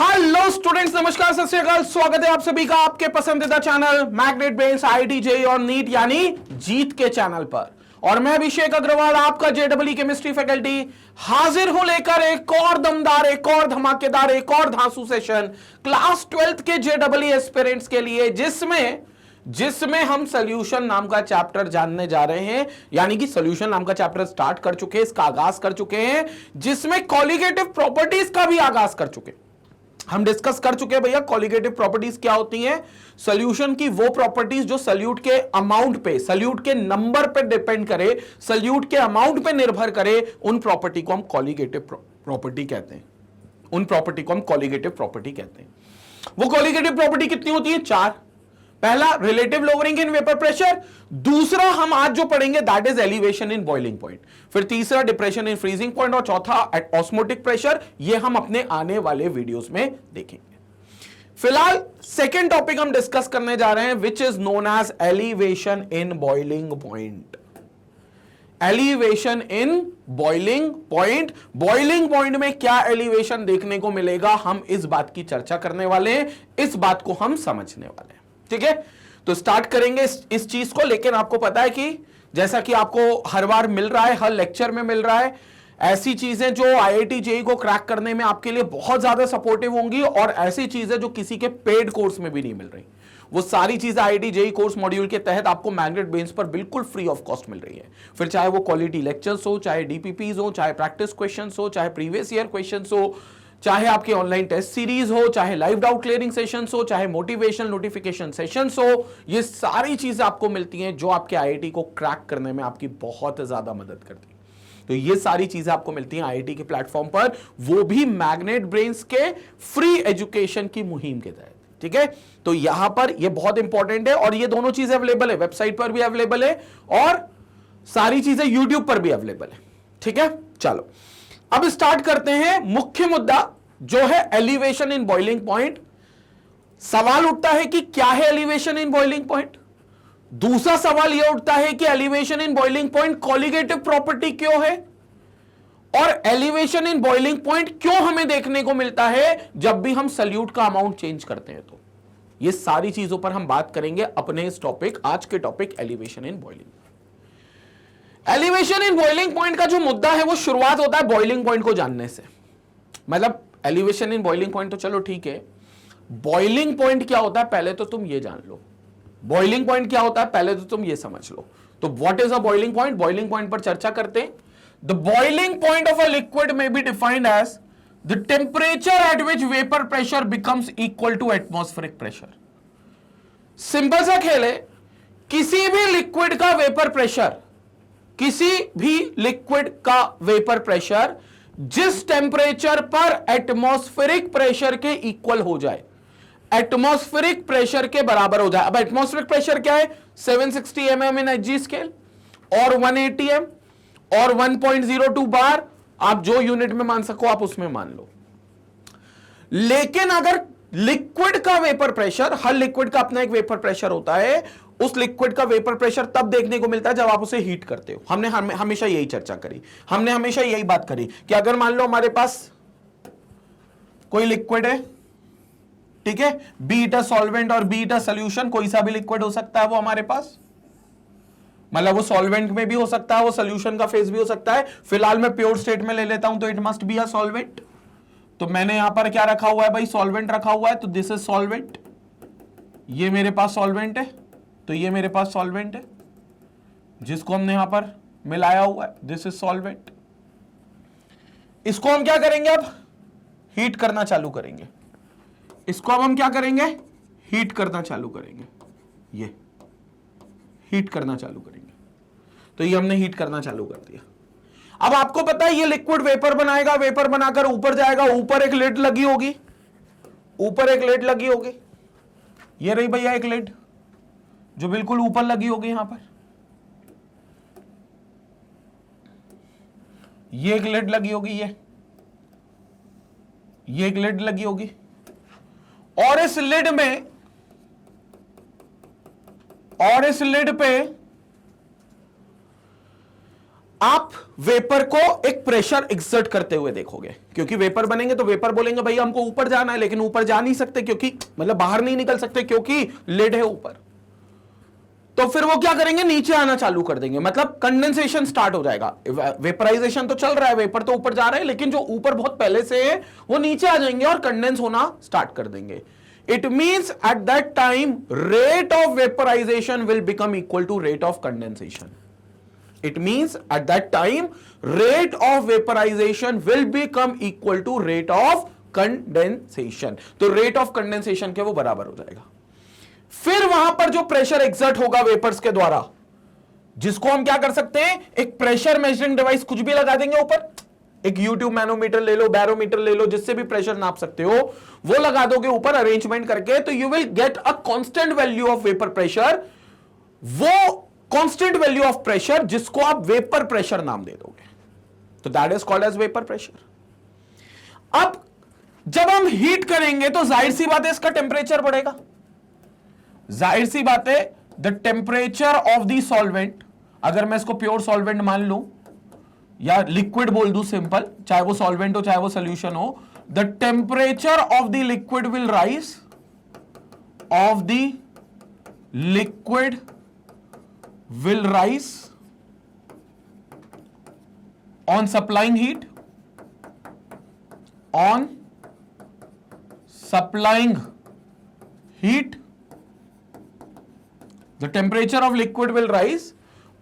Hello students, नमस्कार, सत श्री अकाल। स्वागत है आप सभी का आपके पसंदीदा channel magnet brains IIT JEE और नीट यानी जीत के चैनल पर। और मैं अभिषेक अग्रवाल, आपका जेडब्ल्यू केमिस्ट्री फैकल्टी, हाजिर हूं लेकर एक और दमदार, एक और धमाकेदार, एक और धांसू सेशन क्लास 12th के जेडब्ल्यू एस्पिरेंट्स के लिए, जिसमें हम सॉल्यूशन नाम का चैप्टर जानने जा रहे हैं। यानी कि सॉल्यूशन नाम का चैप्टर स्टार्ट कर चुके हैं, इसका आगाज कर चुके हैं, जिसमें कॉलिगेटिव प्रॉपर्टीज का भी आगाज कर चुके हैं। हम डिस्कस कर चुके हैं भैया कॉलिगेटिव प्रॉपर्टीज क्या होती हैं। सॉल्यूशन की वो प्रॉपर्टीज जो सॉल्यूट के अमाउंट पे, सॉल्यूट के नंबर पे डिपेंड करे, सॉल्यूट के अमाउंट पे निर्भर करे, उन प्रॉपर्टी को हम कॉलिगेटिव प्रॉपर्टी कहते हैं। उन प्रॉपर्टी को हम कॉलिगेटिव प्रॉपर्टी कहते हैं। वो कॉलिगेटिव प्रॉपर्टी कितनी होती है? 4। पहला relative lowering in vapour pressure, दूसरा हम आज जो पढ़ेंगे that is elevation in boiling point, फिर तीसरा डिप्रेशन इन फ्रीजिंग पॉइंट और चौथा एट ऑस्मोटिक प्रेशर। ये हम अपने आने वाले वीडियोस में देखेंगे। फिलहाल सेकेंड टॉपिक हम डिस्कस करने जा रहे हैं which is known as elevation in boiling point. Elevation in boiling point. Boiling point में क्या एलिवेशन देखने को मिलेगा, हम इस बात की चर्चा करने वाले हैं, इस बात को हम समझने वाले हैं। ठीक है, तो स्टार्ट करेंगे इस चीज को। लेकिन आपको पता है कि जैसा कि आपको हर बार मिल रहा है, हर लेक्चर में मिल रहा है, ऐसी चीजें जो आईआईटी जेईई को क्रैक करने में आपके लिए बहुत ज्यादा सपोर्टिव होंगी, और ऐसी चीजें जो किसी के पेड कोर्स में भी नहीं मिल रही, वो सारी चीजें आईआईटी जेईई कोर्स मॉड्यूल के तहत आपको मैग्नेट ब्रेन्स पर बिल्कुल फ्री ऑफ कॉस्ट मिल रही है। फिर चाहे वो क्वालिटी लेक्चर्स हो, चाहे डीपीपीज हो, चाहे प्रैक्टिस क्वेश्चंस हो, चाहे प्रीवियस ईयर क्वेश्चंस हो, चाहे आपके ऑनलाइन टेस्ट सीरीज हो, चाहे लाइव डाउट क्लियरिंग सेशंस हो, चाहे मोटिवेशनल नोटिफिकेशन सेशंस हो, ये सारी चीजें आपको मिलती हैं जो आपके आईआईटी को क्रैक करने में आपकी बहुत ज्यादा मदद करती है। तो ये सारी चीजें आपको मिलती हैं आईआईटी के प्लेटफॉर्म पर, वो भी मैग्नेट ब्रेन्स के फ्री एजुकेशन की मुहिम के तहत। ठीक है, तो यहां पर ये बहुत इंपॉर्टेंट है, और ये दोनों चीजें अवेलेबल है, वेबसाइट पर भी अवेलेबल है और सारी चीजें यूट्यूब पर भी अवेलेबल है। ठीक है, चलो अब स्टार्ट करते हैं। मुख्य मुद्दा जो है एलिवेशन इन बॉइलिंग पॉइंट। सवाल उठता है कि क्या है एलिवेशन इन बॉइलिंग पॉइंट। दूसरा सवाल यह उठता है कि elevation in boiling point colligative property क्यों है, और एलिवेशन इन बॉइलिंग पॉइंट क्यों हमें देखने को मिलता है जब भी हम सॉल्यूट का अमाउंट चेंज करते हैं। तो ये सारी चीजों पर हम बात करेंगे अपने इस टॉपिक, आज के topic elevation in boiling. Elevation in boiling point का जो मुद्दा है वो शुरुआत होता है बॉइलिंग पॉइंट को जानने से। मतलब एलिवेशन इन बॉइलिंग पॉइंट तो चलो ठीक है, बॉइलिंग पॉइंट क्या होता है पहले तो तुम ये जान लो। बॉइलिंग पॉइंट क्या होता है पहले तो तुम ये समझ लो। तो what is a boiling point? Boiling point पर चर्चा करते हैं। The boiling point of a liquid may be defined as the temperature at which vapour pressure becomes equal to atmospheric pressure. Simple सा खेल है, किसी भी लिक्विड का वेपर प्रेशर, किसी भी लिक्विड का वेपर प्रेशर जिस टेम्परेचर पर एटमॉस्फेरिक प्रेशर के इक्वल हो जाए, एटमॉस्फेरिक प्रेशर के बराबर हो जाए। अब एटमॉस्फेरिक प्रेशर क्या है? 760 mm इन एचजी स्केल और 180 m और 1.02 बार। आप जो यूनिट में मान सको आप उसमें मान लो। लेकिन अगर लिक्विड का वेपर प्रेशर, हर लिक्विड का अपना एक वेपर प्रेशर होता है, उस लिक्विड का वेपर प्रेशर तब देखने को मिलता है जब आप उसे हीट करते हो। हमने हमेशा यही चर्चा करी, हमने हमेशा यही बात करी कि अगर मान लो हमारे पास कोई लिक्विड है, ठीक है, बी इट अ सॉल्वेंट और बी इट अ सॉल्यूशन, कोई सा भी लिक्विड हो सकता है वो हमारे पास, मतलब वो सॉल्वेंट में भी हो सकता है, वो सॉल्यूशन का फेज भी हो सकता है। फिलहाल मैं प्योर स्टेट में ले लेता हूं तो it must be a solvent. तो मैंने यहां पर क्या रखा हुआ है भाई? सॉल्वेंट रखा हुआ है, तो दिस इज सॉल्वेंट। ये मेरे पास सॉल्वेंट है, तो ये मेरे पास सॉल्वेंट है जिसको हमने यहां पर मिलाया हुआ है, दिस इज सॉल्वेंट। इसको हम क्या करेंगे? अब हीट करना चालू करेंगे। इसको अब हम क्या करेंगे? हीट करना चालू करेंगे। ये हीट करना चालू करेंगे, तो ये हमने हीट करना चालू कर दिया। अब आपको पता है ये लिक्विड वेपर बनाएगा, वेपर बनाकर ऊपर जाएगा, ऊपर एक लिड लगी होगी, ऊपर एक लिड लगी होगी। ये रही भैया एक लिड जो बिल्कुल ऊपर लगी होगी यहां पर। ये एक लिड लगी होगी, ये एक लिड लगी होगी, और इस लिड में, और इस लिड पे आप वेपर को एक प्रेशर एक्सर्ट करते हुए देखोगे, क्योंकि वेपर बनेंगे तो वेपर बोलेंगे भाई हमको ऊपर जाना है, लेकिन ऊपर जा नहीं सकते क्योंकि मतलब बाहर नहीं निकल सकते क्योंकि लिड है ऊपर। तो फिर वो क्या करेंगे, नीचे आना चालू कर देंगे, मतलब कंडेंसेशन स्टार्ट हो जाएगा। वेपराइजेशन तो चल रहा है, वेपर तो ऊपर जा रहा है, लेकिन जो ऊपर बहुत पहले से है वो नीचे आ जाएंगे और कंडेंस होना स्टार्ट कर देंगे। It means at that time rate of vaporization will become equal to rate of condensation. It means at that time rate of vaporization will become equal to rate of condensation। तो rate of condensation के वो बराबर हो जाएगा। फिर वहां पर जो प्रेशर एक्सर्ट होगा वेपर्स के द्वारा, जिसको हम क्या कर सकते हैं, एक प्रेशर मेजरिंग डिवाइस कुछ भी लगा देंगे ऊपर, एक यूट्यूब मैनोमीटर ले लो, बैरोमीटर ले लो, जिससे भी प्रेशर नाप सकते हो वो लगा दोगे ऊपर अरेंजमेंट करके, तो you will get a constant value of vapour pressure. वो कांस्टेंट वैल्यू ऑफ प्रेशर जिसको आप वेपर प्रेशर नाम दे दोगे, तो that is called as vapour pressure. अब जब हम हीट करेंगे तो जाहिर सी बात है इसका टेम्परेचर बढ़ेगा, जाहिर सी बात है the temperature of the solvent, अगर मैं इसको प्योर सॉल्वेंट मान लूं या लिक्विड बोल दूं सिंपल, चाहे वो सॉल्वेंट हो चाहे वो सोल्यूशन हो, the temperature of the liquid will rise, of the liquid will rise on supplying heat, on supplying heat, the temperature of liquid will rise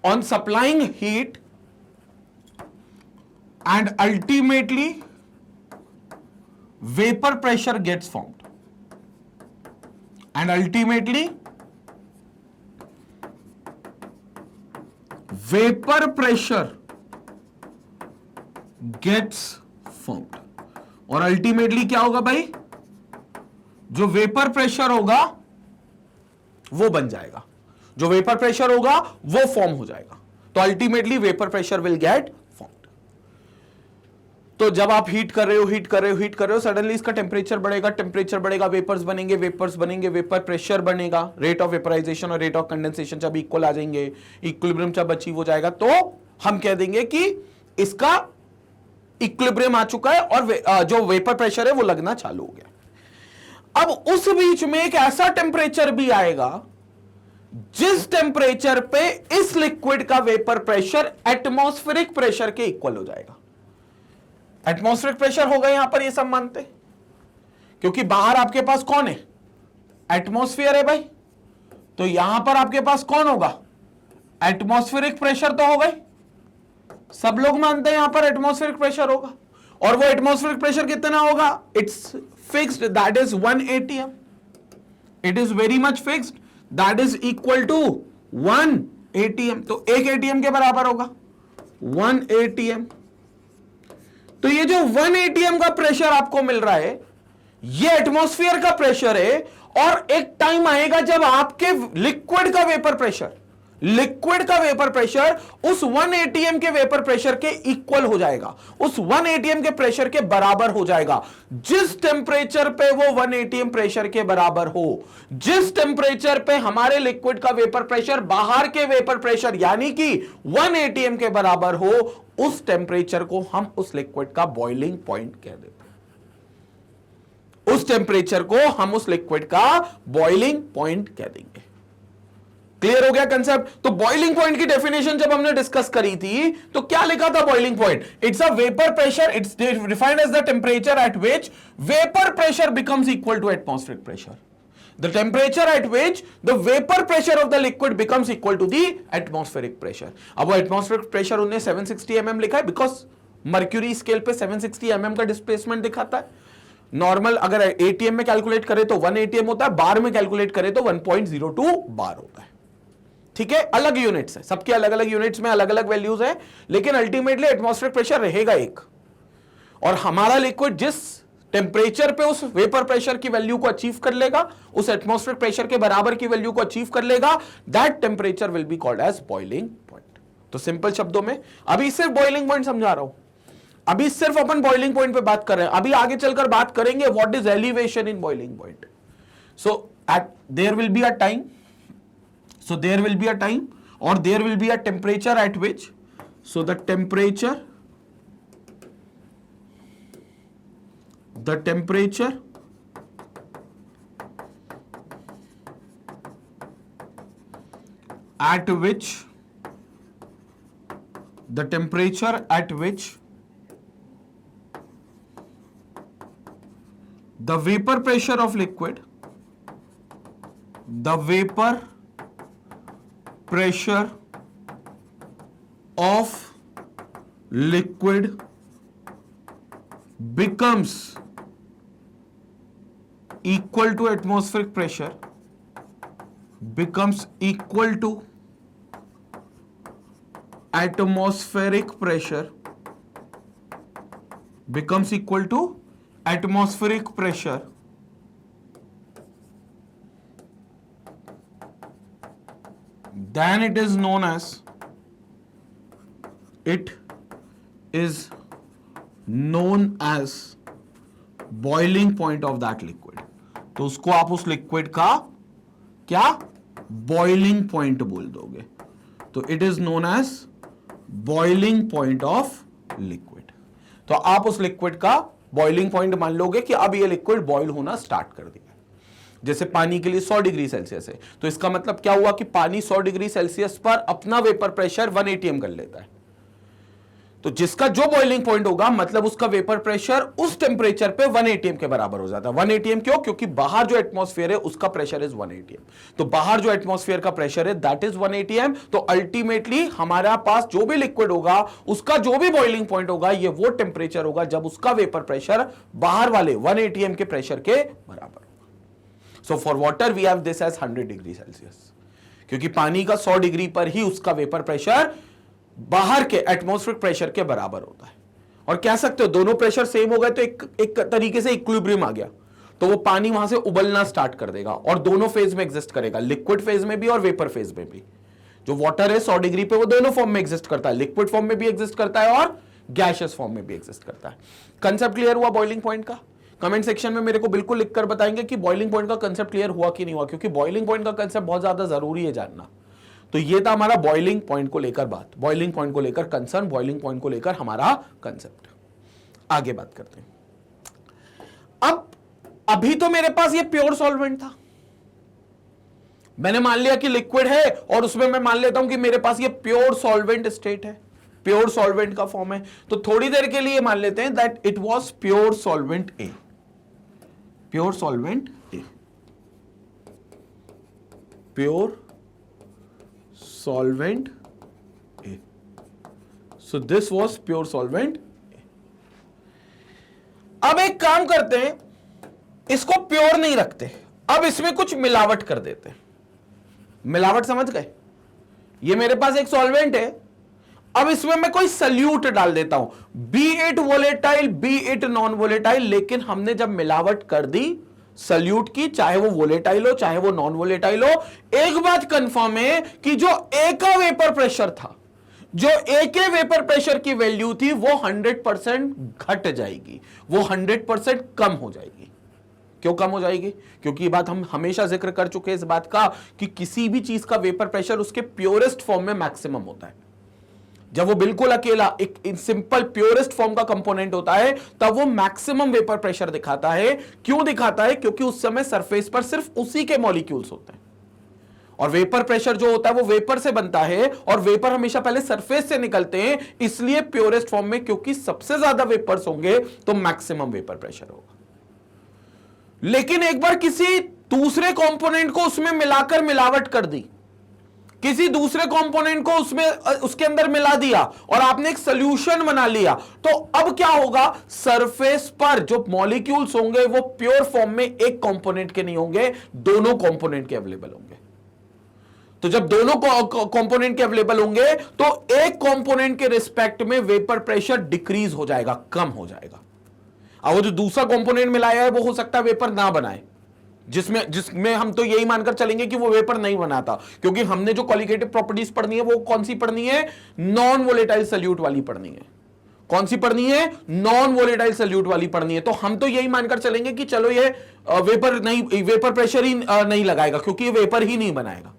on supplying heat, and ultimately vapor pressure gets formed, and ultimately vapour pressure gets formed. और ultimately क्या होगा भाई, जो vapour pressure होगा वो बन जाएगा, जो वेपर प्रेशर होगा वो फॉर्म हो जाएगा, तो ultimately vapour pressure will get formed. तो जब आप हीट कर रहे हो सडनली इसका टेम्परेचर बढ़ेगा, वेपर्स बनेंगे, वेपर प्रेशर बनेगा, रेट ऑफ वेपराइजेशन और रेट ऑफ कंडेंसेशन जब इक्वल आ जाएंगे, इक्विलिब्रियम जब अचीव हो जाएगा, तो हम कह देंगे कि इसका इक्विलिब्रियम आ चुका है और जो वेपर प्रेशर है वो लगना चालू हो गया। अब उस बीच में एक ऐसा टेम्परेचर भी आएगा जिस टेम्परेचर पे इस लिक्विड का वेपर प्रेशर एटमॉस्फेरिक प्रेशर के इक्वल हो जाएगा। एटमॉस्फेरिक प्रेशर होगा यहां पर, ये सब मानते, क्योंकि बाहर आपके पास कौन है, एटमॉस्फेयर है भाई, तो यहां पर आपके पास कौन होगा, एटमॉस्फेरिक प्रेशर तो होगा ही, सब लोग मानते हैं यहां पर एटमॉस्फेरिक प्रेशर होगा। और वो एटमॉस्फेरिक प्रेशर कितना होगा, it's fixed, that is 1 atm, it is very much fixed, that is equal to 1 atm, तो 1 atm के बराबर होगा 1 atm। तो ये जो 1 atm का प्रेशर आपको मिल रहा है ये एटमॉस्फेयर का प्रेशर है, और एक टाइम आएगा जब आपके लिक्विड का वेपर प्रेशर उस 1 atm के वेपर प्रेशर के इक्वल हो जाएगा, उस 1 atm के प्रेशर के बराबर हो जाएगा। जिस टेम्परेचर पे वो 1 atm प्रेशर के बराबर हो, जिस टेम्परेचर पे हमारे लिक्विड का वेपर प्रेशर बाहर के वेपर प्रेशर यानी कि 1 atm के बराबर हो, उस टेम्परेचर को हम उस लिक्विड का बॉइलिंग पॉइंट कह देते हैं, उस टेम्परेचर को हम उस लिक्विड का बॉइलिंग पॉइंट कह देंगे। क्लियर हो गया कंसेप्ट? तो बॉइलिंग पॉइंट की डेफिनेशन जब हमने डिस्कस करी थी तो क्या लिखा था boiling point, it's a vapour pressure, it's defined as the temperature at which vapour pressure becomes equal to atmospheric pressure, the temperature at which the vapor pressure of the liquid becomes equal to the atmospheric pressure। अब वो atmospheric pressure उन्हें 760 mm लिखा है because mercury scale पे 760 mm का displacement दिखाता है। Normal अगर ATM में कैलकुलेट करें तो 1 ATM होता है, बार में कैलकुलेट करें तो 1.02 बार होता है। ठीक है, अलग यूनिट्स है, सबके अलग अलग यूनिट्स में अलग अलग वैल्यूज है, लेकिन अल्टीमेटली एटमॉस्फेरिक प्रेशर रहेगा एक, और हमारा लिक्विड जिस टेम्परेचर पे उस वेपर प्रेशर की वैल्यू को अचीव कर लेगा, उस एटमॉस्फेरिक प्रेशर के बराबर की वैल्यू को अचीव कर लेगा, that temperature will be called as boiling point. तो सिंपल शब्दों में अभी सिर्फ बॉइलिंग पॉइंट समझा रहा हूं, अभी सिर्फ अपन बॉइलिंग पॉइंट पे बात कर रहे हैं, अभी आगे चलकर बात करेंगे what is elevation in boiling point. So there will be a time, or there will be a temperature at which So the temperature at which the vapor pressure of liquid becomes equal to atmospheric pressure then it is known as boiling point of that liquid. तो उसको आप उस liquid का क्या boiling point बोल दोगे, तो it is known as boiling point of liquid. तो आप उस लिक्विड का बॉइलिंग पॉइंट मान लोगे कि अब ये लिक्विड बॉइल होना स्टार्ट कर दिया। जैसे पानी के लिए 100 डिग्री सेल्सियस है, तो इसका मतलब क्या हुआ कि पानी 100 डिग्री सेल्सियस पर अपना वेपर प्रेशर 1 atm कर लेता है। तो जिसका जो बॉइलिंग पॉइंट होगा मतलब उसका वेपर प्रेशर उस टेम्परेचर पे 1 atm के बराबर हो जाता है। 1 atm क्यों? क्योंकि बाहर जो एटमॉस्फेयर है उसका प्रेशर इज 1 atm। तो बाहर जो एटमॉस्फेयर का प्रेशर है दैट इज 1 atm। तो अल्टीमेटली हमारा पास जो भी लिक्विड होगा उसका जो भी बॉइलिंग पॉइंट होगा ये वो टेम्परेचर होगा जब उसका वेपर प्रेशर बाहर वाले 1 atm के प्रेशर के बराबर होगा। So for water we have this as 100 degree Celsius, क्योंकि पानी का 100 डिग्री पर ही उसका वेपर प्रेशर बाहर के एटमॉस्फेरिक प्रेशर के बराबर होता है। और कह सकते हो दोनों प्रेशर सेम हो गए तो एक तरीके से इक्विलिब्रियम आ गया, तो वो पानी वहां से उबलना स्टार्ट कर देगा और दोनों फेज में एग्जिस्ट करेगा, लिक्विड फेज में भी और वेपर फेज में भी। जो वाटर है 100 डिग्री पे वो दोनों फॉर्म में एग्जिस्ट करता है, लिक्विड फॉर्म में भी एग्जिस्ट करता है और गैसियस फॉर्म में भी एग्जिस्ट करता है। कंसेप्ट क्लियर हुआ बॉइलिंग पॉइंट का? कमेंट सेक्शन में मेरे को बिल्कुल लिखकर बताएंगे कि बॉइलिंग पॉइंट का कंसेप्ट क्लियर हुआ कि नहीं हुआ, क्योंकि बॉइलिंग पॉइंट का कंसेप्ट बहुत ज्यादा जरूरी है जानना। तो ये था हमारा बॉइलिंग पॉइंट को लेकर बात, बॉइलिंग पॉइंट को लेकर कंसर्न, बॉइलिंग पॉइंट को लेकर हमारा कंसेप्ट। आगे बात करते हैं। अब अभी तो मेरे पास ये प्योर सॉल्वेंट था, मैंने मान लिया कि लिक्विड है और उसमें मैं मान लेता हूं कि मेरे पास ये प्योर सॉल्वेंट स्टेट है, प्योर सॉल्वेंट का फॉर्म है। तो थोड़ी देर के लिए मान लेते हैं that it was pure solvent A, pure solvent A, pure solvent A. So this was pure solvent A. अब एक काम करते हैं, इसको प्योर नहीं रखते, अब इसमें कुछ मिलावट कर देते हैं। मिलावट समझ गए? ये मेरे पास एक सॉल्वेंट है, अब इसमें मैं कोई सल्यूट डाल देता हूं, B it volatile B it non volatile, लेकिन हमने जब मिलावट कर दी सल्यूट की, चाहे वो वोलेटाइल हो चाहे वो नॉन वोलेटाइल हो, एक बात कंफर्म है कि जो ए का वेपर प्रेशर था, जो ए के वेपर प्रेशर की वैल्यू थी वो 100% घट जाएगी, वो 100% कम हो जाएगी। क्यों कम हो जाएगी? क्योंकि ये बात हम हमेशा जिक्र कर चुके हैं इस बात का कि किसी भी चीज का वेपर प्रेशर उसके प्योरेस्ट फॉर्म में मैक्सिमम होता है। जब वो बिल्कुल अकेला एक सिंपल प्योरेस्ट फॉर्म का कंपोनेंट होता है तब वो मैक्सिमम वेपर प्रेशर दिखाता है। क्यों दिखाता है? क्योंकि उस समय सरफेस पर सिर्फ उसी के मॉलिक्यूल्स होते हैं, और वेपर प्रेशर जो होता है वो वेपर से बनता है और वेपर हमेशा पहले सरफेस से निकलते हैं, इसलिए प्योरेस्ट फॉर्म में क्योंकि सबसे ज्यादा वेपर्स होंगे तो मैक्सिमम वेपर प्रेशर होगा। लेकिन एक बार किसी दूसरे कंपोनेंट को उसमें मिलाकर मिलावट कर दी, किसी दूसरे कंपोनेंट को उसके अंदर मिला दिया और आपने एक सॉल्यूशन बना लिया, तो अब क्या होगा? सरफेस पर जो मॉलिक्यूल्स होंगे वो प्योर फॉर्म में एक कंपोनेंट के नहीं होंगे, दोनों कंपोनेंट के अवेलेबल होंगे। तो जब दोनों कंपोनेंट के अवेलेबल होंगे तो एक कंपोनेंट के रिस्पेक्ट में वेपर प्रेशर डिक्रीज हो जाएगा, कम हो जाएगा। अब वो जो दूसरा कंपोनेंट मिलाया है वो हो सकता है वेपर ना बनाए, जिसमें हम तो यही मानकर चलेंगे कि वो वेपर नहीं बनाता, क्योंकि हमने जो क्वालिटेटिव प्रॉपर्टीज पढ़नी है वो कौन सी पढ़नी है? नॉन वोलेटाइल सॉल्यूट वाली पढ़नी है। कौन सी पढ़नी है? नॉन वोलेटाइल सॉल्यूट वाली पढ़नी है। तो हम तो यही मानकर चलेंगे कि चलो ये वेपर प्रेशर ही नहीं लगाएगा, क्योंकि ये वेपर ही नहीं बनाएगा।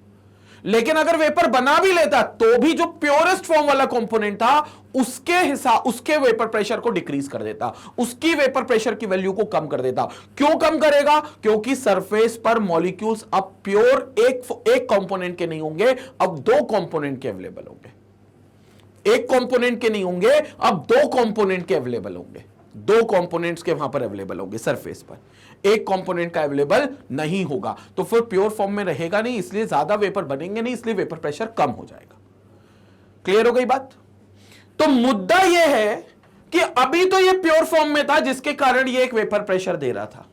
लेकिन अगर वेपर बना भी लेता तो भी जो प्योरेस्ट फॉर्म वाला कंपोनेंट था उसके वेपर प्रेशर को डिक्रीज कर देता, उसकी वेपर प्रेशर की वैल्यू को कम कर देता। क्यों कम करेगा? क्योंकि सरफेस पर मॉलिक्यूल्स अब प्योर एक कंपोनेंट के नहीं होंगे, अब दो कंपोनेंट के अवेलेबल होंगे। एक कंपोनेंट के नहीं होंगे, अब दो कंपोनेंट के अवेलेबल होंगे, दो कंपोनेंट्स के वहां पर अवेलेबल होंगे सरफेस पर, एक कंपोनेंट का अवेलेबल नहीं होगा, तो फिर प्योर फॉर्म में रहेगा नहीं, इसलिए ज्यादा वेपर बनेंगे नहीं, इसलिए वेपर प्रेशर कम हो जाएगा। क्लियर हो गई बात? तो मुद्दा यह है कि अभी तो यह प्योर फॉर्म में था, जिसके कारण यह एक वेपर प्रेशर दे रहा था,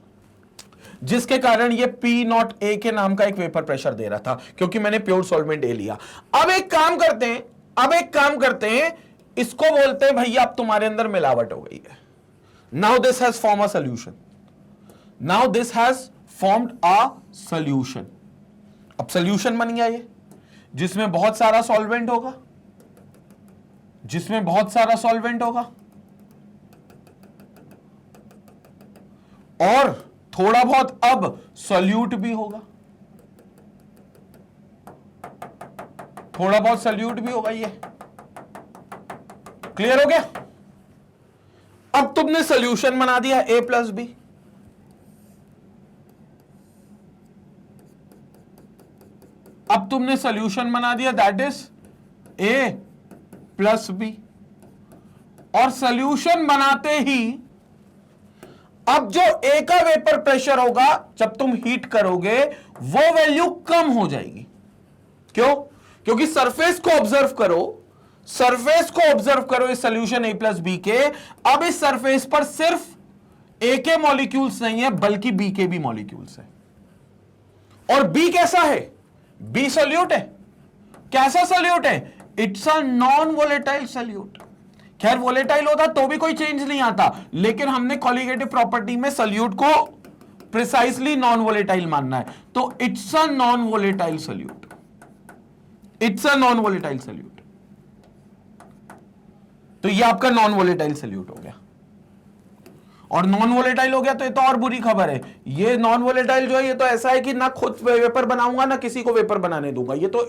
जिसके कारण ये P0A के नाम का एक वेपर प्रेशर दे रहा था, क्योंकि मैंने प्योर सॉल्वेंट ए लिया। अब एक काम करते हैं, इसको बोलते हैं भैया अब तुम्हारे अंदर मिलावट हो गई है। Now this has form a solution, now this has formed a solution. अब सॉल्यूशन बन गया ये, जिसमें बहुत सारा सॉल्वेंट होगा, जिसमें बहुत सारा सॉल्वेंट होगा और थोड़ा बहुत अब सॉल्यूट भी होगा, थोड़ा बहुत सॉल्यूट भी होगा। ये क्लियर हो गया? अब तुमने सॉल्यूशन बना दिया A+B, अब तुमने सॉल्यूशन बना दिया दैट इज A+B, और सॉल्यूशन बनाते ही अब जो A का वेपर प्रेशर होगा जब तुम हीट करोगे वो वैल्यू कम हो जाएगी। क्यों? क्योंकि सरफेस को ऑब्जर्व करो, सरफेस को ऑब्जर्व करो इस सॉल्यूशन A+B के। अब इस सरफेस पर सिर्फ A के मॉलिक्यूल्स नहीं है बल्कि B के भी मॉलिक्यूल्स है, और B कैसा है? B सॉल्यूट है। कैसा सॉल्यूट है? It's a non volatile solute. खैर वोलेटाइल होता तो भी कोई चेंज नहीं आता, लेकिन हमने कॉलिगेटिव प्रॉपर्टी में सॉल्यूट को प्रिसाइसली नॉन वोलेटाइल मानना है, तो it's a non volatile solute, it's a non volatile solute. तो ये आपका नॉन वोलेटाइल सॉल्यूट हो गया, और नॉन वोलेटाइल हो गया तो ये तो और बुरी खबर है। ये नॉन वोलेटाइल जो है ये तो ऐसा है कि ना खुद वेपर बनाऊंगा ना किसी को वेपर बनाने दूंगा, ये तो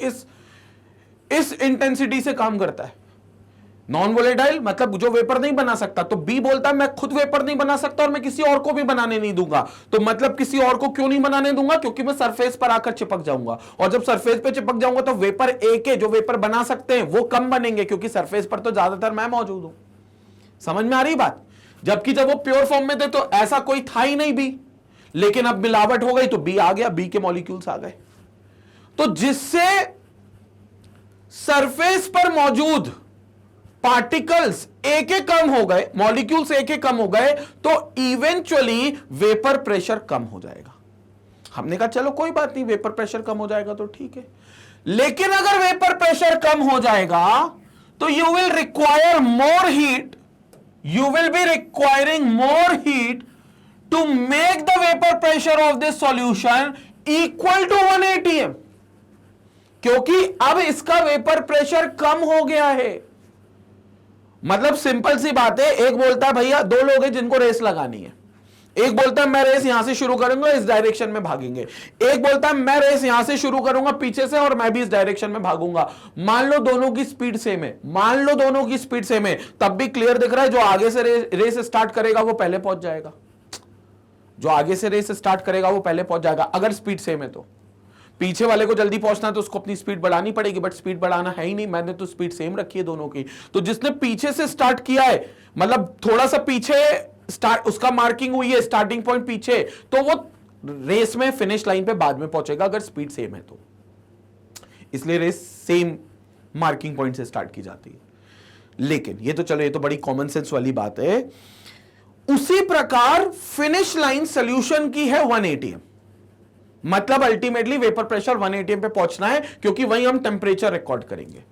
इस इंटेंसिटी से काम करता है। नॉन वोलेटाइल मतलब जो वेपर नहीं बना सकता, तो बी बोलता है मैं खुद वेपर नहीं बना सकता और मैं किसी और को भी बनाने नहीं दूंगा। तो मतलब किसी और को क्यों नहीं बनाने दूंगा? क्योंकि मैं सरफेस पर आकर चिपक जाऊंगा, और जब सरफेस पे चिपक जाऊंगा तो वेपर ए के जो वेपर बना सकते हैं वो कम बनेंगे, क्योंकि सरफेस पर तो ज्यादातर मैं मौजूद हूं। समझ में आ रही बात? जबकि जब वो प्योर फॉर्म में थे तो ऐसा कोई था ही नहीं बी, लेकिन अब मिलावट हो गई तो बी आ गया, बी के मॉलिक्यूल्स आ गए, तो जिससे सरफेस पर मौजूद पार्टिकल्स एक एक कम हो गए, मॉलिक्यूल्स एक एक कम हो गए, तो इवेंचुअली वेपर प्रेशर कम हो जाएगा। हमने कहा चलो कोई बात नहीं, वेपर प्रेशर कम हो जाएगा तो ठीक है, लेकिन अगर वेपर प्रेशर कम हो जाएगा तो you will require more heat, you will be requiring more heat to make the vapor pressure of this solution equal to 1 atm, क्योंकि अब इसका वेपर प्रेशर कम हो गया है। मतलब सिंपल सी बात है, एक बोलता है भैया दो लोग हैं जिनको रेस लगानी है, एक बोलता है मैं रेस यहां से शुरू करूंगा इस डायरेक्शन में भागेंगे, एक बोलता है मैं रेस यहां से शुरू करूंगा पीछे से और मैं भी इस डायरेक्शन में भागूंगा। मान लो दोनों की स्पीड सेम है, मान लो दोनों की स्पीड सेम है, तब भी क्लियर दिख रहा है जो आगे से रेस स्टार्ट करेगा वो पहले पहुंच जाएगा, जो आगे से रेस स्टार्ट करेगा वो पहले पहुंच जाएगा अगर स्पीड सेम है। तो पीछे वाले को जल्दी पहुंचना है तो उसको अपनी स्पीड बढ़ानी पड़ेगी, बट स्पीड बढ़ाना है ही नहीं, मैंने तो स्पीड सेम रखी है दोनों की। तो जिसने पीछे से स्टार्ट किया है, मतलब थोड़ा सा पीछे स्टार्ट उसका मार्किंग हुई है, स्टार्टिंग पॉइंट पीछे, तो वो रेस में फिनिश लाइन पे बाद में पहुंचेगा अगर स्पीड सेम है तो, इसलिए रेस सेम मार्किंग पॉइंट से स्टार्ट की जाती है। लेकिन ये तो चलो, ये तो बड़ी कॉमन सेंस वाली बात है। उसी प्रकार फिनिश लाइन सॉल्यूशन की है 1 atm, मतलब अल्टीमेटली वेपर प्रेशर 1 atm पे पहुंचना है, क्योंकि वहीं हम टेम्परेचर रिकॉर्ड करेंगे।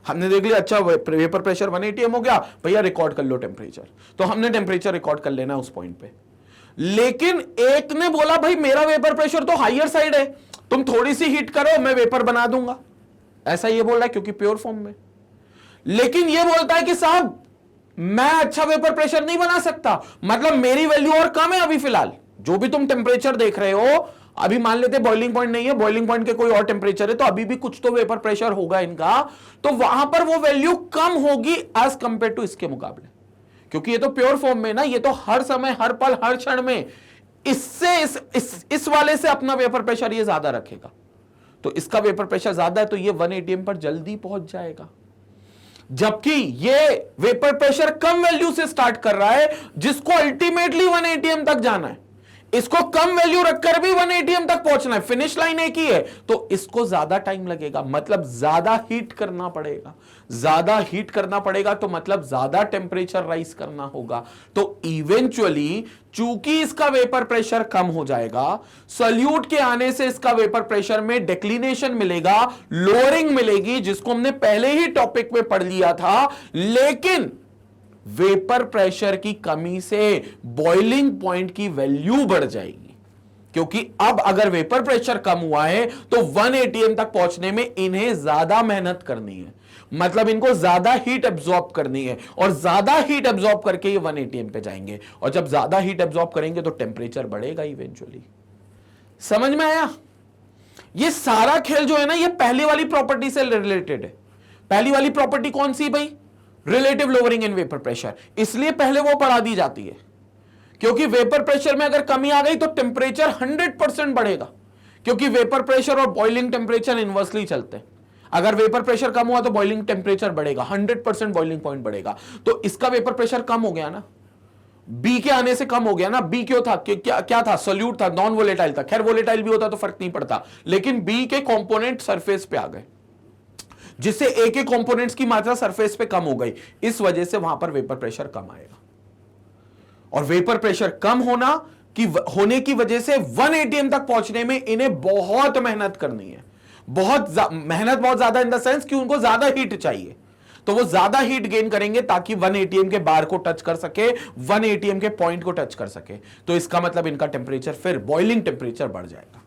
हमने देख लिया अच्छा वेपर प्रेशर 1 atm हो गया, भैया रिकॉर्ड कर लो टेम्परेचर, तो हमने टेम्परेचर रिकॉर्ड कर लेना है उस पॉइंट पे। लेकिन एक ने बोला भाई मेरा वेपर प्रेशर तो हायर साइड है, तुम थोड़ी सी हीट करो मैं वेपर बना दूंगा, ऐसा ये बोल रहा है क्योंकि प्योर फॉर्म में। लेकिन ये बोलता है कि साहब मैं अच्छा वेपर प्रेशर नहीं बना सकता, मतलब मेरी वैल्यू और कम है अभी फिलहाल, जो भी तुम टेम्परेचर देख रहे हो, अभी मान लेते बॉइलिंग पॉइंट नहीं है, बॉइलिंग पॉइंट के कोई और टेम्परेचर है, तो अभी भी कुछ तो वेपर प्रेशर होगा इनका, तो वहां पर वो वैल्यू कम होगी एज कंपेयर टू इसके मुकाबले, क्योंकि ये तो प्योर फॉर्म में ना, ये तो हर समय, हर पल, हर क्षण में इससे इस वाले से अपना वेपर प्रेशर ये ज्यादा रखेगा, तो इसका वेपर प्रेशर ज्यादा है, तो ये 1 atm पर जल्दी पहुंच जाएगा। जबकि ये वेपर प्रेशर कम वैल्यू से स्टार्ट कर रहा है, जिसको अल्टीमेटली 1 atm तक जाना है, इसको कम वैल्यू रखकर भी 1 atm तक पहुंचना है, फिनिश लाइन एक ही है, तो इसको ज्यादा टाइम लगेगा, मतलब ज्यादा हीट करना पड़ेगा, ज्यादा हीट करना पड़ेगा, तो मतलब ज्यादा टेम्परेचर राइज करना होगा, तो इवेंचुअली चूंकि इसका वेपर प्रेशर कम हो जाएगा, सॉल्यूट के आने से इसका वेपर प्रेशर में डिक्लिनेशन मिलेगा, लोअरिंग मिलेगी, जिसको हमने पहले ही टॉपिक में पढ़ लिया था, लेकिन वेपर प्रेशर की कमी से बॉइलिंग पॉइंट की वैल्यू बढ़ जाएगी, क्योंकि अब अगर वेपर प्रेशर कम हुआ है तो 1 atm तक पहुंचने में इन्हें ज्यादा मेहनत करनी है, मतलब इनको ज्यादा हीट एब्जॉर्ब करनी है, और ज्यादा हीट एब्जॉर्ब करके ये 1 atm पे जाएंगे, और जब ज्यादा हीट एब्जॉर्ब करेंगे तो टेम्परेचर बढ़ेगा इवेंचुअली। समझ में आया? ये सारा खेल जो है ना, ये पहली वाली प्रॉपर्टी से रिलेटेड है। पहली वाली प्रॉपर्टी कौन सी भाई? Relative lowering in vapour pressure, इसलिए पहले वो पढ़ा दी जाती है, क्योंकि वेपर प्रेशर में अगर कमी आ गई तो टेम्परेचर 100% बढ़ेगा, क्योंकि वेपर प्रेशर और बॉइलिंग टेम्परेचर इनवर्सली चलते हैं। अगर वेपर प्रेशर कम हुआ तो बॉइलिंग टेम्परेचर बढ़ेगा, 100% बॉइलिंग पॉइंट बढ़ेगा, तो इसका वेपर प्रेशर कम हो गया ना, बी के आने से कम हो गया ना। बी क्यों था? क्या था? सोल्यूट था, नॉन वोलेटाइल था। खैर वोलेटाइल भी होता तो फर्क नहीं पड़ता, लेकिन बी के कंपोनेंट सरफेस पे आ गए, जिससे ए के कंपोनेंट्स की मात्रा सरफेस पे कम हो गई, इस वजह से वहां पर वेपर प्रेशर कम आएगा। और वेपर प्रेशर कम होने की वजह से 1 atm तक पहुंचने में इन्हें बहुत मेहनत करनी है, मेहनत बहुत ज्यादा इन द सेंस कि उनको ज्यादा हीट चाहिए, तो वो ज्यादा हीट गेन करेंगे ताकि 1 atm के बार को टच कर सके, 1 atm के पॉइंट को टच कर सके, तो इसका मतलब इनका टेम्परेचर फिर बॉइलिंग टेम्परेचर बढ़ जाएगा।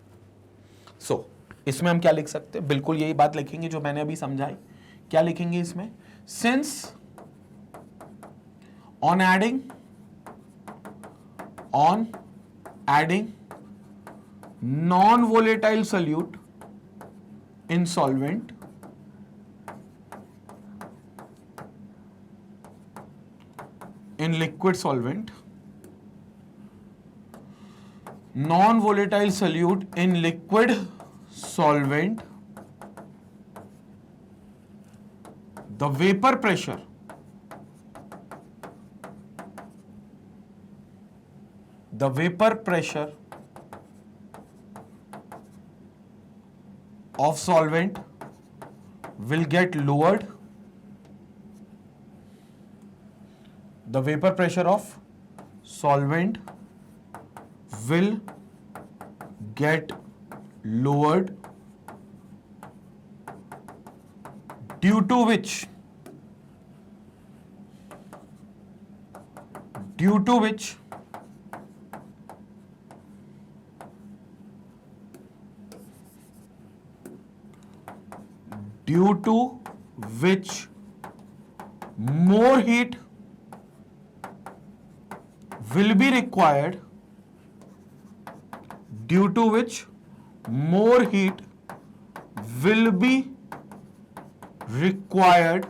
सो इसमें हम क्या लिख सकते हैं? बिल्कुल यही बात लिखेंगे जो मैंने अभी समझाई। क्या लिखेंगे इसमें? Since on adding non volatile solute in solvent, in liquid solvent, non-volatile solute in liquid solvent, the vapor pressure of solvent will get lowered. The vapor pressure of solvent will get lowered, due to which more heat will be required, due to which more heat will be required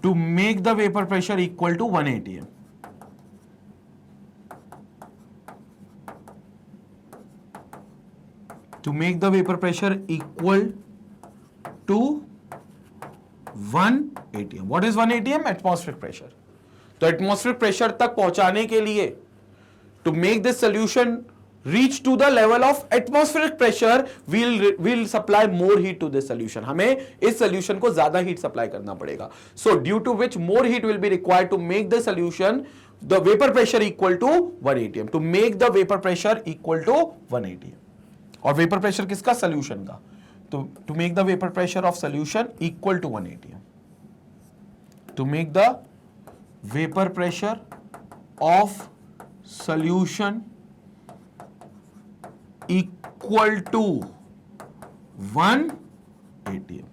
to make the vapor pressure equal to 1 atm. To make the vapor pressure equal to 1 atm. What is 1 atm? Atmospheric pressure. तो atmospheric pressure तक पहुंचाने के लिए, to make this solution reach to the level of atmospheric pressure, we'll supply more heat to this solution. हमें इस solution को ज्यादा heat supply करना पड़ेगा. So due to which more heat will be required to make the solution, the vapor pressure equal to 1 atm. To make the vapor pressure equal to 1 atm. और vapour pressure किसका? Solution का। तो to make the vapour pressure of solution equal to 1 atm, to make the vapour pressure of solution equal to 1 atm.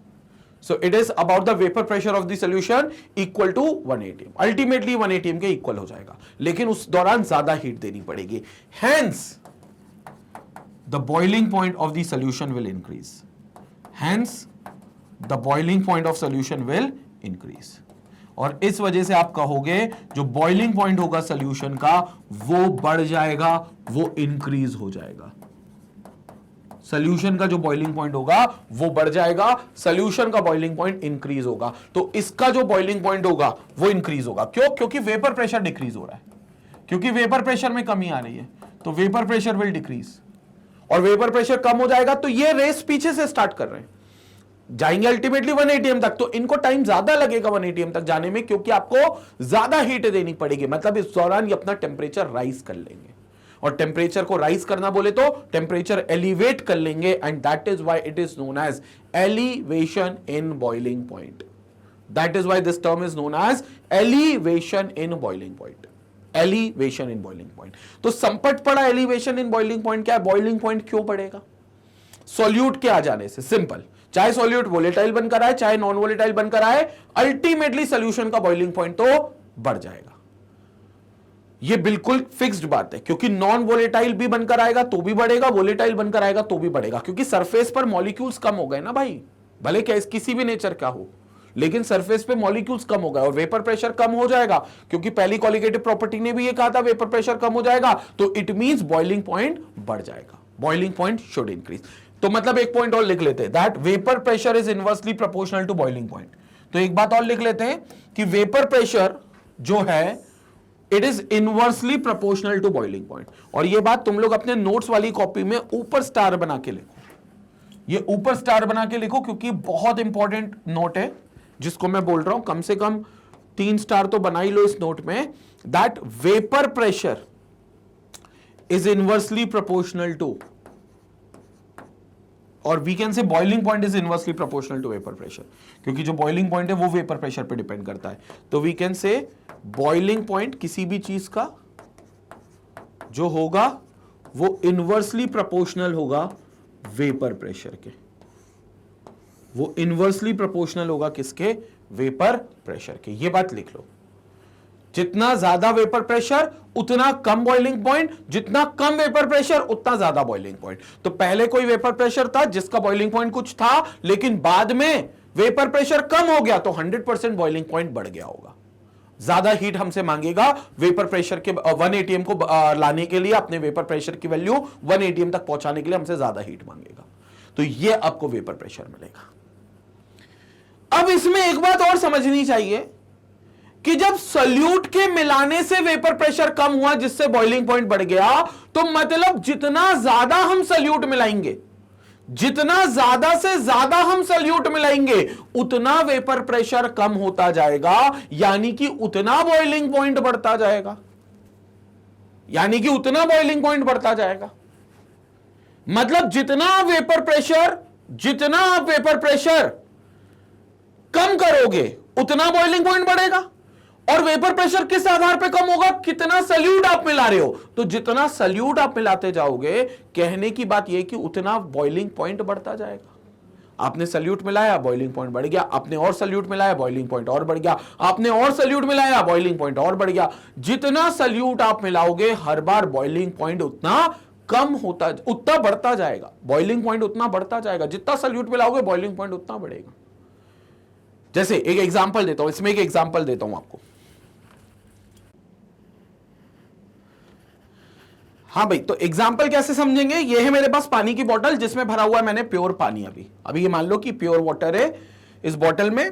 So it is about the vapor pressure of the solution equal to 1 atm. Ultimately 1 atm के equal हो जाएगा, लेकिन उस दौरान ज्यादा heat देनी पड़ेगी. Hence the boiling point of the solution will increase. Hence the boiling point of solution will increase. और इस वजह से आप कहोगे जो बॉइलिंग पॉइंट होगा सॉल्यूशन का वो बढ़ जाएगा, वो इंक्रीज हो जाएगा. सॉल्यूशन का जो बॉइलिंग पॉइंट होगा वो बढ़ जाएगा, सॉल्यूशन का बॉइलिंग पॉइंट इंक्रीज होगा. तो इसका जो बॉइलिंग पॉइंट होगा वो इंक्रीज होगा. क्यों? क्योंकि वेपर प्रेशर डिक्रीज हो रहा है, क्योंकि वेपर प्रेशर में कमी आ रही है, तो वेपर प्रेशर विल डिक्रीज. और वेपर प्रेशर कम हो जाएगा तो ये रेस पीछे से स्टार्ट कर रहे हैं, जाएंगे अल्टीमेटली 1 atm तक. तो इनको टाइम ज्यादा लगेगा 1 atm तक जाने में, क्योंकि आपको ज्यादा हीट देनी पड़ेगी. मतलब इस दौरान ये अपना टेम्परेचर राइज कर लेंगे, और टेम्परेचर को राइज करना बोले तो टेम्परेचर एलिवेट कर लेंगे. And that is why it is known as elevation in boiling point. That is why this term is known as elevation in boiling point. Elevation in boiling point. तो संपट पड़ा elevation in boiling point. क्या है? Boiling point क्यों बढ़ेगा? Solute के आ जाने से. सिंपल, चाहे सॉल्यूट वोलेटाइल बनकर आए चाहे नॉन वोलेटाइल बनकर आए, अल्टीमेटली सॉल्यूशन का बॉइलिंग पॉइंट तो बढ़ जाएगा. ये बिल्कुल फिक्स्ड बात है, क्योंकि नॉन वोलेटाइल भी बनकर आएगा तो भी बढ़ेगा, वोलेटाइल बनकर आएगा तो भी बढ़ेगा. क्योंकि सरफेस पर मॉलिक्यूल्स कम हो गए ना भाई, भले किसी भी नेचर का हो, लेकिन सरफेस पे मॉलिक्यूल्स कम हो गए और वेपर प्रेशर कम हो जाएगा. क्योंकि पहली कॉलिगेटिव प्रॉपर्टी ने भी ये कहा था वेपर प्रेशर कम हो जाएगा, तो इट मींस बॉइलिंग पॉइंट बढ़ जाएगा. Boiling point should increase. तो मतलब एक पॉइंट और लिख लेते हैं, that vapour pressure is inversely proportional to boiling point. तो एक बात और लिख लेते हैं कि वेपर प्रेशर जो है it is inversely proportional to boiling point. और ये बात तुम लोग अपने नोट्स वाली कॉपी में ऊपर स्टार बना के लिखो. ये ऊपर स्टार बना के लिखो, क्योंकि बहुत इंपॉर्टेंट नोट है जिसको मैं बोल रहा हूं. कम से कम 3 स्टार तो बना ही लो इस नोट में. That vapour pressure is inversely proportional to, और we can say boiling point is inversely proportional to vapour pressure, क्योंकि जो बॉइलिंग पॉइंट है वो वेपर प्रेशर पे डिपेंड करता है. तो we can say boiling point किसी भी चीज का जो होगा वो इनवर्सली प्रोपोर्शनल होगा वेपर प्रेशर के. वो इनवर्सली प्रोपोर्शनल होगा किसके? वेपर प्रेशर के. ये बात लिख लो. जितना ज्यादा वेपर प्रेशर उतना कम बॉइलिंग पॉइंट, जितना कम वेपर प्रेशर उतना ज्यादा बॉइलिंग पॉइंट. तो पहले कोई वेपर प्रेशर था जिसका बॉइलिंग पॉइंट कुछ था, लेकिन बाद में वेपर प्रेशर कम हो गया तो 100% बॉइलिंग पॉइंट बढ़ गया होगा. ज्यादा हीट हमसे मांगेगा वेपर प्रेशर के 1 atm को लाने के लिए, अपने वेपर प्रेशर की वैल्यू 1 atm तक पहुंचाने के लिए हमसे ज्यादा हीट मांगेगा. तो ये आपको वेपर प्रेशर मिलेगा. अब इसमें एक बात और समझनी चाहिए कि जब सॉल्यूट के मिलाने से वेपर प्रेशर कम हुआ जिससे बॉइलिंग पॉइंट बढ़ गया, तो मतलब जितना ज्यादा हम सॉल्यूट मिलाएंगे, जितना ज्यादा से ज्यादा हम सॉल्यूट मिलाएंगे उतना वेपर प्रेशर कम होता जाएगा, यानी कि उतना बॉइलिंग पॉइंट बढ़ता जाएगा. यानी कि उतना बॉइलिंग पॉइंट बढ़ता जाएगा. मतलब जितना आप वेपर प्रेशर कम करोगे उतना बॉइलिंग पॉइंट बढ़ेगा. और वेपर प्रेशर किस आधार पे कम होगा? कितना सॉल्यूट आप मिला रहे हो. तो जितना सॉल्यूट आप मिलाते जाओगे, कहने की बात यह कि उतना बॉइलिंग पॉइंट बढ़ता जाएगा. आपने सॉल्यूट मिलाया, बॉइलिंग पॉइंट बढ़ गया. आपने और सॉल्यूट मिलाया, बॉइलिंग पॉइंट और बढ़ गया. आपने और सॉल्यूट मिलाया, बॉइलिंग पॉइंट और बढ़ गया. जितना सॉल्यूट आप मिलाओगे हर बार बॉइलिंग पॉइंट उतना कम होता, उतना बढ़ता जाएगा. बॉइलिंग पॉइंट उतना बढ़ता जाएगा. जितना सॉल्यूट मिलाओगे बॉइलिंग पॉइंट उतना बढ़ेगा. जैसे एक एग्जांपल देता हूं, इसमें एक एग्जांपल देता हूं आपको. हाँ भाई, तो एग्जाम्पल कैसे समझेंगे? ये है मेरे पास पानी की बोतल जिसमें भरा हुआ है मैंने प्योर पानी. अभी ये मान लो कि प्योर वाटर है इस बोतल में.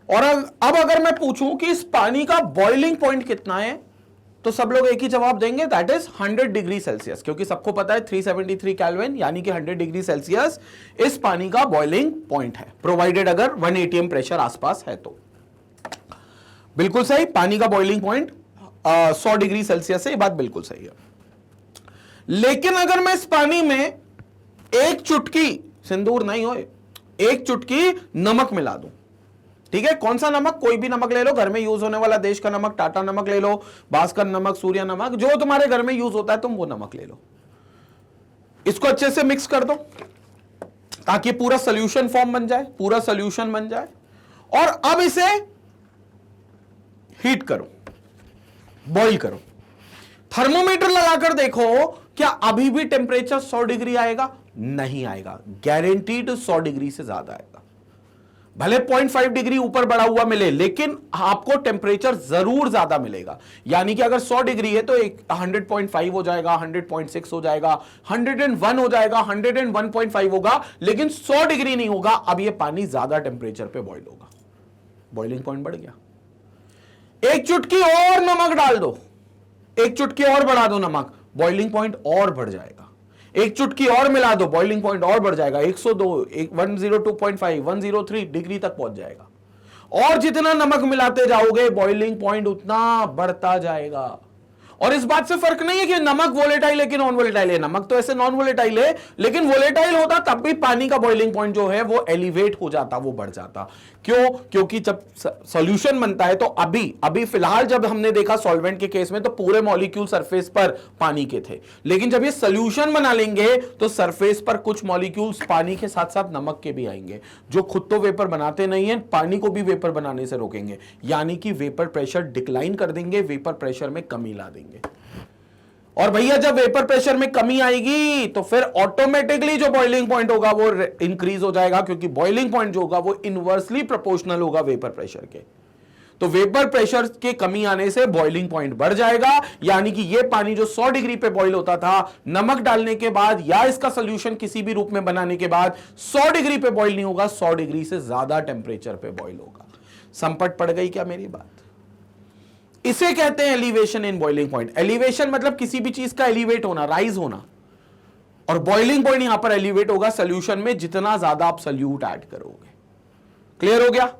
और अब अगर मैं पूछूं कि इस पानी का बॉइलिंग पॉइंट कितना है, तो सब लोग एक ही जवाब देंगे, दैट इज 100 डिग्री सेल्सियस. क्योंकि सबको पता है 373 केल्विन यानी कि 100 डिग्री सेल्सियस इस पानी का बॉइलिंग पॉइंट है, प्रोवाइडेड अगर 1 atm प्रेशर आसपास है तो. बिल्कुल सही, पानी का बॉइलिंग पॉइंट 100 डिग्री सेल्सियस है. ये बात बिल्कुल सही है. लेकिन अगर मैं इस पानी में एक चुटकी, सिंदूर नहीं होए, एक चुटकी नमक मिला दूं, ठीक है, कौन सा नमक? कोई भी नमक ले लो, घर में यूज होने वाला देश का नमक, टाटा नमक ले लो, भास्कर नमक, सूर्या नमक, जो तुम्हारे घर में यूज होता है तुम वो नमक ले लो. इसको अच्छे से मिक्स कर दो. ताकि पूरा सोल्यूशन फॉर्म बन जाए, पूरा सोल्यूशन बन जाए। और अब इसे हीट करो, बॉईल करो, थर्मोमीटर लगाकर देखो क्या अभी भी टेम्परेचर 100 डिग्री आएगा? नहीं आएगा, गारंटीड 100 डिग्री से ज्यादा आएगा। भले 0.5 डिग्री ऊपर बढ़ा हुआ मिले, लेकिन आपको टेम्परेचर जरूर ज्यादा मिलेगा। यानी कि अगर 100 डिग्री है तो 100.5 हो जाएगा, 100.6 हो जाएगा, 101 हो जाएगा, 101.5 होगा, लेकिन 100 डिग्री नहीं होगा। अब ये पानी ज्यादा टेम्परेचर पे बॉईल होगा, बॉइलिंग पॉइंट बढ़ गया। एक चुटकी और नमक डाल दो, एक चुटकी और बढ़ा दो नमक, बॉइलिंग पॉइंट और बढ़ जाएगा। एक चुटकी और मिला दो, बॉइलिंग पॉइंट और बढ़ जाएगा, 102, 102.5, 103 डिग्री तक पहुंच जाएगा। और जितना नमक मिलाते जाओगे बॉइलिंग पॉइंट उतना बढ़ता जाएगा। और इस बात से फर्क नहीं है कि नमक वोलेटाइल है कि नॉन वोलेटाइल है। नमक तो ऐसे नॉन वोलेटाइल है, लेकिन वोलेटाइल होता तब भी पानी का बॉइलिंग पॉइंट जो है वो एलिवेट हो जाता, वो बढ़ जाता। क्यों? क्योंकि जब सॉल्यूशन बनता है तो अभी फिलहाल जब हमने देखा सॉल्वेंट के केस में तो पूरे मॉलिक्यूल सरफेस पर पानी के थे, लेकिन जब ये सॉल्यूशन बना लेंगे तो सरफेस पर कुछ मॉलिक्यूल्स पानी के साथ साथ नमक के भी आएंगे, जो खुद तो वेपर बनाते नहीं है, पानी को भी वेपर बनाने से रोकेंगे। यानी कि वेपर प्रेशर डिक्लाइन कर देंगे, वेपर प्रेशर में कमी ला देंगे। और भैया जब वेपर प्रेशर में कमी आएगी तो फिर ऑटोमेटिकली जो बॉइलिंग पॉइंट होगा वो इंक्रीज हो जाएगा, क्योंकि बॉइलिंग पॉइंट जो होगा वो इनवर्सली प्रोपोर्शनल होगा वेपर प्रेशर के। तो वेपर प्रेशर के कमी आने से बॉइलिंग पॉइंट बढ़ जाएगा। यानी कि ये पानी जो 100 डिग्री पे बॉइल होता था, नमक डालने के बाद या इसका सोल्यूशन किसी भी रूप में बनाने के बाद 100 डिग्री पे बॉइल नहीं होगा, 100 डिग्री से ज्यादा टेम्परेचर पे बॉइल होगा। संपट पड़ गई क्या मेरी बात? इसे कहते हैं elevation in boiling point. Elevation मतलब किसी भी चीज का एलिवेट होना, राइज होना, और बॉइलिंग पॉइंट यहां पर एलिवेट होगा सोल्यूशन में जितना ज्यादा आप सोल्यूट ऐड करोगे। क्लियर हो गया?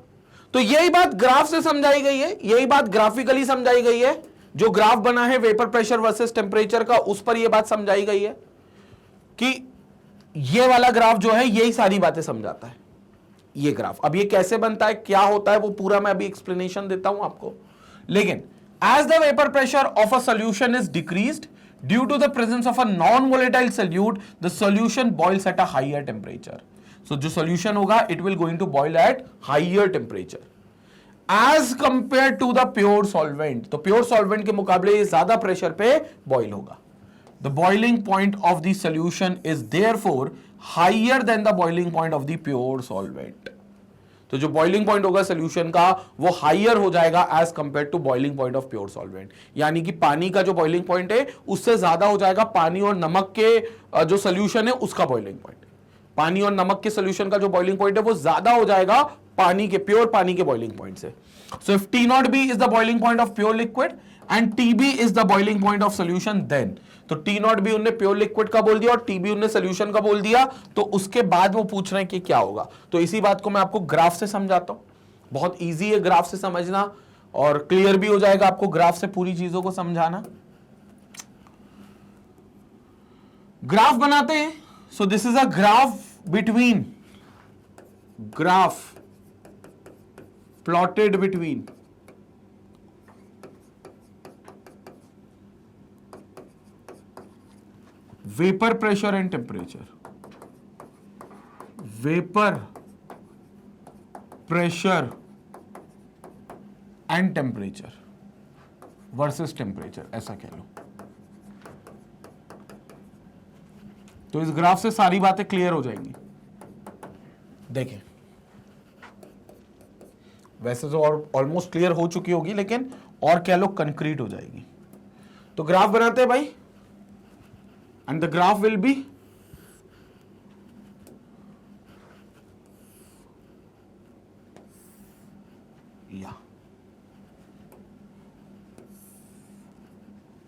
तो यही बात ग्राफ से समझाई गई है, यही बात ग्राफिकली समझाई गई है। जो ग्राफ बना है वेपर प्रेशर वर्सेस टेम्परेचर का, उस पर यह बात समझाई गई है कि यह वाला ग्राफ जो है यही सारी बातें समझाता है। ये ग्राफ अब ये कैसे बनता है, क्या होता है, वो पूरा मैं अभी एक्सप्लेनेशन देता हूं आपको। लेकिन as the vapor pressure of a solution is decreased due to the presence of a non-volatile solute, the solution boils at a higher temperature. So जो solution होगा it will going to boil at higher temperature as compared to the pure solvent. तो pure solvent के मुकाबले ये ज्यादा pressure पे boil होगा। The boiling point of the solution is therefore higher than the boiling point of the pure solvent. तो जो boiling point होगा सोल्यूशन का वो हायर हो जाएगा as compare to boiling point of pure solvent. यानी कि पानी का जो बॉइलिंग पॉइंट है उससे ज्यादा हो जाएगा पानी और नमक के जो सोल्यूशन है उसका बॉइलिंग पॉइंट। पानी और नमक के सोल्यूशन का जो बॉइलिंग पॉइंट है वो ज्यादा हो जाएगा पानी के, प्योर पानी के बॉइलिंग पॉइंट से। So if T0B is the boiling point of pure liquid and TB is the boiling point of solution, then तो T0B उन्होंने प्योर लिक्विड का बोल दिया और TB उन्होंने सोल्यूशन का बोल दिया। तो उसके बाद वो पूछ रहे हैं कि क्या होगा। तो इसी बात को मैं आपको ग्राफ से समझाता हूं। बहुत इजी है ग्राफ से समझना और क्लियर भी हो जाएगा आपको ग्राफ से पूरी चीजों को समझाना। ग्राफ बनाते हैं। सो this is a graph between, graph plotted between vapour pressure and temperature, vapour pressure and temperature versus temperature, ऐसा कह लो। तो इस ग्राफ से सारी बातें क्लियर हो जाएंगी। देखें, वैसे तो और ऑलमोस्ट क्लियर हो चुकी होगी, लेकिन और कह लो कंक्रीट हो जाएगी। तो ग्राफ बनाते हैं भाई, and the graph will be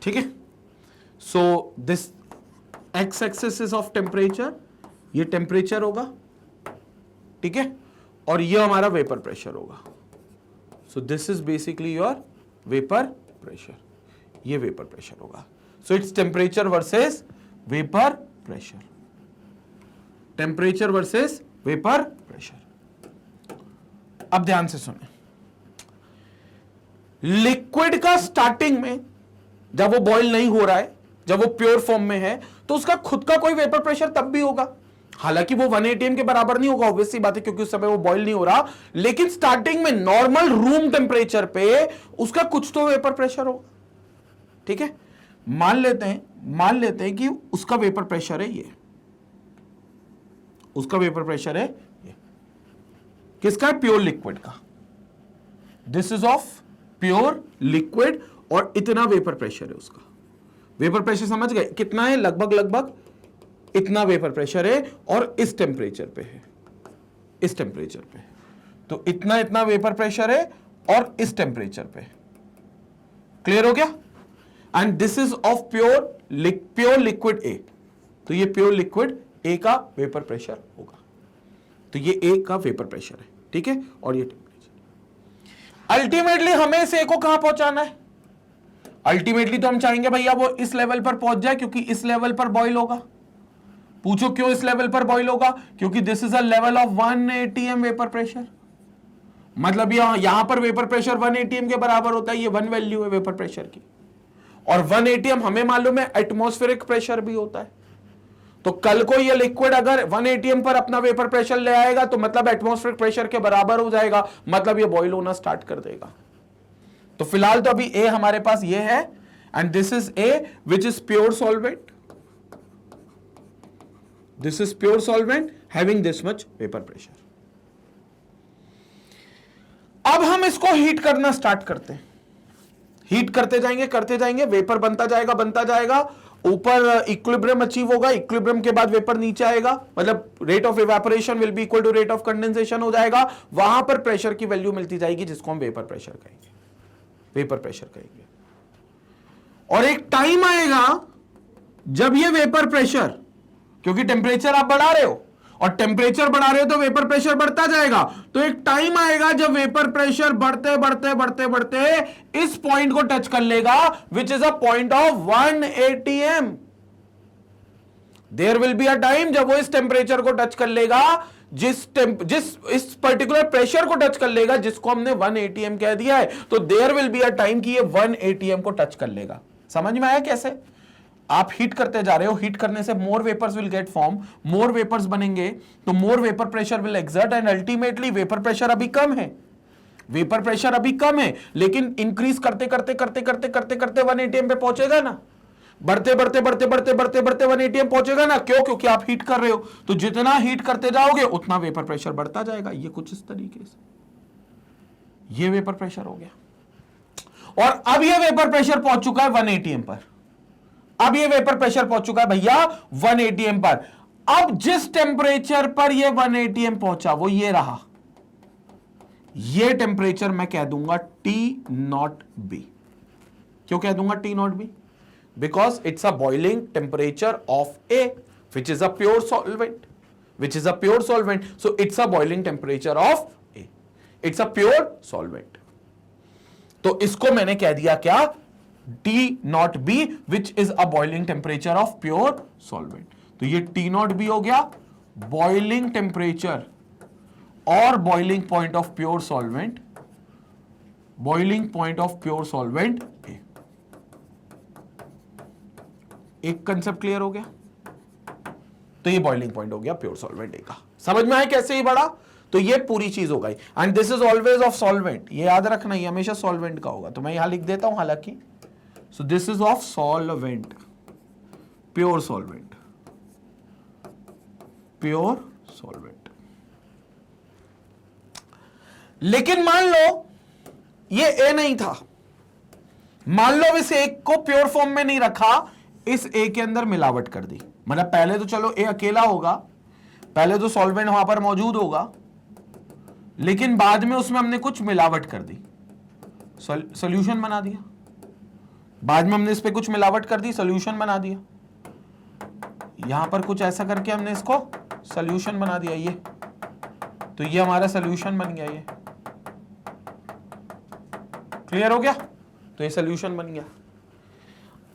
ठीक है। So this x axis is of temperature, ये टेम्परेचर होगा, ठीक है, और ये हमारा वेपर प्रेशर होगा। सो this is basically your vapour pressure, ये वेपर प्रेशर होगा। So its temperature versus vapour pressure, temperature versus vapour pressure. अब ध्यान से सुने, लिक्विड का स्टार्टिंग में जब वो बॉईल नहीं हो रहा है, जब वो प्योर फॉर्म में है, तो उसका खुद का कोई वेपर प्रेशर तब भी होगा, हालांकि वो 1 atm के बराबर नहीं होगा, ऑब्वियसली बात है, क्योंकि उस समय वो बॉयल नहीं हो रहा, लेकिन स्टार्टिंग में नॉर्मल रूम टेम्परेचर पे उसका कुछ तो वेपर प्रेशर होगा। ठीक है, मान लेते हैं कि उसका वेपर प्रेशर है ये, उसका वेपर प्रेशर है ये, किसका है? प्योर लिक्विड का। This is of pure liquid और इतना वेपर प्रेशर है उसका। वेपर प्रेशर समझ गए कितना है? लगभग इतना वेपर प्रेशर है और इस टेम्परेचर पे है, इस टेम्परेचर पे। तो इतना वेपर प्रेशर है और इस टेम्परेचर पे। क्लियर हो गया? And this is of pure liquid A. तो ये प्योर लिक्विड ए का वेपर प्रेशर होगा। तो ये ए का वेपर प्रेशर है, ठीक है, और ये टेम्परेचर। अल्टीमेटली हमें इस ए को कहां पहुंचाना है? अल्टीमेटली तो हम चाहेंगे भैया वो इस लेवल पर पहुंच जाए, क्योंकि इस लेवल पर बॉयल होगा। पूछो क्यों इस लेवल पर बॉयल होगा? क्योंकि this is a level of 1 atm vapour pressure. मतलब यहां पर वेपर प्रेशर 1 atm के बराबर होता है, ये 1 वैल्यू है वेपर प्रेशर की, और 1 atm हमें मालूम है एटमॉस्फेरिक प्रेशर भी होता है। तो कल को ये लिक्विड अगर 1 atm पर अपना वेपर प्रेशर ले आएगा तो मतलब एटमॉस्फेरिक प्रेशर के बराबर हो जाएगा, मतलब ये बॉयल होना स्टार्ट कर देगा। तो फिलहाल तो अभी ए हमारे पास ये है, and this is A which is pure solvent, this is pure solvent having this much vapour pressure. अब हम इसको हीट करना स्टार्ट करते हैं। हीट करते जाएंगे, वेपर बनता जाएगा, ऊपर इक्विलिब्रियम अचीव होगा, इक्विलिब्रियम के बाद वेपर नीचे आएगा, मतलब rate of evaporation will be equal to rate of condensation हो जाएगा। वहां पर प्रेशर की वैल्यू मिलती जाएगी जिसको हम वेपर प्रेशर कहेंगे। और एक टाइम आएगा जब ये वेपर प्रेशर, क्योंकि टेम्परेचर आप बढ़ा रहे हो और टेम्परेचर बढ़ा रहे हो तो वेपर प्रेशर बढ़ता जाएगा, तो एक टाइम आएगा जब वेपर प्रेशर बढ़ते इस पॉइंट को टच कर लेगा, which is a point of 1 atm। There will be a time जब वो इस टेम्परेचर को टच कर लेगा, जिस इस पर्टिकुलर प्रेशर को टच कर लेगा जिसको हमने 1 atm कह दिया है। तो there will be a time कि ये 1 atm को टच कर लेगा। समझ में आया कैसे? आप हीट करते जा रहे हो, हीट करने से more vapours will get form, more vapours बनेंगे तो more vapour pressure will exert, and ultimately vapour pressure अभी कम है, लेकिन इंक्रीज करते 1 atm पे पहुंचेगा ना, बढ़ते 1 atm पहुंचेगा ना। क्यों? क्योंकि आप हीट कर रहे हो, तो जितना हीट करते जाओगे उतना वेपर प्रेशर बढ़ता जाएगा। ये कुछ इस तरीके से, ये वेपर प्रेशर हो गया। और अब ये वेपर प्रेशर पहुंच चुका है 1 atm पर। अब ये वेपर प्रेशर पहुंच चुका है भैया 1 atm पर। अब जिस टेम्परेचर पर ये 1 atm पहुंचा वो ये रहा, ये टेम्परेचर मैं कह दूंगा T0B। क्यों कह दूंगा T0B? Because it's a boiling temperature of A which is a pure solvent, so it's a boiling temperature of A, it's a pure solvent। तो इसको मैंने कह दिया क्या? T0B which is a boiling temperature of pure solvent। तो ये T0B हो गया बॉइलिंग टेम्परेचर और boiling point of pure solvent, A। एक कंसेप्ट क्लियर हो गया? तो ये बॉइलिंग पॉइंट हो गया प्योर सॉल्वेंट A का। समझ में आया कैसे ही बढ़ा? तो ये पूरी चीज हो गई, and this is always of solvent. ये याद रखना, ये हमेशा सॉल्वेंट का होगा, तो मैं यहां लिख देता हूं हालांकि। So this is of solvent, pure solvent। लेकिन मान लो ये A नहीं था, मान लो इस A को प्योर फॉर्म में नहीं रखा, इस A के अंदर मिलावट कर दी। मतलब पहले तो चलो A अकेला होगा, पहले तो सॉल्वेंट वहां पर मौजूद होगा, लेकिन बाद में उसमें हमने कुछ मिलावट कर दी, सॉल्यूशन बना दिया। बाद में हमने इस पे कुछ मिलावट कर दी, सॉल्यूशन बना दिया। यहां पर कुछ ऐसा करके हमने इसको सॉल्यूशन बना दिया, ये तो ये हमारा सॉल्यूशन बन गया। ये क्लियर हो गया? तो ये सॉल्यूशन बन गया।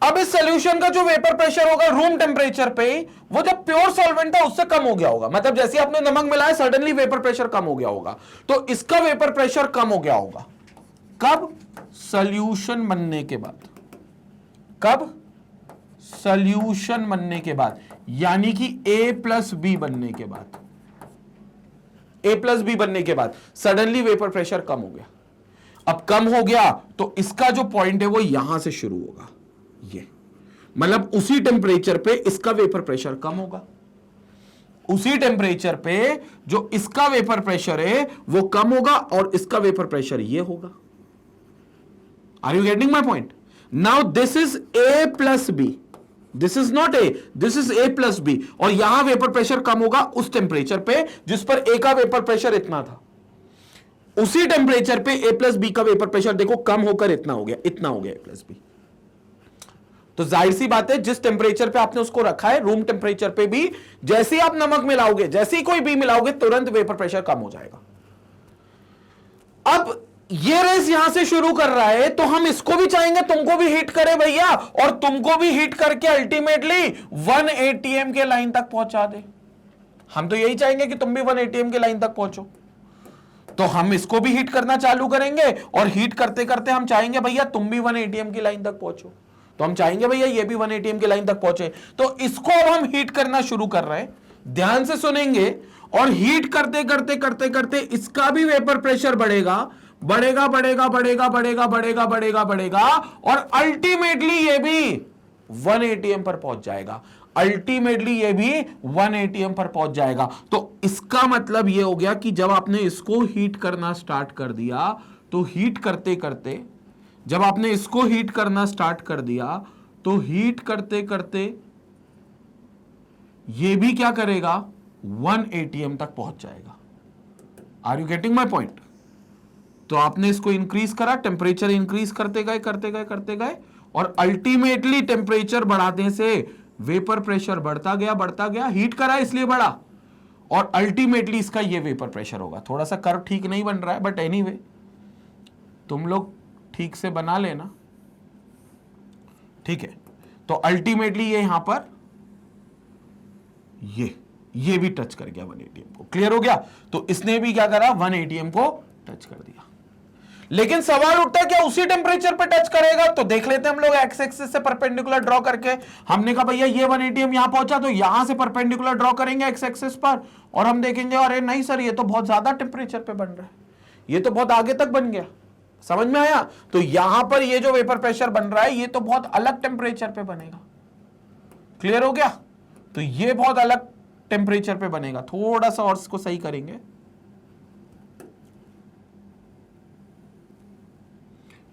अब इस सॉल्यूशन का जो वेपर प्रेशर होगा रूम टेम्परेचर पे, वो जब प्योर सॉल्वेंट था उससे कम हो गया होगा। मतलब जैसे आपने नमक मिलाया, सडनली वेपर प्रेशर कम हो गया होगा, तो इसका वेपर प्रेशर कम हो गया होगा। कब? सॉल्यूशन बनने के बाद। कब? सॉल्यूशन बनने के बाद, यानी कि A प्लस बी बनने के बाद, A प्लस बी बनने के बाद सडनली वेपर प्रेशर कम हो गया। अब कम हो गया तो इसका जो पॉइंट है वो यहां से शुरू होगा, ये मतलब उसी टेम्परेचर पे इसका वेपर प्रेशर कम होगा, उसी टेम्परेचर पे जो इसका वेपर प्रेशर है वो कम होगा और इसका वेपर प्रेशर ये होगा। Are you getting my point? Now this is A plus B, this is not A, this is A plus B, और यहां वेपर प्रेशर कम होगा उस टेम्परेचर पे जिस पर A का वेपर प्रेशर इतना था। उसी टेम्परेचर पे A प्लस बी का वेपर प्रेशर देखो कम होकर इतना हो गया, इतना हो गया A प्लस बी। तो जाहिर सी बात है जिस टेम्परेचर पे आपने उसको रखा है, रूम टेम्परेचर पे भी जैसे ही आप नमक मिलाओगे, जैसे ही कोई बी मिलाओगे, तुरंत वेपर प्रेशर कम हो जाएगा। अब ये रेस यहां से शुरू कर रहा है तो हम इसको भी चाहेंगे तुमको भी हीट करे भैया, और तुमको भी हीट करके अल्टीमेटली 1 ATM के लाइन तक पहुंचा दे। हम तो यही चाहेंगे कि तुम भी 1 ATM के लाइन तक पहुंचो। तो हम इसको भी हीट करना चालू करेंगे और हीट करते करते हम चाहेंगे भैया तुम भी 1 ATM की लाइन तक पहुंचो। तो हम चाहेंगे भैया ये भी 1 ATM की लाइन तक पहुंचे। तो इसको अब हम हीट करना शुरू कर रहे हैं, ध्यान से सुनेंगे, और हीट करते करते करते करते इसका भी वेपर प्रेशर बढ़ेगा, बढ़ेगा बढ़ेगा बढ़ेगा बढ़ेगा बढ़ेगा बढ़ेगा बढ़ेगा, और अल्टीमेटली ये भी 1 ATM पर पहुंच जाएगा। अल्टीमेटली ये भी 1 ATM पर पहुंच जाएगा। तो इसका मतलब ये हो गया कि जब आपने इसको हीट करना स्टार्ट कर दिया तो हीट करते करते, जब आपने इसको हीट करना स्टार्ट कर दिया तो हीट करते करते ये भी क्या करेगा, 1 ATM तक पहुंच जाएगा। Are you getting my point? तो आपने इसको इंक्रीज करा, टेम्परेचर इंक्रीज करते गए करते गए करते गए, और अल्टीमेटली टेम्परेचर बढ़ाने से वेपर प्रेशर बढ़ता गया, हीट करा इसलिए बढ़ा, और अल्टीमेटली इसका ये वेपर प्रेशर होगा। थोड़ा सा कर्व ठीक नहीं बन रहा है, बट एनीवे तुम लोग ठीक से बना लेना, ठीक है। तो अल्टीमेटली ये यहां पर ये भी टच कर गया 1 ATM को। क्लियर हो गया? तो इसने भी क्या करा, 1 ATM को टच कर दिया। लेकिन सवाल उठता है क्या उसी टेम्परेचर पे टच करेगा? तो देख लेते हैं हम लोग एक्स एक्सिस से परपेंडिकुलर ड्रॉ करके। हमने कहा भैया ये 1 ATM यहां पहुंचा तो यहां से परपेंडिकुलर ड्रॉ करेंगे एक्स एक्सिस पर, और हम देखेंगे अरे नहीं सर ये तो बहुत ज्यादा टेम्परेचर पे बन रहा है, ये तो बहुत आगे तक बन गया। समझ में आया? तो यहां पर ये जो वेपर प्रेशर बन रहा है ये तो बहुत अलग टेम्परेचर पे बनेगा। क्लियर हो गया? तो ये बहुत अलग टेम्परेचर पे बनेगा। थोड़ा सा और इसको सही करेंगे,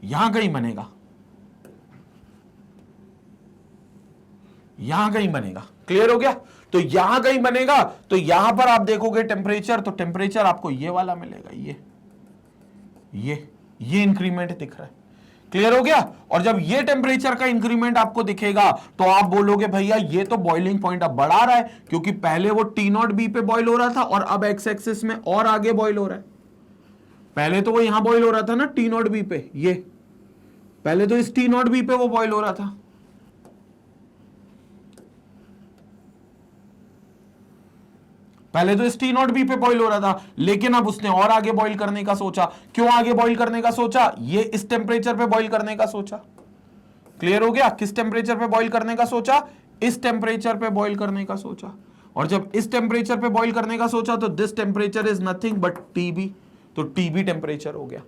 यहां कहीं बनेगा, यहां कहीं बनेगा। क्लियर हो गया? तो यहां कहीं बनेगा, तो यहां पर आप देखोगे टेम्परेचर, तो टेम्परेचर आपको ये वाला मिलेगा, ये इंक्रीमेंट दिख रहा है। क्लियर हो गया? और जब ये टेम्परेचर का इंक्रीमेंट आपको दिखेगा तो आप बोलोगे भैया ये तो बॉइलिंग पॉइंट अब बढ़ा रहा है, क्योंकि पहले वो T0B पे बॉइल हो रहा था और अब एक्स एक्सिस में और आगे बॉइल हो रहा है। पहले तो वो यहां बॉइल हो रहा था ना T0B पे, ये पहले तो इस T0B पे वो बॉइल हो रहा था, पहले तो इस T0B पे बॉइल हो रहा था, लेकिन अब उसने और आगे बॉइल करने का सोचा। क्यों आगे बॉइल करने का सोचा? ये इस टेम्परेचर पे बॉइल करने का सोचा। क्लियर हो गया? किस टेम्परेचर पे बॉइल करने का सोचा? इस टेम्परेचर पे बॉइल करने का सोचा। और जब इस टेम्परेचर पे बॉइल करने का सोचा तो this temperature is nothing but TB, तो TB टेम्परेचर हो गया।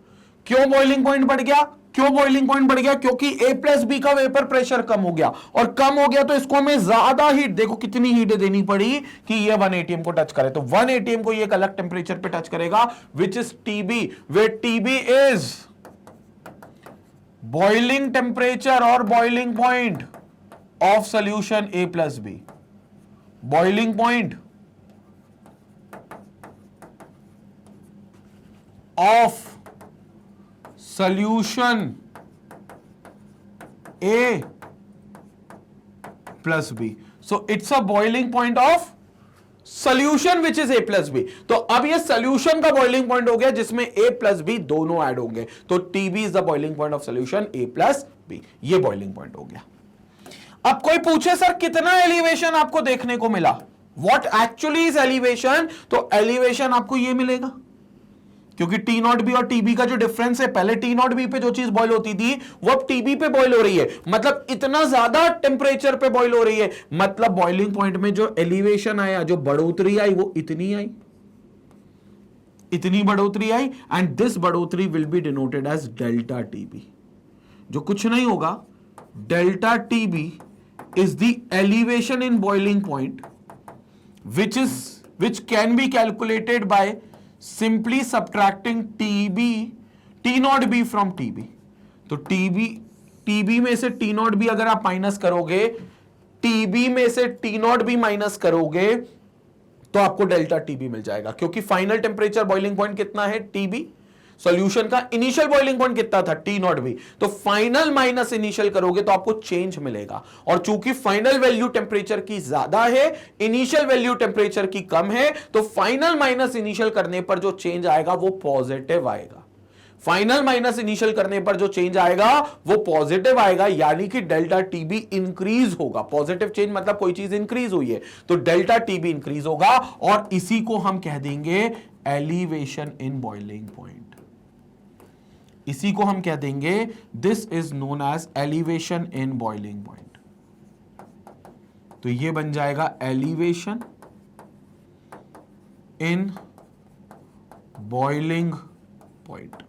क्यों बॉइलिंग पॉइंट बढ़ गया? क्यों बॉइलिंग पॉइंट बढ़ गया? क्योंकि A प्लस बी का वेपर प्रेशर कम हो गया, और कम हो गया तो इसको हमें ज्यादा हीट, देखो कितनी हीट देनी पड़ी कि ये 1 ATM को टच करे। तो 1 ATM को ये एक अलग टेम्परेचर पे टच करेगा which is TB, where TB is boiling temperature और boiling point of solution A plus B. Boiling point of solution A plus B. So it's a boiling point of solution which is A plus B. तो अब ये solution का boiling point हो गया जिसमें A plus B दोनों add होंगे, तो TB is the boiling point of solution A plus B. ये boiling point हो गया। अब कोई पूछे सर कितना एलिवेशन आपको देखने को मिला, what actually is elevation? तो elevation आपको ये मिलेगा, क्योंकि टी नॉट बी और टीबी का जो डिफरेंस है, पहले टी नॉट बी पे जो चीज बॉयल होती थी वो अब टीबी पे बॉयल हो रही है, मतलब इतना ज्यादा टेम्परेचर पे बॉयल हो रही है, मतलब बॉइलिंग पॉइंट में जो एलिवेशन आया, जो बढ़ोतरी आई, वो इतनी आई, इतनी बढ़ोतरी आई, एंड दिस बढ़ोतरी will be denoted as delta TB, जो कुछ नहीं होगा, delta TB is the elevation in boiling point which can be calculated by simply subtracting T naught B from TB। तो TB में से T नॉट बी अगर आप माइनस करोगे, TB में से T नॉट बी माइनस करोगे तो आपको डेल्टा TB मिल जाएगा, क्योंकि फाइनल टेम्परेचर बॉइलिंग पॉइंट कितना है TB, सॉल्यूशन का इनिशियल बॉइलिंग पॉइंट कितना था T नॉट बी, तो फाइनल माइनस इनिशियल करोगे तो आपको चेंज मिलेगा, और चूंकि फाइनल वैल्यू टेम्परेचर की ज्यादा है, इनिशियल वैल्यू टेम्परेचर की कम है, तो फाइनल माइनस इनिशियल करने पर जो चेंज आएगा वो पॉजिटिव आएगा, फाइनल माइनस इनिशियल करने पर जो चेंज आएगा वो पॉजिटिव आएगा, यानी कि डेल्टा टीबी इंक्रीज होगा। पॉजिटिव चेंज मतलब कोई चीज इंक्रीज हुई है, तो डेल्टा टीबी इंक्रीज होगा, और इसी को हम कह देंगे एलिवेशन इन बॉइलिंग पॉइंट, इसी को हम कह देंगे this is known as elevation in boiling point. तो ये बन जाएगा elevation in boiling point.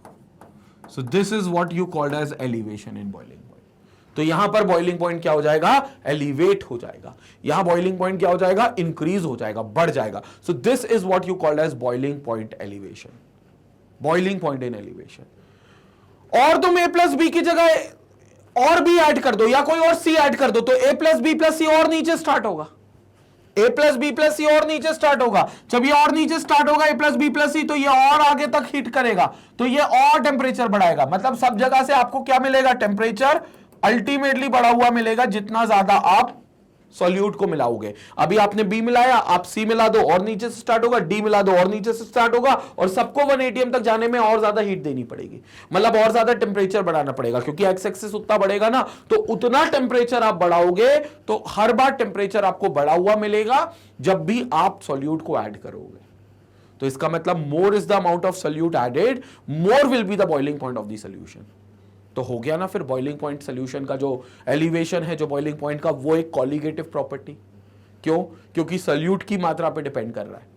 So this is what you called as elevation in boiling point. तो यहां पर बॉइलिंग पॉइंट क्या हो जाएगा, एलिवेट हो जाएगा, यहां बॉइलिंग पॉइंट क्या हो जाएगा, इंक्रीज हो जाएगा, बढ़ जाएगा। So this is what you called as boiling point elevation, boiling point in elevation. और तुम ए प्लस बी की जगह और बी ऐड कर दो या कोई और सी ऐड कर दो, तो ए प्लस बी प्लस सी और नीचे स्टार्ट होगा, ए प्लस बी प्लस सी और नीचे स्टार्ट होगा। जब ये और नीचे स्टार्ट होगा ए प्लस बी प्लस सी, तो ये और आगे तक हीट करेगा, तो ये और टेम्परेचर बढ़ाएगा, मतलब सब जगह से आपको क्या मिलेगा, टेम्परेचर अल्टीमेटली बढ़ा हुआ मिलेगा, जितना ज्यादा आप सॉल्यूट को मिलाओगे। अभी आपने बी मिलाया, आप सी मिला दो और नीचे से स्टार्ट होगा, डी मिला दो और नीचे से स्टार्ट होगा, और सबको 180 तक जाने में और ज्यादा हीट देनी पड़ेगी, मतलब और ज्यादा टेम्परेचर बढ़ाना पड़ेगा, क्योंकि एक्स एक्सिस उतना बढ़ेगा ना, तो उतना टेम्परेचर आप बढ़ाओगे, तो हर बार टेम्परेचर आपको बढ़ा हुआ मिलेगा जब भी आप सॉल्यूट को ऐड करोगे। तो इसका मतलब more is the amount of solute added, more will be the boiling point of the solution. तो हो गया ना फिर बॉइलिंग पॉइंट सॉल्यूशन का जो एलिवेशन है, जो बॉइलिंग पॉइंट का, वो एक कॉलिगेटिव प्रॉपर्टी। क्यों? क्योंकि सॉल्यूट की मात्रा पे डिपेंड कर रहा है,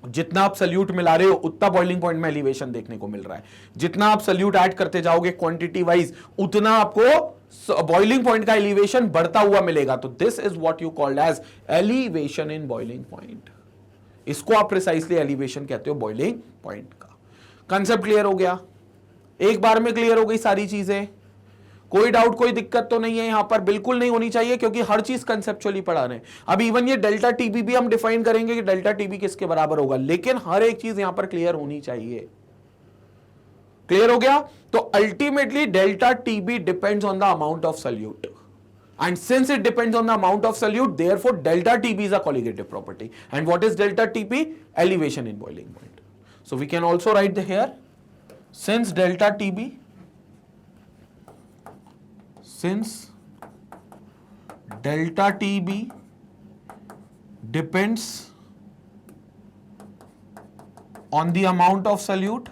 जितना आप सॉल्यूट मिला रहे हो उतना बॉइलिंग पॉइंट में एलिवेशन देखने को मिल रहा है, जितना आप सॉल्यूट ऐड करते जाओगे क्वांटिटी वाइज, उतना आपको बॉइलिंग पॉइंट का एलिवेशन बढ़ता हुआ मिलेगा। तो this is what you called as elevation in boiling point. इसको आप प्रिसाइसली एलिवेशन कहते हो बॉइलिंग पॉइंट का। कंसेप्ट क्लियर हो गया? एक बार में क्लियर हो गई सारी चीजें? कोई डाउट, कोई दिक्कत तो नहीं है यहां पर? बिल्कुल नहीं होनी चाहिए, क्योंकि हर चीज कंसेप्चुअली पढ़ा रहे हैं। अब इवन ये डेल्टा टीबी भी हम डिफाइन करेंगे कि डेल्टा टीबी किसके बराबर होगा, लेकिन हर एक चीज यहां पर क्लियर होनी चाहिए। क्लियर हो गया? तो ultimately delta TB depends on the amount of solute, and since it depends on the amount of solute, therefore delta TB is a colligative property. And what is delta TB? Elevation in boiling point. So we can also write here, since delta TB depends on the amount of solute,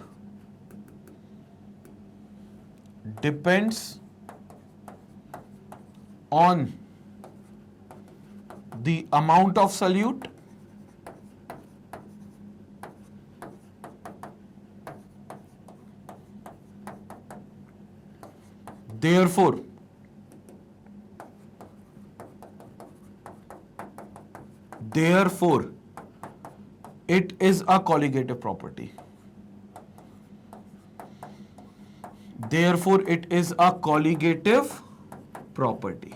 depends on the amount of solute, therefore it is a colligative property. Therefore it is a colligative property.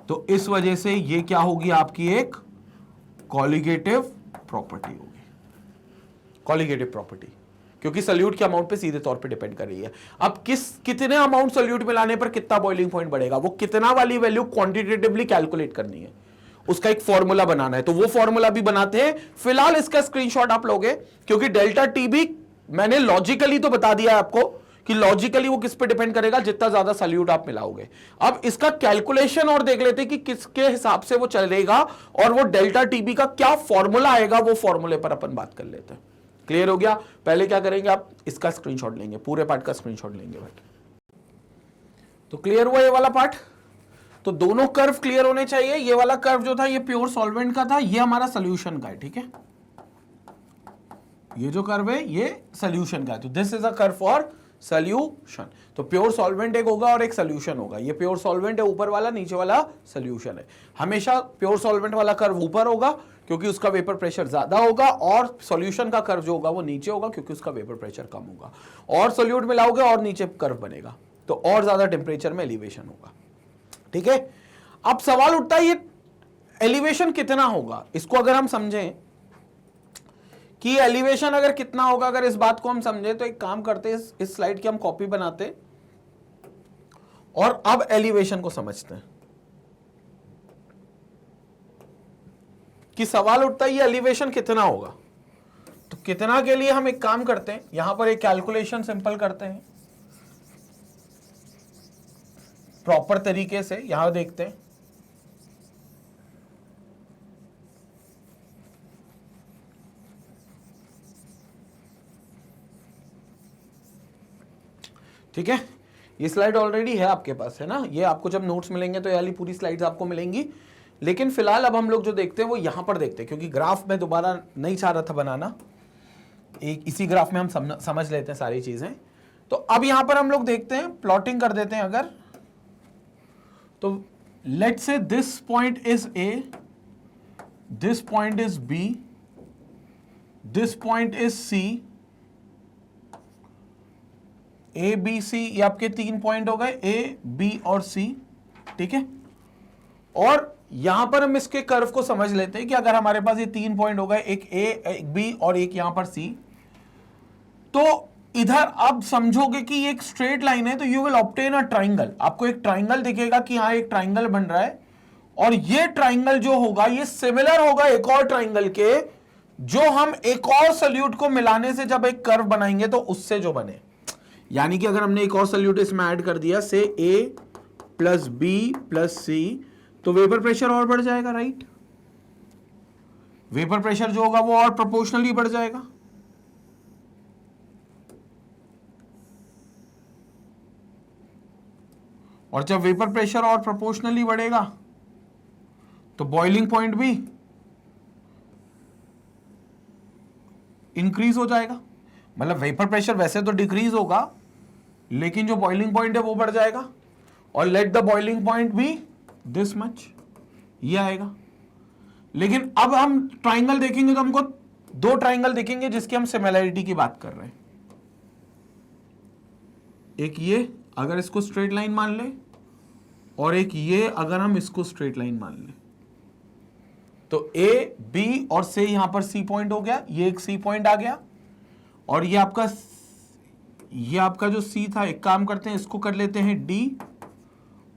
तो इस वजह से ये क्या होगी, आपकी एक colligative property होगी। कॉलिगेटिव प्रॉपर्टी क्योंकि सॉल्यूट के अमाउंट पे सीधे तौर पे डिपेंड कर रही है। अब कितने अमाउंट सॉल्यूट मिलाने पर कितना बॉइलिंग पॉइंट बढ़ेगा, वो कितना वाली वैल्यू क्वांटिटेटिवली कैलकुलेट करनी है, उसका एक फॉर्मूला बनाना है। तो वो फॉर्मूला भी बनाते हैं। फिलहाल इसका स्क्रीनशॉट आप लोगे, क्योंकि डेल्टा टीबी मैंने लॉजिकली तो बता दिया आपको कि लॉजिकली वो किस पे डिपेंड करेगा, जितना ज्यादा सॉल्यूट आप मिलाओगे। अब इसका कैलकुलेशन और देख लेते हैं कि किसके हिसाब से वो चलेगा, और वो डेल्टा टीबी का क्या फॉर्मूला आएगा, वो फॉर्मूले पर अपन बात कर लेते हैं। क्लियर हो गया? पहले क्या करेंगे, आप इसका स्क्रीनशॉट लेंगे, पूरे पार्ट का स्क्रीनशॉट लेंगे भाई। तो क्लियर हुआ ये वाला पार्ट? तो दोनों कर्व क्लियर होने चाहिए। ये वाला कर्व जो था ये प्योर सॉल्वेंट का था, ये हमारा सोल्यूशन का है, ठीक है? ये जो कर्व है ये सोल्यूशन का है, तो this is a curve for solution. तो प्योर सॉल्वेंट एक होगा और एक सोल्यूशन होगा। ये प्योर सॉल्वेंट है ऊपर वाला, नीचे वाला सोल्यूशन है। हमेशा प्योर सॉल्वेंट वाला कर्व ऊपर होगा क्योंकि उसका वेपर प्रेशर ज्यादा होगा, और सॉल्यूशन का कर्व जो होगा वो नीचे होगा क्योंकि उसका वेपर प्रेशर कम होगा। और सोल्यूट मिलाओगे और नीचे कर्व बनेगा, तो और ज्यादा टेम्परेचर में एलिवेशन होगा, ठीक है? अब सवाल उठता है ये एलिवेशन कितना होगा। इसको अगर हम समझें कि एलिवेशन अगर कितना होगा, अगर इस बात को हम समझे तो एक काम करते हैं, इस स्लाइड की हम कॉपी बनाते और अब एलिवेशन को समझते हैं कि सवाल उठता है ये एलिवेशन कितना होगा। तो कितना के लिए हम एक काम करते हैं, यहां पर एक कैलकुलेशन सिंपल करते हैं प्रॉपर तरीके से। यहां देखते हैं, ठीक है? ये स्लाइड ऑलरेडी है आपके पास, है ना? ये आपको जब नोट्स मिलेंगे तो ये वाली पूरी स्लाइड्स आपको मिलेंगी। लेकिन फिलहाल अब हम लोग जो देखते हैं वो यहां पर देखते हैं, क्योंकि ग्राफ में दोबारा नहीं चाह रहा था बनाना, एक इसी ग्राफ में हम समझ लेते हैं सारी चीजें। तो अब यहां पर हम लोग देखते हैं, प्लॉटिंग कर देते हैं अगर, तो let's say this point is A, this point is B, this point is C, A B C, ये आपके 3 पॉइंट हो गए, ए बी और सी, ठीक है? और यहां पर हम इसके कर्व को समझ लेते हैं कि अगर हमारे पास ये 3 पॉइंट हो गए, एक ए, एक बी और एक यहां पर सी, तो इधर अब समझोगे कि ये एक स्ट्रेट लाइन है, तो you will obtain a triangle. आपको एक ट्राइंगल दिखेगा कि हाँ एक ट्राइंगल बन रहा है, और ये ट्राइंगल जो होगा ये सिमिलर होगा एक और ट्राइंगल के, जो हम एक और सोल्यूट को मिलाने से जब एक कर्व बनाएंगे तो उससे जो बने। यानी कि अगर हमने एक और सोल्यूट इसमें ऐड कर दिया, से ए प्लस बी प्लस सी, तो वेपर प्रेशर और बढ़ जाएगा, राइट? वेपर प्रेशर जो होगा वो और प्रोपोर्शनली बढ़ जाएगा। और जब वेपर प्रेशर और प्रोपोर्शनली बढ़ेगा तो बॉइलिंग पॉइंट भी इंक्रीज हो जाएगा। मतलब वेपर प्रेशर वैसे तो डिक्रीज होगा, लेकिन जो बॉइलिंग पॉइंट है वो बढ़ जाएगा। और let the boiling point be this much, ये आएगा। लेकिन अब हम ट्राइंगल देखेंगे तो हमको 2 ट्राइंगल देखेंगे जिसकी हम सिमिलरिटी की बात कर रहे हैं। एक ये अगर इसको स्ट्रेट लाइन मान ले, और एक ये अगर हम इसको स्ट्रेट लाइन मान ले, तो ए बी और से यहां पर सी पॉइंट हो गया, ये एक सी पॉइंट आ गया, और ये आपका जो सी था, एक काम करते हैं इसको कर लेते हैं डी,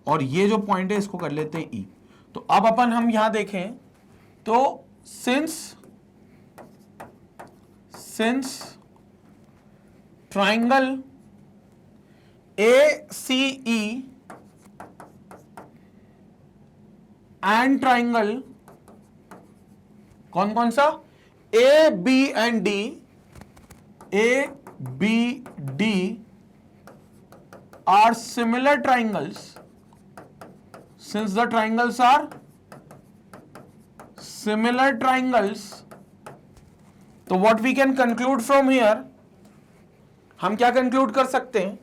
और ये जो पॉइंट है इसको कर लेते हैं ई। तो अब अपन हम यहां देखें तो since triangle A C E and triangle कौन कौन सा, A B and D, A B D are similar triangles, since the triangles are similar triangles, तो what we can conclude from here, हम क्या conclude कर सकते हैं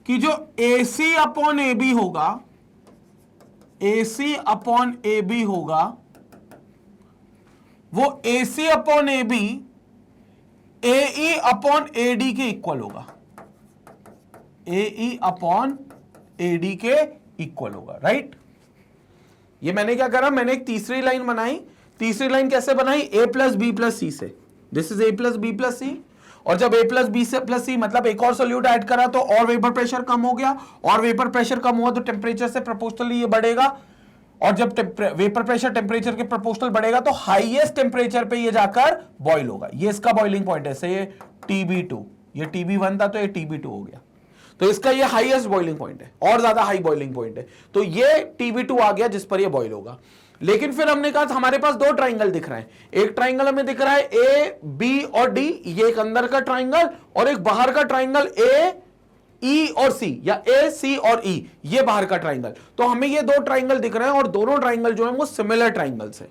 कि जो AC अपॉन AB होगा, AC अपॉन AB होगा, वो AC upon AB AE upon AD के इक्वल होगा, AE अपॉन AD के इक्वल होगा, राइट? ये मैंने क्या करा, मैंने एक तीसरी लाइन बनाई। तीसरी लाइन कैसे बनाई, A plus B plus C से, this is A plus B plus C, और जब ए प्लस बी से प्लस सी मतलब एक और सोल्यूट ऐड करा तो और वेपर प्रेशर कम हो गया, और वेपर प्रेशर कम हुआ तो टेम्परेचर से प्रोपोर्शनली ये बढ़ेगा, और जब वेपर प्रेशर टेम्परेचर के प्रोपोर्शनल बढ़ेगा तो हाईएस्ट टेम्परेचर पे ये जाकर बॉइल होगा। ये इसका बॉइलिंग पॉइंट है, से ये TB2, ये TB1 था तो ये TB2 हो गया। तो इसका ये हाईएस्ट बॉइलिंग पॉइंट है, और ज्यादा हाई बॉइलिंग पॉइंट है, तो ये TB2 आ गया जिस पर ये बॉइल होगा। लेकिन फिर हमने कहा हमारे पास दो ट्राइंगल दिख रहे हैं, एक ट्राइंगल हमें दिख रहा है AB और D, ये एक अंदर का ट्राइंगल, और एक बाहर का ट्राइंगल AE और C, या AC और E, ये बाहर का ट्राइंगल। तो हमें ये दो ट्राइंगल दिख रहे हैं, और दोनों ट्राइंगल जो हैं वो सिमिलर ट्राइंगल्स हैं,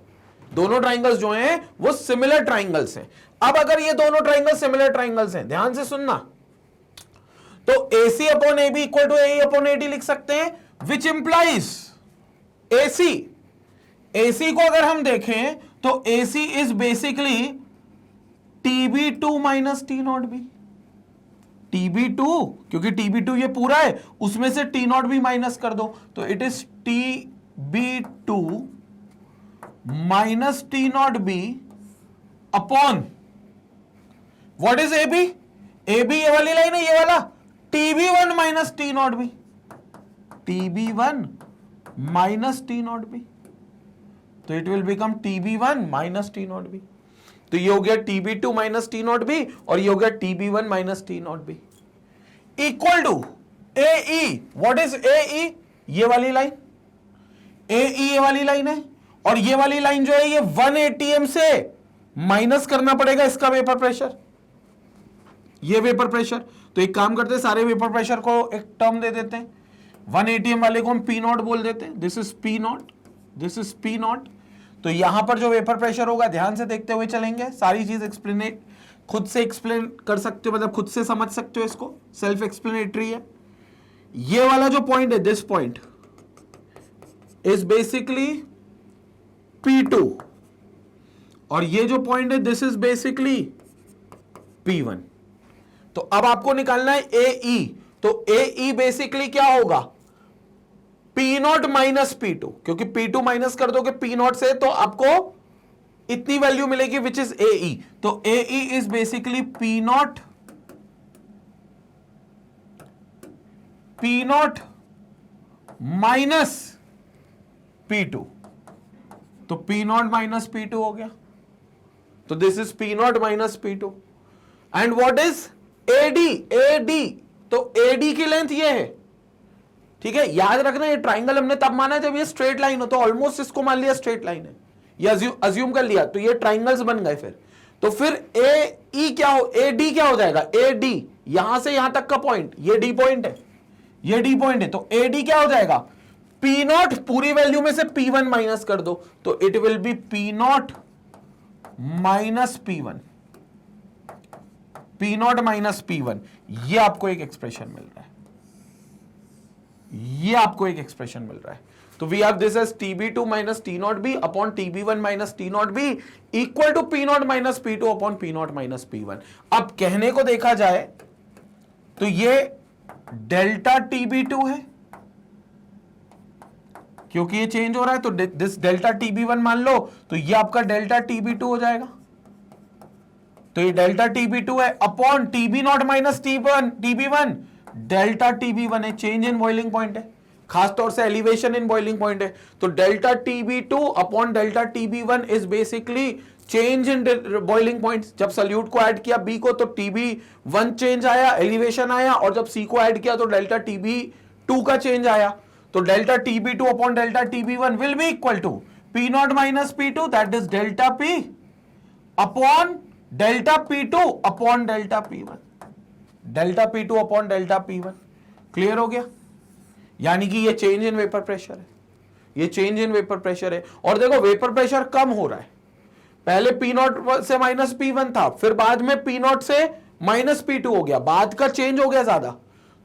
दोनों ट्राइंगल्स जो हैं वो सिमिलर ट्राइंगल्स हैं। अब अगर ये दोनों ट्राइंगल सिमिलर ट्राइंगल्स हैं, ध्यान से सुनना, तो AC upon AB equal to AE upon AD लिख सकते हैं, विच इंप्लाइज AC को अगर हम देखें तो AC is basically TB2 minus T0B। TB2, क्योंकि TB2 ये पूरा है, उसमें से T0B माइनस कर दो, तो it is TB2 minus T0B upon what is AB? AB ये वाली लाइन है, ये वाला TB1 minus T0B, TB1 minus T0B, तो it will become TB1 minus T0B। तो ये हो गया TB2 माइनस T0B, और ये हो गया TB1 minus T0B, equal to AE। What is AE? ये वाली लाइन, AE ये वाली लाइन है, और ये वाली लाइन जो है ये 1 atm से माइनस करना पड़ेगा इसका वेपर प्रेशर, ये वेपर प्रेशर। तो एक काम करते हैं, सारे वेपर प्रेशर को एक टर्म दे देते हैं, 1 atm वाले को हम P0 बोल देते हैं, this is P0, this is P0। तो यहां पर जो वेपर प्रेशर होगा, ध्यान से देखते हुए चलेंगे, सारी चीज एक्सप्लेनेट खुद से एक्सप्लेन कर सकते हो, मतलब खुद से समझ सकते हो, इसको सेल्फ एक्सप्लेनेटरी है। ये वाला जो पॉइंट है, this point is basically P2, और ये जो पॉइंट है दिस इज बेसिकली P1। तो अब आपको निकालना है AE, तो AE बेसिकली क्या होगा? P0 माइनस P2, क्योंकि P2 माइनस कर दोगे P0 से तो आपको इतनी वैल्यू मिलेगी विच इज AE। तो AE is basically P0 minus P2, तो P0 माइनस P2 हो गया, तो this is P0 minus P2। And what is AD? तो AD की लेंथ ये है, ठीक है, याद रखना ये ट्राइंगल हमने तब माना जब ये स्ट्रेट लाइन हो, तो ऑलमोस्ट इसको मान लिया स्ट्रेट लाइन है, ये अज्यूम कर लिया, तो ये ट्राइंगल्स बन गए। फिर तो फिर AE क्या हो, AD क्या हो जाएगा? AD यहां से यहां तक का पॉइंट, ये D पॉइंट है, ये D पॉइंट है, तो AD क्या हो जाएगा? P0 पूरी वैल्यू में से P1 माइनस कर दो, तो it will B P0 minus P1, P0 minus P1। ये आपको एक एक्सप्रेशन मिल रहा है, ये आपको एक एक्सप्रेशन मिल रहा है। तो we have this as TB2 minus T0B upon TB1 minus T0B equal to P0 minus P2 upon P0 minus P1। अब कहने को देखा जाए तो ये डेल्टा TB2 है, क्योंकि ये चेंज हो रहा है, तो दिस डेल्टा TB1 मान लो, तो ये आपका डेल्टा TB2 हो जाएगा। तो ये डेल्टा TB2 है upon TB0 minus TB1, delta TB1 है, चेंज इन बॉइलिंग पॉइंट है, खासतौर से एलिवेशन इन बॉइलिंग पॉइंट है। तो delta TB2 upon delta TB1 is basically change in boiling point. जब सल्यूट को ऐड किया B को, तो TB1 चेंज आया, एलिवेशन आया, और जब C को ऐड किया तो डेल्टा TB2 का चेंज आया। तो delta TB2 upon delta TB1 will be equal to P0 minus P2, that is delta P upon delta P2 upon delta P1, delta P2 upon delta P1। Clear हो गया? यानी कि ये change in vapour pressure है, ये change in vapour pressure है। और देखो वेपर प्रेशर कम हो रहा है, पहले P0 से माइनस P1 था, फिर बाद में P0 से माइनस P2 हो गया, बाद का चेंज हो गया ज्यादा,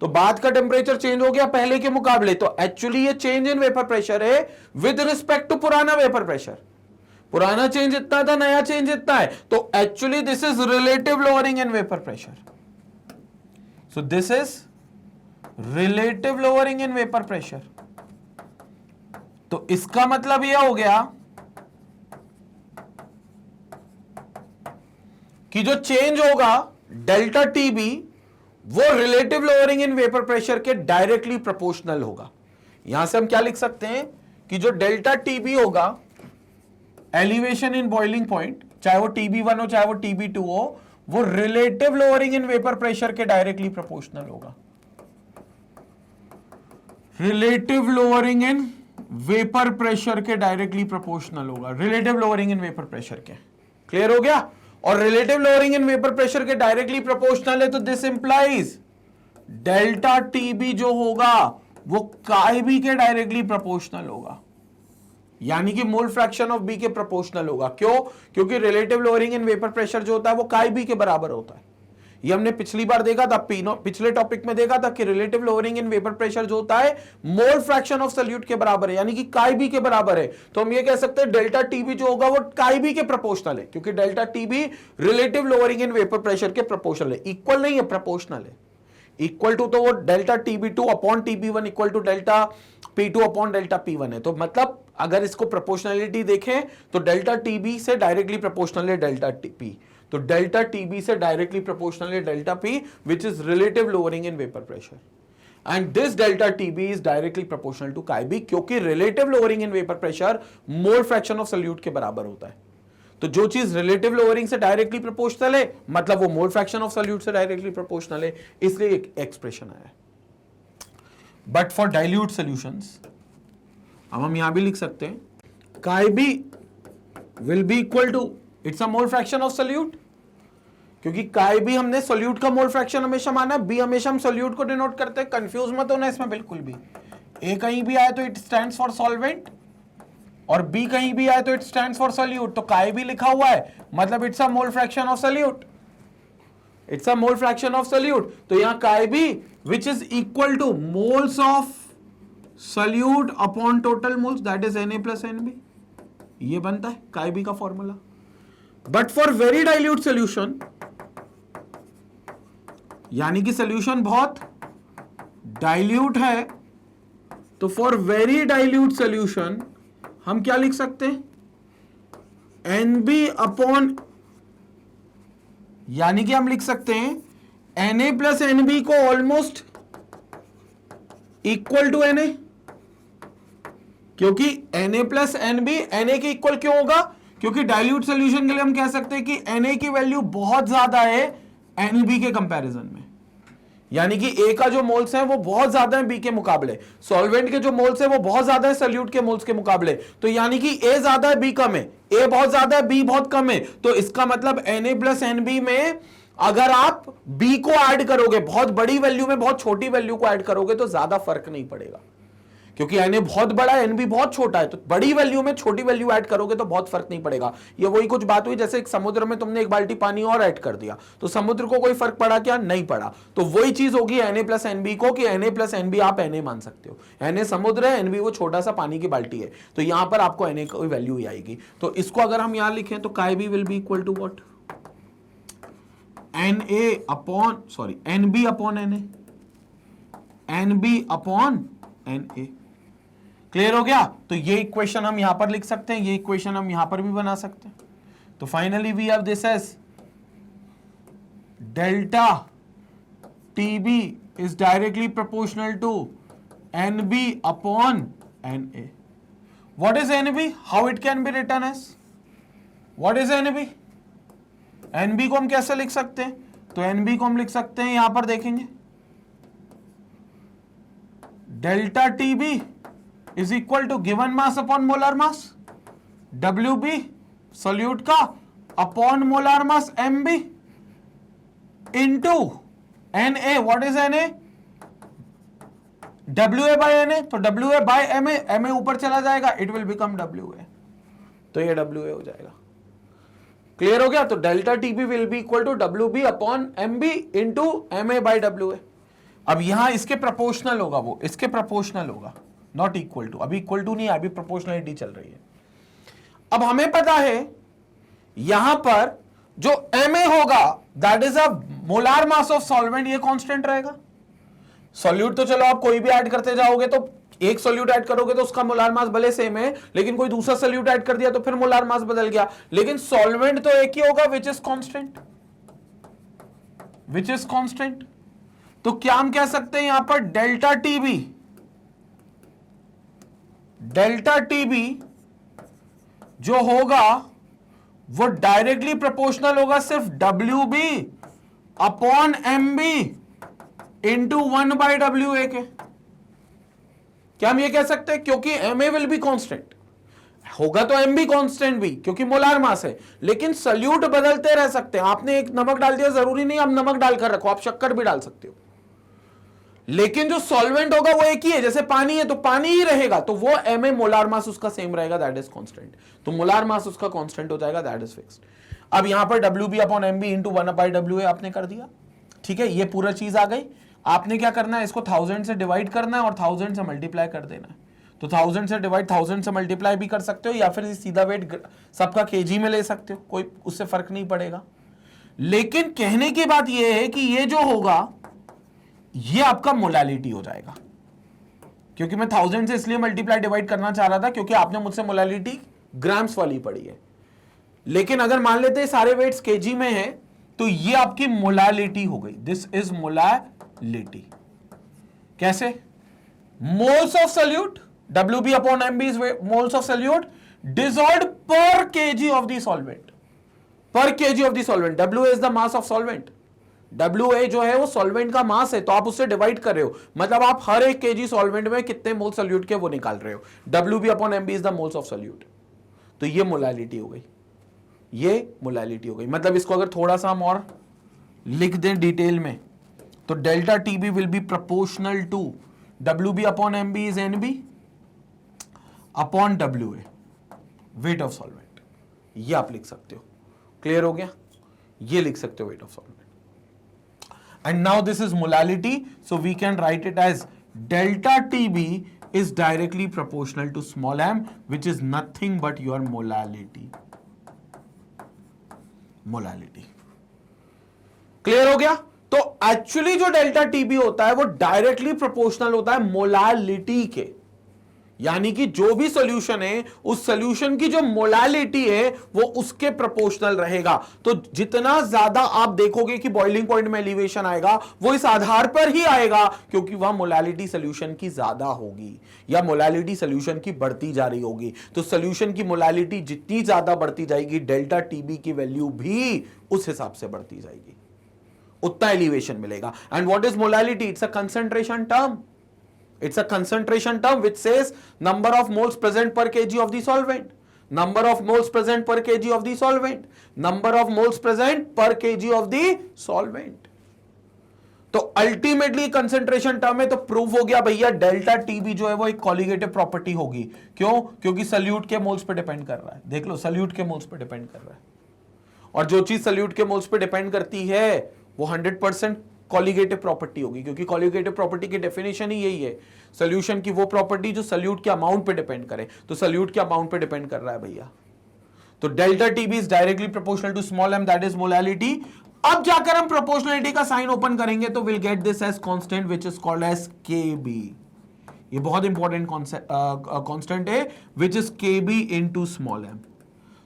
तो बाद का टेम्परेचर चेंज हो गया पहले के मुकाबले। तो एक्चुअली ये चेंज इन वेपर प्रेशर है विद रिस्पेक्ट टू पुराना वेपर प्रेशर। पुराना चेंज इतना था, नया चेंज इतना है, तो actually this is relative lowering in vapour pressure. So this is relative lowering in vapour pressure. तो इसका मतलब यह हो गया कि जो चेंज होगा डेल्टा TB वो relative lowering in vapour pressure के डायरेक्टली प्रोपोर्शनल होगा। यहां से हम क्या लिख सकते हैं कि जो डेल्टा TB होगा एलिवेशन इन बॉइलिंग पॉइंट, चाहे वो TB1 हो चाहे वो TB2 हो, वो relative lowering in vapour pressure के डायरेक्टली प्रोपोर्शनल होगा। Relative lowering in vapour pressure के डायरेक्टली प्रोपोर्शनल होगा, relative lowering in vapour pressure के। क्लियर हो गया? और relative lowering in vapour pressure के डायरेक्टली प्रोपोर्शनल है, तो दिस इंप्लाइज डेल्टा टीबी जो होगा वो काई बी के डायरेक्टली प्रोपोर्शनल होगा, यानी कि मोल फ्रैक्शन ऑफ बी के प्रोपोर्शनल होगा। क्यों? क्योंकि relative lowering in vapour pressure जो होता है वो काई बी के बराबर होता है। ये हमने पिछली बार देखा था, पिछले टॉपिक में देखा था कि relative lowering in vapour pressure जो होता है मोल फ्रैक्शन ऑफ सॉल्यूट के बराबर है, यानी कि काई बी के बराबर है। तो हम ये कह सकते हैं डेल्टा टीबी जो होगा वो काई बी के प्रोपोर्शनल है, क्योंकि delta TB relative lowering in vapour pressure के प्रोपोर्शनल है। इक्वल नहीं है, प्रोपोर्शनल है। इक्वल टू तो वो delta TB two upon TB one equal to delta P two upon delta P one है। तो मतलब अगर इसको प्रोपोर्शनलिटी देखें तो डेल्टा टीबी से डायरेक्टली प्रोपोर्शनल है डेल्टा पी, तो डेल्टा टीबी से डायरेक्टली प्रोपोर्शनल है delta P, which is relative lowering in vapour pressure, and this delta TB is directly proportional to काई बी, क्योंकि relative lowering in vapour pressure mole fraction of solute के बराबर होता है। तो जो चीज रिलेटिव लोअरिंग से डायरेक्टली प्रोपोर्शनल है मतलब वो मोल फ्रैक्शन ऑफ सॉल्यूट से डायरेक्टली प्रोपोर्शनल है, इसलिए एक एक्सप्रेशन आया है। बट फॉर डाइल्यूट सॉल्यूशंस अब हम यहां भी लिख सकते हैं chi B will be equal to it's a mole fraction of solute, क्योंकि काई बी हमने सॉल्यूट का मोल फ्रैक्शन हमेशा माना, बी हमेशा हम सॉल्यूट को डिनोट करते हैं। कंफ्यूज मत होना इसमें बिल्कुल भी, ए कहीं भी आए तो इट स्टैंड्स फॉर सॉल्वेंट और बी कहीं भी आए तो इट स्टैंड्स फॉर सॉल्यूट। तो काई बी लिखा हुआ है मतलब it's a mole fraction of solute, it's a mole fraction of solute. तो यहां chi B which is equal to moles of solute upon total moles, that is Na plus Nb, ये बनता है chi B का formula. But for very dilute solution, यानी कि solution बहुत dilute है, तो फॉर वेरी डाइल्यूट सॉल्यूशन हम क्या लिख सकते हैं? Nb अपॉन, यानी कि हम लिख सकते हैं Na प्लस Nb को ऑलमोस्ट इक्वल टू Na, क्योंकि Na प्लस Nb Na के इक्वल क्यों होगा? क्योंकि डाइल्यूट सॉल्यूशन के लिए हम कह सकते हैं कि Na की वैल्यू बहुत ज्यादा है Nb के कंपैरिजन में, यानी कि A का जो मोल्स है वो बहुत ज्यादा है B के मुकाबले, सॉल्वेंट के जो मोल्स है वो बहुत ज्यादा है सॉल्यूट के मोल्स के मुकाबले। तो यानी कि A ज्यादा है B कम है, A बहुत ज्यादा है B बहुत कम है, तो इसका मतलब Na प्लस Nb में अगर आप B को ऐड करोगे, बहुत बड़ी वैल्यू में बहुत छोटी वैल्यू को ऐड करोगे तो ज्यादा फर्क नहीं पड़ेगा, क्योंकि Na बहुत बड़ा है Nb बहुत छोटा है, तो बड़ी वैल्यू में छोटी वैल्यू ऐड करोगे तो बहुत फर्क नहीं पड़ेगा। ये वही कुछ बात हुई जैसे एक समुद्र में तुमने एक बाल्टी पानी और ऐड कर दिया तो समुद्र को कोई फर्क पड़ा क्या? नहीं पड़ा। तो वही चीज होगी Na प्लस Nb को कि Na प्लस Nb आप Na मान सकते हो, Na समुद्र है, Nb वो छोटा सा पानी की बाल्टी है, तो यहां पर आपको Na की वैल्यू ही आएगी। तो इसको अगर हम यहां लिखें तो chi B will be equal to what? Nb upon Na, Nb upon Na। Clear हो गया? तो ये इक्वेशन हम यहां पर लिख सकते हैं, ये इक्वेशन हम यहां पर भी बना सकते हैं। तो finally we have this as delta TB is directly proportional to Nb upon Na। What is Nb? How it can be written as? What is Nb? Nb को हम कैसे लिख सकते हैं? तो Nb को हम लिख सकते हैं, यहां पर देखेंगे delta TB is equal to given mass upon molar mass, WB solute का upon molar mass MB into Na। What is Na? WA by Na, तो WA बाय Ma ऊपर चला जाएगा, इट विल बिकम WA, तो ये WA हो जाएगा। Clear हो गया? तो delta TB will be equal to WB upon MB into Ma by WA। अब यहां इसके प्रोपोर्शनल होगा, वो इसके प्रोपोर्शनल होगा, नॉट इक्वल टू। अभी इक्वल टू नहीं है, अभी प्रोपोर्शनलिटी चल रही है। अब हमें पता है यहां पर जो Ma होगा that is a molar mass of solvent, ये कांस्टेंट रहेगा। सॉल्यूट तो चलो आप कोई भी ऐड करते जाओगे, तो एक सॉल्यूट ऐड करोगे तो उसका मोलार मास भले सेम है, लेकिन कोई दूसरा सॉल्यूट ऐड कर दिया तो फिर मोलार मास बदल गया, लेकिन सॉल्वेंट तो एक ही होगा which is constant, which is constant. तो क्या हम कह सकते हैं यहां पर डेल्टा टीबी जो होगा वो डायरेक्टली प्रोपोर्शनल होगा सिर्फ WB upon MB into 1 by WA के। क्या हम ये कह सकते हैं? क्योंकि Ma विल बी कांस्टेंट, होगा तो M भी कांस्टेंट भी, क्योंकि मोलार मास है, लेकिन सल्यूट बदलते रह सकते हैं। आपने एक नमक डाल दिया, जरूरी नहीं आप नमक डालकर रखो, आप शक्कर भी डाल सकते हो, लेकिन जो सॉल्वेंट होगा वो एक ही है। जैसे पानी है तो पानी ही रहेगा, तो वो Ma मोलार मास उसका सेम रहेगा, दैट इज कांस्टेंट। तो मोलार मास उसका कांस्टेंट हो जाएगा, दैट इज फिक्स्ड। अब यहां पर WB upon MB into 1/WA आपने कर दिया, ठीक है, ये पूरा चीज आ गई। आपने क्या करना है, इसको 1000 से डिवाइड करना है और 1000 से मल्टीप्लाई कर देना है। तो 1000 से डिवाइड 1000 से मल्टीप्लाई भी कर सकते हो, या फिर सीधा वेट सबका केजी में ले सकते हो, कोई उससे फर्क नहीं पड़ेगा। लेकिन कहने की बात यह है कि ये जो होगा ये आपका मोलालिटी हो जाएगा, क्योंकि मैं 1000 से इसलिए मल्टीप्लाई डिवाइड करना चाह रहा था क्योंकि आपने मुझसे मोलालिटी ग्राम्स वाली पढ़ी है। लेकिन अगर मान लेते हैं सारे वेट्स केजी में है, तो ये आपकी मोलालिटी हो गई, दिस इज मोलालिटी। कैसे? Moles of solute, WB upon MB is moles of solute dissolved per kg of the solvent, per kg of the solvent। WA is the mass of solvent, WA जो है वो solvent का मास है, तो आप उससे divide कर रहे हो, मतलब आप हर एक केजी सॉल्वेंट में कितने मोल सॉल्यूट के वो निकाल रहे हो। WB upon MB is the moles of solute. तो ये मोलालिटी हो गई, ये मोलालिटी हो गई। मतलब इसको अगर थोड़ा सा हम और लिख दें डिटेल में, तो delta TB will be proportional to WB upon MB is NB upon WA, weight of solvent. ये आप लिख सकते हो, क्लियर हो गया? ये लिख सकते हो wait of solvent. And now this is molality, so we can write it as delta TB is directly proportional to small m, which is nothing but your molality. Molality. Clear हो गया? तो actually जो delta TB होता है वो directly proportional होता है molality के, यानी कि जो भी सॉल्यूशन है उस सॉल्यूशन की जो मोलालिटी है वो उसके प्रोपोर्शनल रहेगा। तो जितना ज्यादा आप देखोगे कि बॉइलिंग पॉइंट में एलिवेशन आएगा वो इस आधार पर ही आएगा क्योंकि वह मोलालिटी सॉल्यूशन की ज्यादा होगी या मोलालिटी सॉल्यूशन की बढ़ती जा रही होगी। तो सॉल्यूशन की मोलालिटी जितनी ज्यादा बढ़ती जाएगी डेल्टा TB की वैल्यू भी उस हिसाब से बढ़ती जाएगी, उतना एलिवेशन मिलेगा। And what is molality? It's a concentration term. It's a concentration term which says number of moles present per kg of the solvent, number of moles present per kg of the solvent, number of moles present per kg of the solvent। तो ultimately concentration term है, तो prove हो गया भैया delta TB जो है वो एक कॉलिगेटिव प्रॉपर्टी होगी। क्यों? क्योंकि सल्यूट के मोल्स पे डिपेंड कर रहा है। देख लो, सल्यूट के मोल्स पे डिपेंड कर रहा है, और जो चीज सल्यूट के मोल्स पे डिपेंड करती है वो 100% कॉलिगेटिव प्रॉपर्टी होगी, क्योंकि कॉलिगेटिव प्रॉपर्टी की डेफिनेशन ही यही है, सॉल्यूशन की वो प्रॉपर्टी जो सल्यूट के अमाउंट पे डिपेंड करे। तो सल्यूट के अमाउंट पे डिपेंड कर रहा है भैया। तो delta TB is directly proportional to small m, that is molality. अब जाकर हम प्रोपोर्शनलिटी का साइन ओपन करेंगे तो will get this as constant which is called as KB। ये बहुत इंपॉर्टेंट कांस्टेंट है, which is KB into small m।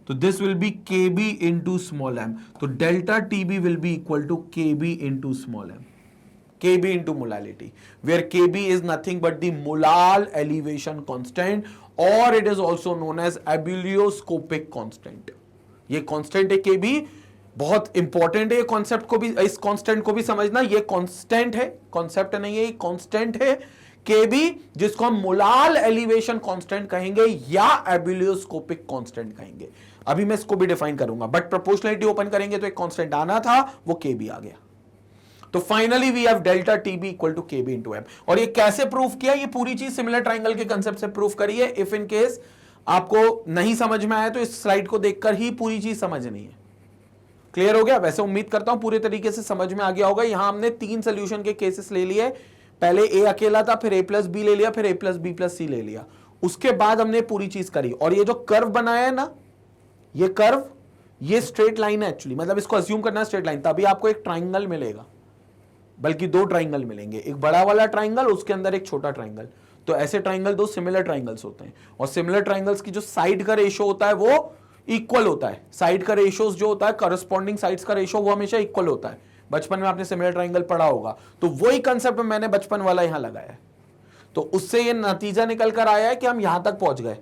तो दिस विल बी KB into small m. तो delta TB will be equal to KB into small m. KB into molality, where KB is nothing but the molal elevation constant, or it is also known as abelioscopic constant. ये constant है KB, बहुत important है ये concept को भी, इस constant को भी समझना। ये कॉन्स्टेंट है, कॉन्सेप्ट नहीं है, कॉन्स्टेंट है KB, जिसको हम मोलाल एलिवेशन कांस्टेंट कहेंगे या एबिलियोस्कोपिक कांस्टेंट कहेंगे। अभी मैं इसको भी डिफाइन करूंगा, बट प्रोपोर्शनलिटी ओपन करेंगे तो एक कांस्टेंट आना था, वो KB आ गया। तो finally we have delta TB equal to KB into m। और ये कैसे प्रूफ किया? ये पूरी चीज सिमिलर ट्राइंगल के कंसेप्ट से प्रूफ करी है। इफ इन केस आपको नहीं समझ में आया तो इस स्लाइड को देखकर ही पूरी चीज समझनी है। क्लियर हो गया? वैसे उम्मीद करता हूं पूरे तरीके से समझ में आ गया होगा। यहां हमने 3 सोल्यूशन के केसेस ले लिए, पहले A अकेला था, फिर A+B ले लिया, फिर A+B+C ले लिया, उसके बाद हमने पूरी चीज करी। और ये जो कर्व बनाया है ना, ये कर्व, ये स्ट्रेट लाइन है एक्चुअली, मतलब इसको अज्यूम करना है स्ट्रेट लाइन, तभी आपको एक ट्राइंगल मिलेगा, बल्कि 2 ट्राइंगल मिलेंगे, एक बड़ा वाला ट्राइंगल, उसके अंदर एक छोटा ट्राइंगल। तो ऐसे ट्राइंगल 2 सिमिलर ट्राइंगल्स होते हैं, और सिमिलर ट्राइंगल्स की जो साइड का रेशियो होता है वो इक्वल होता है। साइड का रेशियो जो होता है, करस्पॉन्डिंग साइड्स का रेशियो, वो हमेशा इक्वल होता है। बचपन में आपने सिमिलर ट्राइंगल पढ़ा होगा, तो वही कंसेप्ट मैंने बचपन वाला यहां लगाया है। तो उससे ये नतीजा निकल कर आया है कि हम यहां तक पहुंच गए।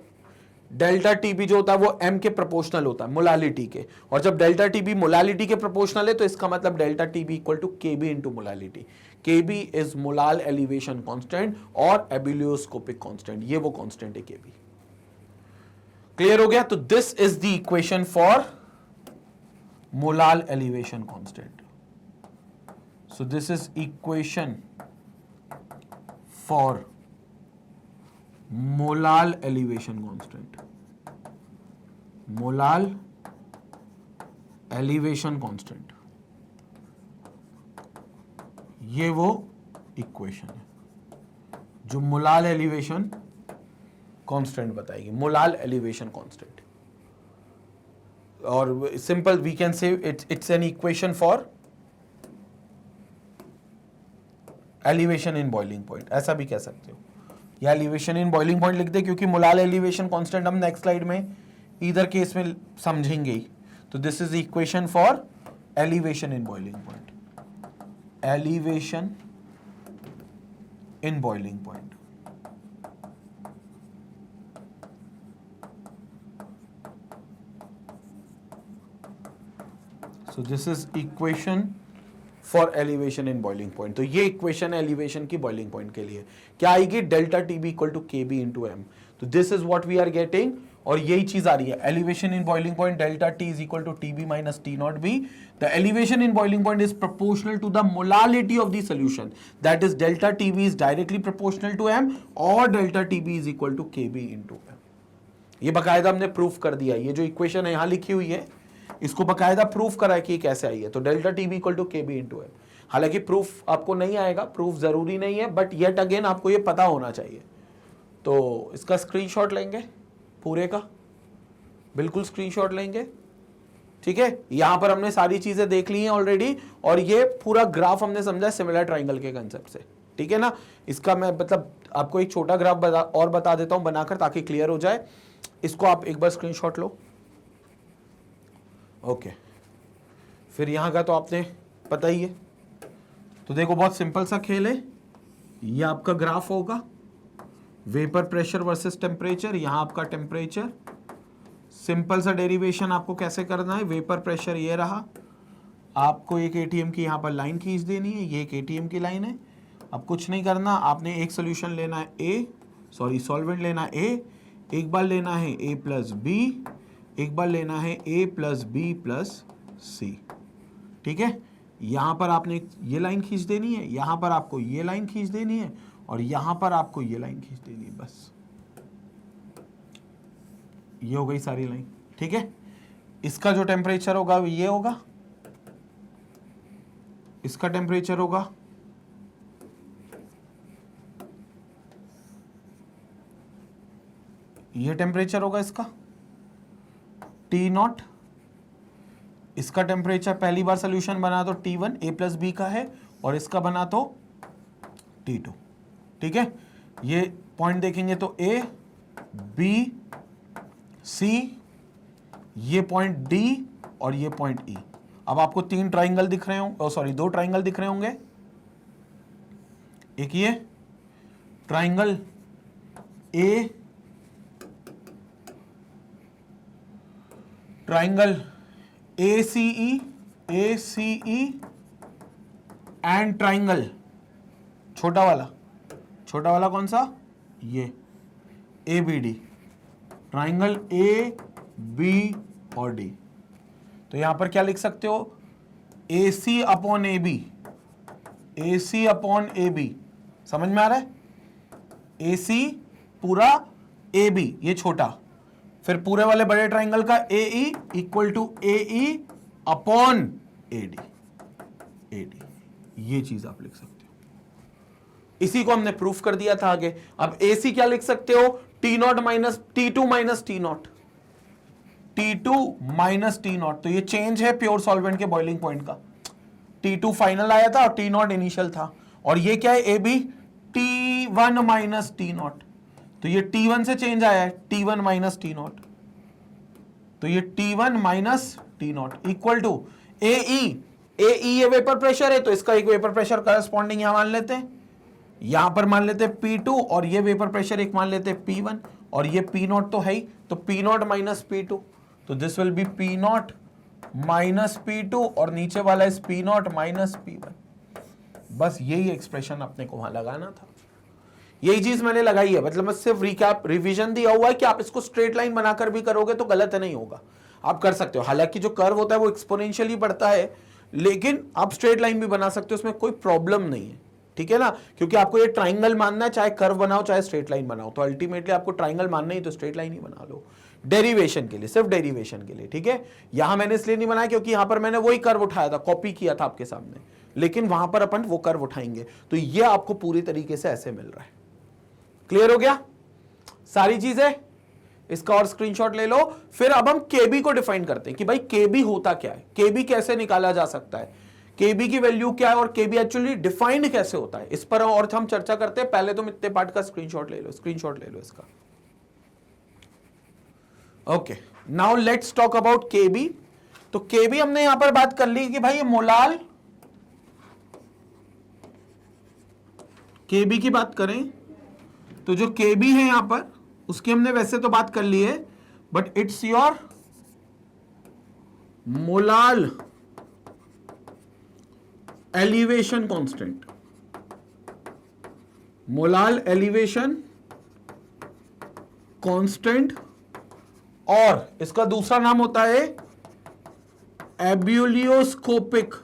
डेल्टा TB जो होता है वो m के प्रोपोर्शनल होता है, मोलालिटी के, और जब डेल्टा TB मोलालिटी के प्रोपोर्शनल है तो इसका मतलब delta TB equal to KB into molality. Kb is molal elevation constant और एबिलियोस्कोपिक कांस्टेंट, ये वो कांस्टेंट है Kb। क्लियर हो गया? तो this is the equation for molal elevation constant. So this is equation for molal elevation constant, molal elevation constant, ये वो equation है जो मोलाल एलिवेशन कांस्टेंट बताएगी, मोलाल एलिवेशन कांस्टेंट। और simple we can say it's an equation for elevation in boiling point, ऐसा भी कह सकते हो, या एलिवेशन इन बॉइलिंग पॉइंट लिख दे, क्योंकि मोलाल एलिवेशन कांस्टेंट हम नेक्स्ट स्लाइड में इधर केस में समझेंगे ही। तो this is equation for elevation in boiling point, elevation in boiling point. So this is equation for elevation in boiling point. तो ये इक्वेशन एलिवेशन की बॉइलिंग पॉइंट के लिए क्या आएगी, delta T B equal to K B into M. तो this is what we are getting, और यही चीज आ रही है, elevation in boiling point delta T is equal to T B minus T not B. The elevation in boiling point is proportional to the molality of the solution, that is delta T B is directly proportional to M, और delta T B is equal to K B into M. ये बकायदा हमने proof कर दिया, ये जो equation है यहां लिखी हुई है इसको बकायदा प्रूफ करा है कि ये कैसे आई है। तो delta T B equal to K B into m. हालांकि प्रूफ आपको नहीं आएगा, प्रूफ जरूरी नहीं है, बट येट अगेन आपको ये पता होना चाहिए। तो इसका स्क्रीनशॉट लेंगे पूरे का, बिल्कुल स्क्रीनशॉट लेंगे, ठीक है। यहां पर हमने सारी चीजें देख ली हैं ऑलरेडी, और ये पूरा ग्राफ हमने समझा सिमिलर ट्राइंगल के कंसेप्ट से, ठीक है ना। इसका मैं मतलब आपको एक छोटा ग्राफ बता देता हूं बनाकर, ताकि क्लियर हो जाए। इसको आप एक बार स्क्रीनशॉट लो, ओके। फिर यहां का तो आपने पता ही है। तो देखो बहुत सिंपल सा खेल है, ये आपका ग्राफ होगा, वेपर प्रेशर वर्सेस टेम्परेचर, यहां आपका टेम्परेचर। सिंपल सा डेरिवेशन आपको कैसे करना है, वेपर प्रेशर ये रहा, आपको एक एटीएम की यहां पर लाइन खींच देनी है, ये एक एटीएम की लाइन है। अब कुछ नहीं करना, आपने एक सोल्यूशन लेना है सॉल्वेंट लेना है ए, एक बार लेना है ए प्लस बी, एक बार लेना है ए प्लस बी प्लस सी, ठीक है। यहां पर आपने ये लाइन खींच देनी है, यहां पर आपको ये लाइन खींच देनी है, और यहां पर आपको ये लाइन खींच देनी है, बस ये हो गई सारी लाइन, ठीक है। इसका जो टेम्परेचर होगा वो ये होगा, इसका टेम्परेचर होगा ये, टेम्परेचर होगा इसका टी नॉट, इसका टेम्परेचर पहली बार सोल्यूशन बना तो T1 A प्लस बी का है, और इसका बना तो T2, ठीक है। ये पॉइंट देखेंगे तो A B C, ये पॉइंट D और ये पॉइंट E। अब आपको तीन ट्राइंगल दिख रहे होंगे, सॉरी दो ट्राइंगल दिख रहे होंगे, एक ये triangle A, triangle ACE and triangle छोटा वाला कौन सा, ये ABD, ट्राइंगल AB और D। तो यहां पर क्या लिख सकते हो, AC upon AB, AC upon AB, समझ में आ रहा है। AC पूरा AB ये छोटा, फिर पूरे वाले बड़े ट्राइंगल का AE equal to AE upon AD, ये चीज आप लिख सकते हो। इसी को हमने प्रूफ कर दिया था आगे। अब AC क्या लिख सकते हो, T0 minus T2 minus T0, T2 minus T0। तो ये चेंज है प्योर सॉल्वेंट के बॉइलिंग पॉइंट का, T2 फाइनल आया था और T0 इनिशियल था, और ये क्या है AB T1 माइनस T0। तो ये T1 से चेंज आया है T1 माइनस T0, तो ये T1 minus T0 equal to AE ये वेपर प्रेशर है, तो इसका एक वेपर प्रेशर करस्पॉन्डिंग यहां मान लेते हैं, यहां पर मान लेते हैं P2, और ये वेपर प्रेशर एक मान लेते हैं P1, और ये P0 तो है ही, तो P0 माइनस P2, तो दिस विल बी P0 माइनस P2, और नीचे वाला इस P0 माइनस P1। बस यही एक्सप्रेशन अपने को वहां लगाना था, यही चीज मैंने लगाई है। मतलब मैं सिर्फ रिकैप रिवीजन दिया हुआ है कि आप इसको स्ट्रेट लाइन बनाकर भी करोगे तो गलत नहीं होगा, आप कर सकते हो। हालांकि जो कर्व होता है वो एक्सपोनेंशियली बढ़ता है, लेकिन आप स्ट्रेट लाइन भी बना सकते हो, उसमें कोई प्रॉब्लम नहीं है, ठीक है ना। क्योंकि आपको ये ट्राइंगल मानना है, चाहे कर्व बनाओ चाहे स्ट्रेट लाइन बनाओ, तो अल्टीमेटली आपको ट्राइंगल मानना ही तो स्ट्रेट लाइन ही बना लो डेरिवेशन के लिए, सिर्फ डेरिवेशन के लिए, ठीक है। यहां मैंने इसलिए नहीं बनाया क्योंकि यहां पर मैंने वही कर्व उठाया था, कॉपी किया था आपके सामने, लेकिन वहां पर अपन वो कर्व उठाएंगे तो ये आपको पूरी तरीके से ऐसे मिल रहा है। क्लियर हो गया सारी चीजें? इसका और स्क्रीनशॉट ले लो। फिर अब हम केबी को डिफाइन करते हैं कि भाई केबी होता क्या है, केबी कैसे निकाला जा सकता है, केबी की वैल्यू क्या है और केबी एक्चुअली डिफाइंड कैसे होता है, इस पर और हम चर्चा करते हैं। पहले तुम इतने पार्ट का स्क्रीनशॉट ले लो, स्क्रीनशॉट ले लो इसका। Okay, now let's talk about KB. तो केबी हमने यहां पर बात कर ली कि भाई ये मोलाल, केबी की बात करें तो जो केबी है यहां पर उसकी हमने वैसे तो बात कर ली है, but it's your molal elevation constant, molal elevation constant, और इसका दूसरा नाम होता है एब्यूलियोस्कोपिक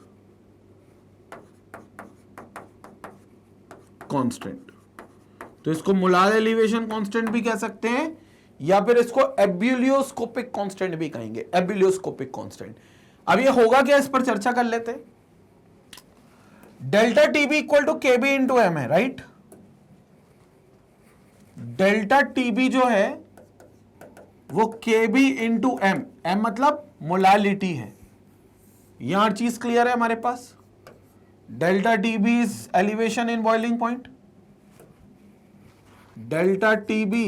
कांस्टेंट। तो इसको मोलार एलिवेशन कांस्टेंट भी कह सकते हैं या फिर इसको एब्यूलियोस्कोपिक कांस्टेंट भी कहेंगे, एब्यूलियोस्कोपिक कांस्टेंट। अब ये होगा क्या, इस पर चर्चा कर लेते हैं। Delta TB equal to KB into M है, राइट। डेल्टा टीबी जो है वो केबी इंटू एम, एम मतलब मोलालिटी है। यहां हर चीज क्लियर है हमारे पास। Delta TB is elevation in boiling point, delta TB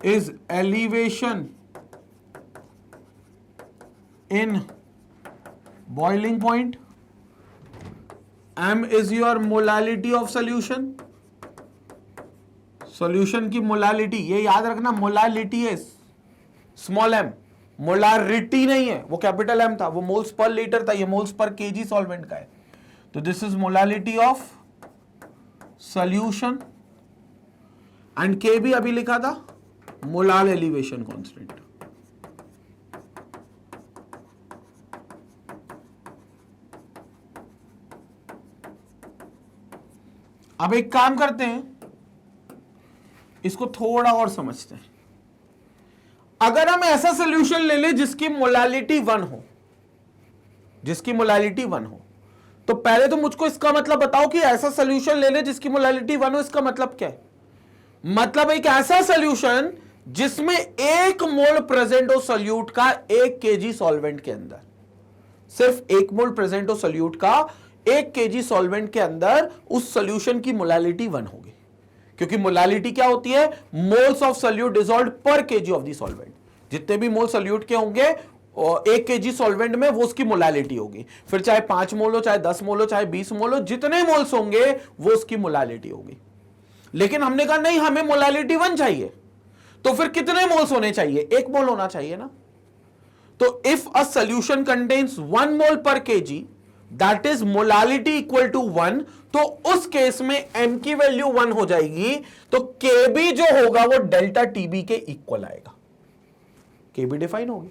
is elevation in boiling point, m is your molality of solution, solution की मोलालिटी, ये याद रखना मोलालिटी है स्मॉल एम, मोलारिटी नहीं है, वो कैपिटल एम था, वो मोल्स पर लीटर था, ये मोल्स पर केजी सॉल्वेंट का है। तो this is molality of solution and के भी अभी लिखा था मोलाल एलिवेशन कांस्टेंट। अब एक काम करते हैं, इसको थोड़ा और समझते हैं। अगर हम ऐसा सॉल्यूशन ले ले जिसकी मोलालिटी 1 हो, जिसकी मोलालिटी 1 हो, तो पहले तो मुझको इसका मतलब बताओ कि ऐसा सॉल्यूशन ले ले जिसकी मोलालिटी 1 हो, इसका मतलब क्या है? मतलब एक ऐसा सॉल्यूशन जिसमें 1 मोल प्रेजेंट हो सोल्यूट का 1 केजी सॉल्वेंट के अंदर, सिर्फ 1 मोल प्रेजेंट हो सोल्यूट का 1 केजी सॉल्वेंट के अंदर, उस सॉल्यूशन की मोलालिटी 1 होगी। क्योंकि मोलालिटी क्या होती है? मोल्स ऑफ सोल्यूट डिसॉल्व्ड पर केजी ऑफ द सॉल्वेंट। जितने भी मोल सोल्यूट के होंगे 1 केजी सॉल्वेंट में, वो उसकी मोलालिटी होगी। फिर चाहे 5 मोल हो, चाहे 10 मोल हो, चाहे 20 मोल हो, जितने मोल्स होंगे वो उसकी मोलालिटी होगी। लेकिन हमने कहा नहीं, हमें मोलालिटी 1 चाहिए, तो फिर कितने मोल्स होने चाहिए? 1 मोल होना चाहिए ना। तो if a solution contains 1 mole per kg, that is molality equal to 1, तो उस केस में m की वैल्यू 1 हो जाएगी, तो kb जो होगा वो डेल्टा टीबी के इक्वल आएगा। kb डिफाइन हो गया,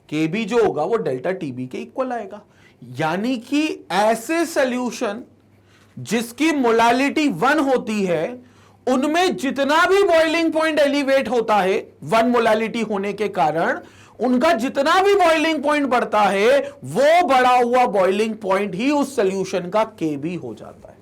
kb जो होगा वो डेल्टा टीबी के इक्वल आएगा। यानी कि ऐसे सॉल्यूशन जिसकी मोलालिटी 1 होती है, उनमें जितना भी बॉइलिंग पॉइंट एलिवेट होता है 1 मोलालिटी होने के कारण, उनका जितना भी बॉइलिंग पॉइंट बढ़ता है, वो बढ़ा हुआ बॉइलिंग पॉइंट ही उस सॉल्यूशन का केबी हो जाता है।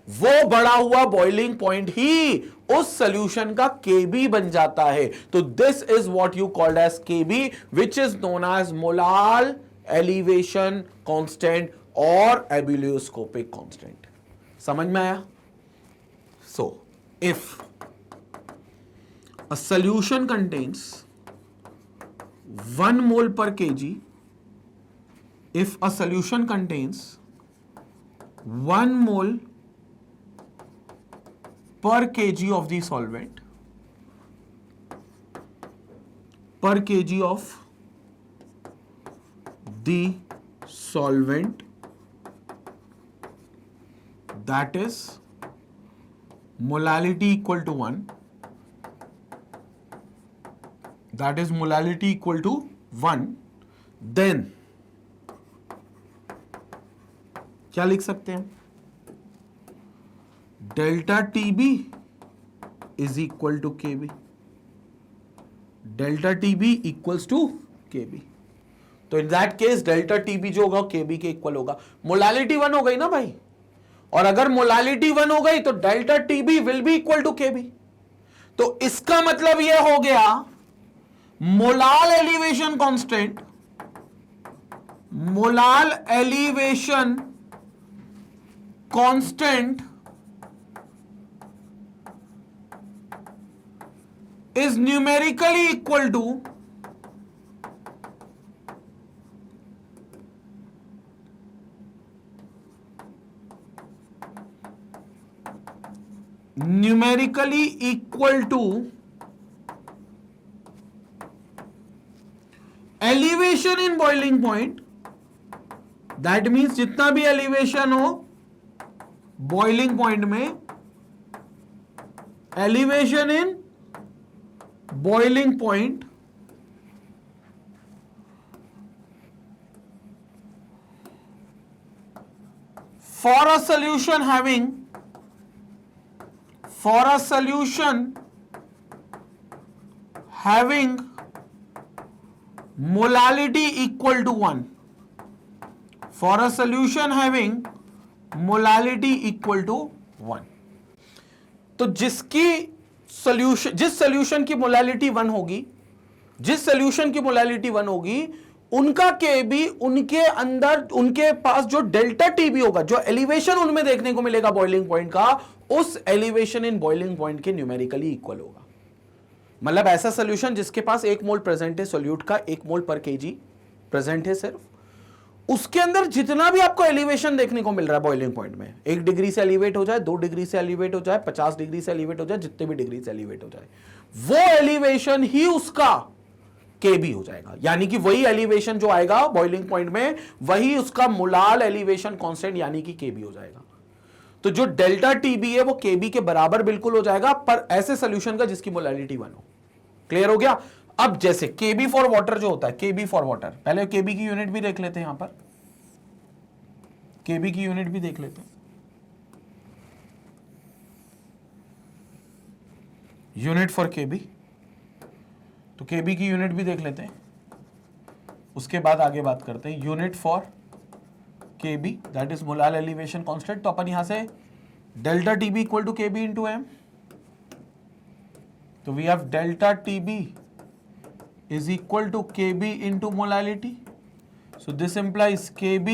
वो बढ़ा हुआ बॉइलिंग पॉइंट ही उस सॉल्यूशन का केबी बन जाता है। तो this is what you called as KB, which is known as molal elevation constant और एब्यूलियोस्कोपिक कांस्टेंट। समझ में आया? So if a solution contains 1 mole per kg, if a solution contains 1 mole per kg of the solvent, per kg of the solvent, that is molality equal to 1, that is molality equal to 1, then क्या लिख सकते हैं? Delta TB is equal to KB, delta TB equals to KB. तो in that case delta TB जो होगा केबी के equal होगा। Molality 1 हो गई ना भाई, और अगर मोलालिटी 1 हो गई तो delta TB will be equal to KB. तो इसका मतलब यह हो गया molal elevation constant, molal elevation constant is numerically equal to elevation in boiling point। that means जितना भी elevation हो boiling point में, elevation in boiling point for a solution having molality equal to 1, for a solution having molality equal to 1। तो जिस solution की molality 1 होगी, जिस solution की मोलालिटी 1 होगी, उनका केबी, उनके अंदर उनके पास जो डेल्टा टीबी होगा, जो एलिवेशन उनमें देखने को मिलेगा बॉइलिंग पॉइंट का, उस एलिवेशन इन बॉइलिंग पॉइंट के न्यूमेरिकली इक्वल होगा। मतलब ऐसा सॉल्यूशन जिसके पास 1 मोल प्रेजेंट है सोल्यूट का, 1 मोल पर केजी प्रेजेंट है सिर्फ, उसके अंदर जितना भी आपको एलिवेशन देखने को मिल रहा है बॉइलिंग पॉइंट में, 1 डिग्री से एलिवेट हो जाए, 2 डिग्री से एलिवेट हो जाए, 50 डिग्री से एलिवेट हो जाए, जितने भी डिग्री से एलिवेट हो जाए, वो एलिवेशन ही उसका केबी हो जाएगा। यानी कि वही एलिवेशन जो आएगा बॉइलिंग पॉइंट में, वही उसका मोलाल एलिवेशन कांस्टेंट यानी कि केबी हो जाएगा। तो जो डेल्टा टीबी है वो केबी के बराबर बिल्कुल हो जाएगा, पर ऐसे सोल्यूशन का जिसकी मोलालिटी 1 हो। क्लियर हो गया? अब जैसे केबी फॉर वाटर जो होता है, केबी फॉर वाटर, पहले केबी की यूनिट भी देख लेते हैं, यहां पर केबी की यूनिट भी देख लेते हैं। यूनिट फॉर केबी, तो केबी की यूनिट भी देख लेते हैं, उसके बाद आगे बात करते हैं। Unit for KB that is molal elevation constant. तो अपन यहां से delta TB equal to KB into M, तो we have delta TB is equal to kb into molality, so this implies kb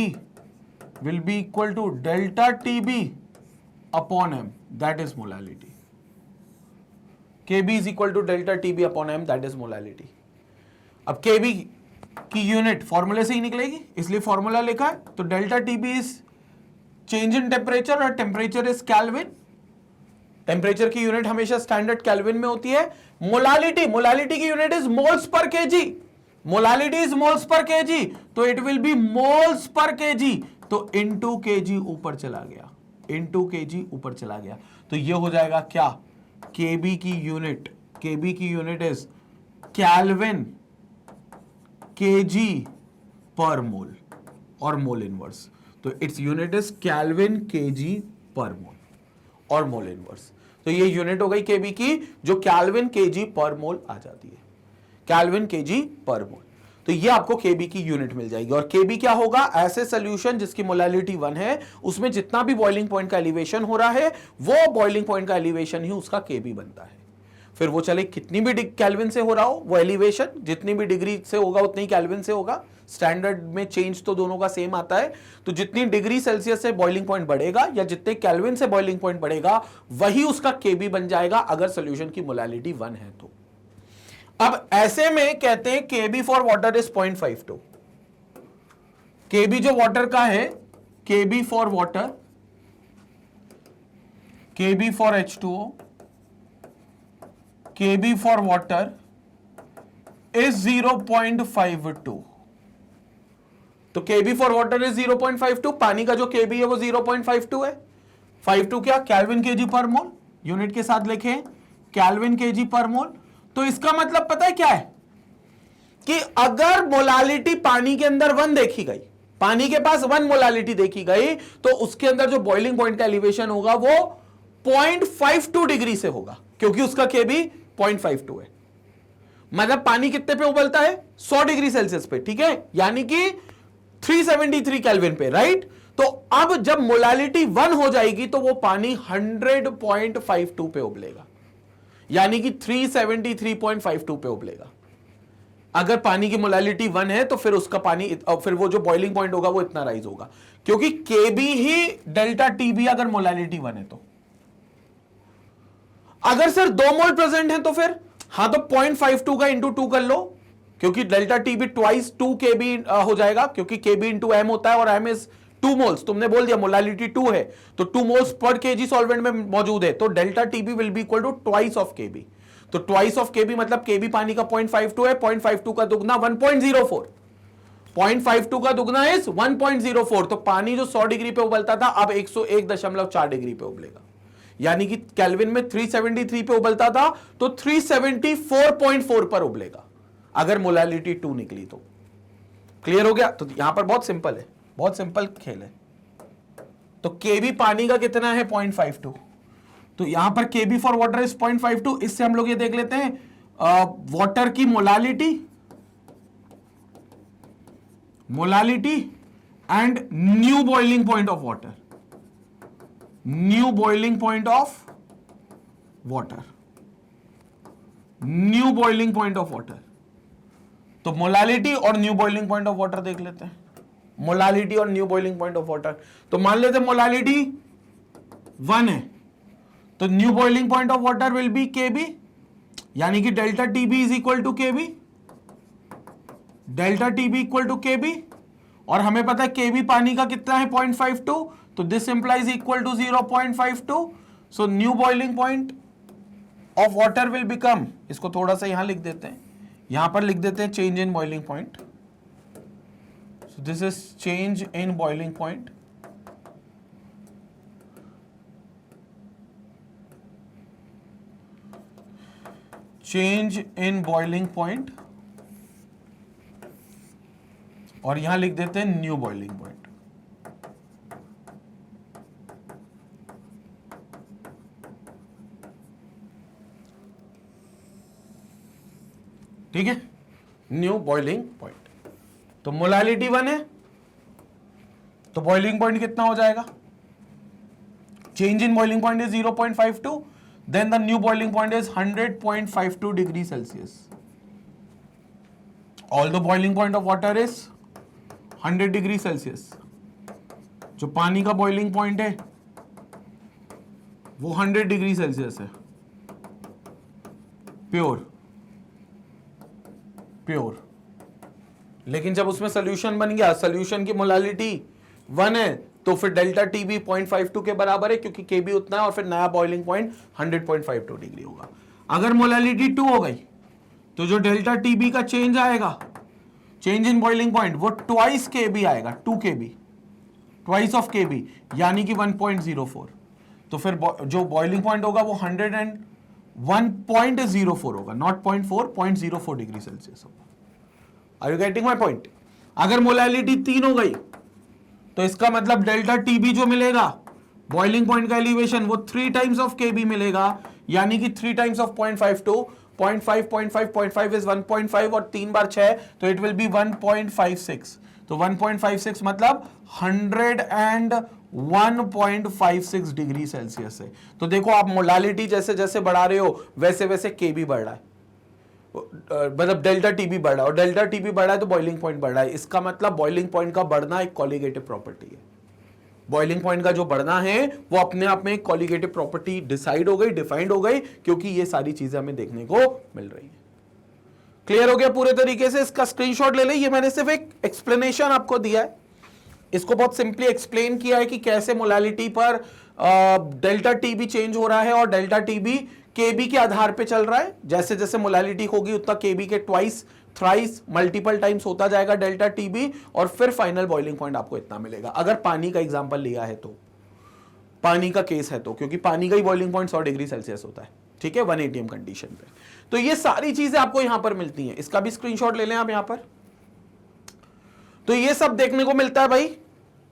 will be equal to delta tb upon m, that is molality। kb is equal to delta tb upon m, that is molality। अब kb की unit फॉर्मूले से ही निकलेगी, इसलिए formula लिखा है। तो delta TB is change in temperature, और टेम्परेचर इज केल्विन। टेम्परेचर की यूनिट हमेशा स्टैंडर्ड केल्विन में होती है। मोलालिटी की unit is moles per kg, molality is moles per kg, तो it will be moles per kg, तो इनटू केजी ऊपर चला गया, इनटू केजी ऊपर चला गया। तो ये हो जाएगा क्या, केबी की unit is kelvin kg per मोल और मोल इनवर्स, तो its unit is kelvin kg per मोल और मोल इनवर्स। तो ये यूनिट हो गई केबी की, जो केल्विन केजी पर मोल आ जाती है, केल्विन केजी पर मोल। तो ये आपको केबी की यूनिट मिल जाएगी। और केबी क्या होगा, ऐसे सोल्यूशन जिसकी मोलालिटी 1 है, उसमें जितना भी बॉइलिंग पॉइंट का एलिवेशन हो रहा है, वो बॉइलिंग पॉइंट का एलिवेशन ही उसका केबी बनता है। फिर वो चले कितनी भी केल्विन से हो रहा हो, वो एलिवेशन जितनी भी डिग्री से होगा उतनी ही केल्विन से होगा। स्टैंडर्ड में चेंज तो दोनों का सेम आता है। तो जितनी डिग्री सेल्सियस से बॉइलिंग पॉइंट बढ़ेगा या जितने केल्विन से बॉइलिंग पॉइंट बढ़ेगा, वही उसका केबी बन जाएगा, अगर सोल्यूशन की मोलालिटी 1 है तो। अब ऐसे में कहते हैं KB for water is 0.52। KB जो वाटर का है, KB for water, KB for H2O, KB for water is 0.52। तो केबी फॉर वाटर इज 0.52, पानी का जो केबी है वो 0.52 है। 52 क्या, केल्विन केजी पर मोल, यूनिट के साथ लिखें केल्विन केजी पर मोल। तो इसका मतलब पता है क्या है कि अगर मोलालिटी पानी के अंदर 1 देखी गई, पानी के पास 1 मोलालिटी देखी गई, तो उसके अंदर जो बॉइलिंग पॉइंट का एलिवेशन होगा वो 0.52 डिग्री से होगा, क्योंकि उसका केबी 0.52 है। मतलब पानी कितने पे उबलता है, 100 डिग्री सेल्सियस पे, ठीक है, यानी कि 373 केल्विन पे, राइट। तो अब जब मोलालिटी 1 हो जाएगी तो वो पानी 100.52 पे उबलेगा, यानी कि 373.52 पे उबलेगा। अगर पानी की मोलालिटी 1 है तो फिर उसका पानी, फिर वो जो बॉइलिंग पॉइंट होगा वो इतना राइज होगा, क्योंकि केबी ही डेल्टा टीबी अगर मोलालिटी 1 है तो। अगर सर 2 मोल प्रेजेंट है तो फिर, हाँ, तो 0.52 का इंटू 2 कर लो, क्योंकि डेल्टा टीबी ट्वाइस 2 केबी हो जाएगा, क्योंकि केबी इंटू एम होता है और एम इज 2 मोल्स। तुमने बोल दिया मोलालिटी 2 है तो 2 मोल्स पर केजी सॉल्वेंट में मौजूद है, तो delta TB will be equal to twice of KB. तो ट्वाइस ऑफ केबी मतलब केबी पानी का 0.52 है, 0.52 का दुगना 1.04, 0.52 का दुगना इज 1.04। तो पानी जो 100 डिग्री पे उबलता था अब 101.4 डिग्री पे उबलेगा, यानी कि केल्विन में 373 पे उबलता था तो 374.4 पर उबलेगा अगर मोलालिटी 2 निकली तो। क्लियर हो गया। तो यहां पर बहुत सिंपल है, बहुत सिंपल खेल है। तो केबी पानी का कितना है, 0.52, तो यहां पर केबी फॉर वाटर इज 0.52। इससे हम लोग ये देख लेते हैं वाटर की molality and new boiling point of water, new boiling point of water, new boiling point of water. तो मोलालिटी और new boiling point of water देख लेते हैं, मोलालिटी और new boiling point of water. तो मान लेते हैं मोलालिटी 1 है, तो new boiling point of water will be KB, यानी कि delta TB is equal to KB, delta TB equal to KB. और हमें पता है केबी पानी का कितना है, 0.52, तो this implies equal to 0.52। So new boiling point of water will become, इसको थोड़ा सा यहां लिख देते हैं, यहां पर लिख देते हैं change in boiling point. So this is change in boiling point, change in boiling point, और यहां लिख देते हैं न्यू बॉइलिंग पॉइंट। ठीक है, न्यू बॉइलिंग पॉइंट। तो मोलालिटी 1 है तो बॉइलिंग पॉइंट कितना हो जाएगा, change in boiling point is 0.52, then the new boiling point is 100.52 degrees Celsius. Although boiling point of water is 100 degree Celsius, जो पानी का बॉइलिंग पॉइंट है वो 100 डिग्री सेल्सियस है, प्योर प्योर। लेकिन जब उसमें सोल्यूशन बन गया, सोल्यूशन की मोलालिटी 1 है, तो फिर डेल्टा टीबी 0.52 के बराबर है, क्योंकि केबी उतना है, और फिर नया बॉइलिंग पॉइंट 100.52 डिग्री होगा। अगर मोलालिटी 2 हो गई तो जो डेल्टा टीबी का चेंज आएगा, चेंज इन बॉइलिंग पॉइंट, वो ट्वाइस केबी आएगा, 2 केबी, ट्वाइस ऑफ केबी, यानी कि 1.04। तो फिर जो बॉइलिंग पॉइंट होगा वो 101.04 होगा, नॉट 0.4, 0.04 डिग्री सेल्सियस होगा। Are you getting my point. अगर मोलालिटी 3 हो गई तो इसका मतलब डेल्टा टीबी जो मिलेगा, बॉइलिंग पॉइंट का एलिवेशन, वो 3 टाइम्स ऑफ केबी मिलेगा, यानी कि 3 टाइम्स ऑफ 0.52, 0.5 इज 1.5 और 3 बार 6, तो इट विल बी 1.56। तो 1.56 मतलब 101.56 डिग्री सेल्सियस है। तो देखो आप मोलालिटी जैसे जैसे बढ़ा रहे हो वैसे वैसे केबी बढ़ रहा है, मतलब डेल्टा टीबी बढ़ रहा है, और डेल्टा टीबी बढ़ रहा है तो बॉइलिंग पॉइंट बढ़ रहा है। इसका मतलब बॉइलिंग पॉइंट का बढ़ना एक कॉलिगेटिव प्रॉपर्टी है। बॉइलिंग पॉइंट का जो बढ़ना है वो अपने आप में एक कॉलिगेटिव प्रॉपर्टी डिसाइड हो गई, डिफाइंड हो गई, क्योंकि ये सारी चीजें हमें देखने को मिल रही है। क्लियर हो गया पूरे तरीके से। इसका स्क्रीनशॉट ले ले, ये मैंने सिर्फ एक एक्सप्लेनेशन आपको दिया है, इसको बहुत सिंपली एक्सप्लेन किया है कि कैसे मोलालिटी पर डेल्टा टीबी चेंज हो रहा है, और डेल्टा टीबी केबी के आधार पे चल रहा है। जैसे जैसे मोलालिटी होगी उतना केबी के ट्वाइस, थ्राइस, मल्टीपल टाइम्स होता जाएगा डेल्टा टीबी, और फिर फाइनल बॉइलिंग पॉइंट आपको इतना मिलेगा, अगर पानी का एग्जांपल लिया है तो। पानी का केस है तो, क्योंकि पानी का ही बॉइलिंग पॉइंट 100 डिग्री सेल्सियस होता है, ठीक है, 1 atm कंडीशन पे। तो ये सारी चीजें आपको यहां पर मिलती हैं, इसका भी स्क्रीनशॉट ले लें आप यहां पर। तो ये सब देखने को मिलता है भाई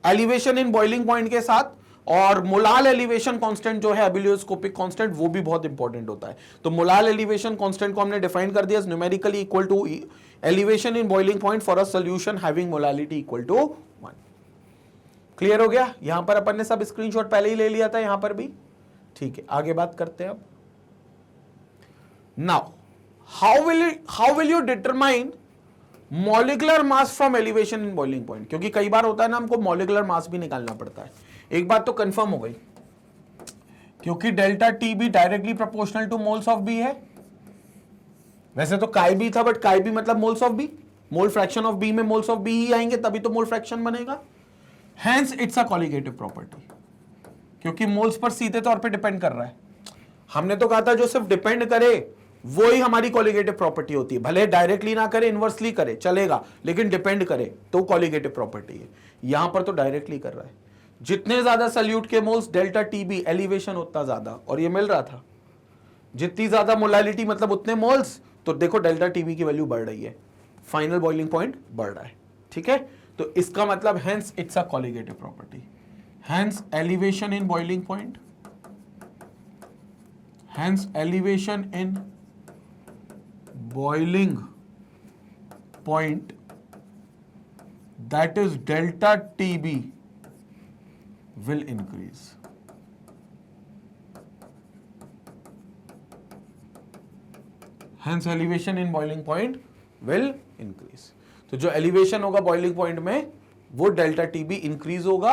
एलिवेशन इन बॉइलिंग पॉइंट के साथ, और मोलाल एलिवेशन कांस्टेंट जो है एबिलियोस्कोपिक कांस्टेंट, वो भी बहुत इंपॉर्टेंट होता है। तो मोलाल एलिवेशन कांस्टेंट को हमने डिफाइन कर दिया numerically equal to elevation in boiling point for a solution having molality equal to 1। Clear हो गया? यहां पर अपन ने सब स्क्रीनशॉट पहले ही ले लिया था, यहां पर भी, ठीक है। आगे बात करते हैं अब। Now how will you determine molecular mass from elevation in boiling point? क्योंकि कई बार होता है ना, हमको मॉलिक्यूलर मास भी निकालना पड़ता है। एक बात तो कंफर्म हो गई, क्योंकि delta T B directly proportional to moles of B है। वैसे तो काई बी था, बट काई बी मतलब moles of B, mole fraction of B में मोल्स ऑफ बी ही आएंगे, तभी तो मोल फ्रैक्शन बनेगा। Hence it's a colligative property, क्योंकि मोल्स पर सीधे तौर पे डिपेंड कर रहा है। हमने तो कहा था जो सिर्फ डिपेंड करे वो ही हमारी कॉलिगेटिव प्रॉपर्टी होती है, भले डायरेक्टली ना करे, इनवर्सली करे चलेगा, लेकिन डिपेंड करे तो कॉलिगेटिव प्रॉपर्टी है। यहां पर तो डायरेक्टली कर रहा है। जितने ज्यादा सल्यूट के moles delta T B elevation उतना ज्यादा, और ये मिल रहा था। जितनी ज्यादा मोलालिटी मतलब उतने मोल्स, तो देखो डेल्टा टी बी की वैल्यू बढ़ रही है, फाइनल बॉइलिंग पॉइंट बढ़ रहा है, ठीक है। तो इसका मतलब hence it's a colligative property. Hence elevation in boiling point, hence elevation in boiling point, that is delta TB, will increase. Hence elevation in boiling point will increase. तो जो एलिवेशन होगा बॉइलिंग पॉइंट में वो delta TB increase होगा,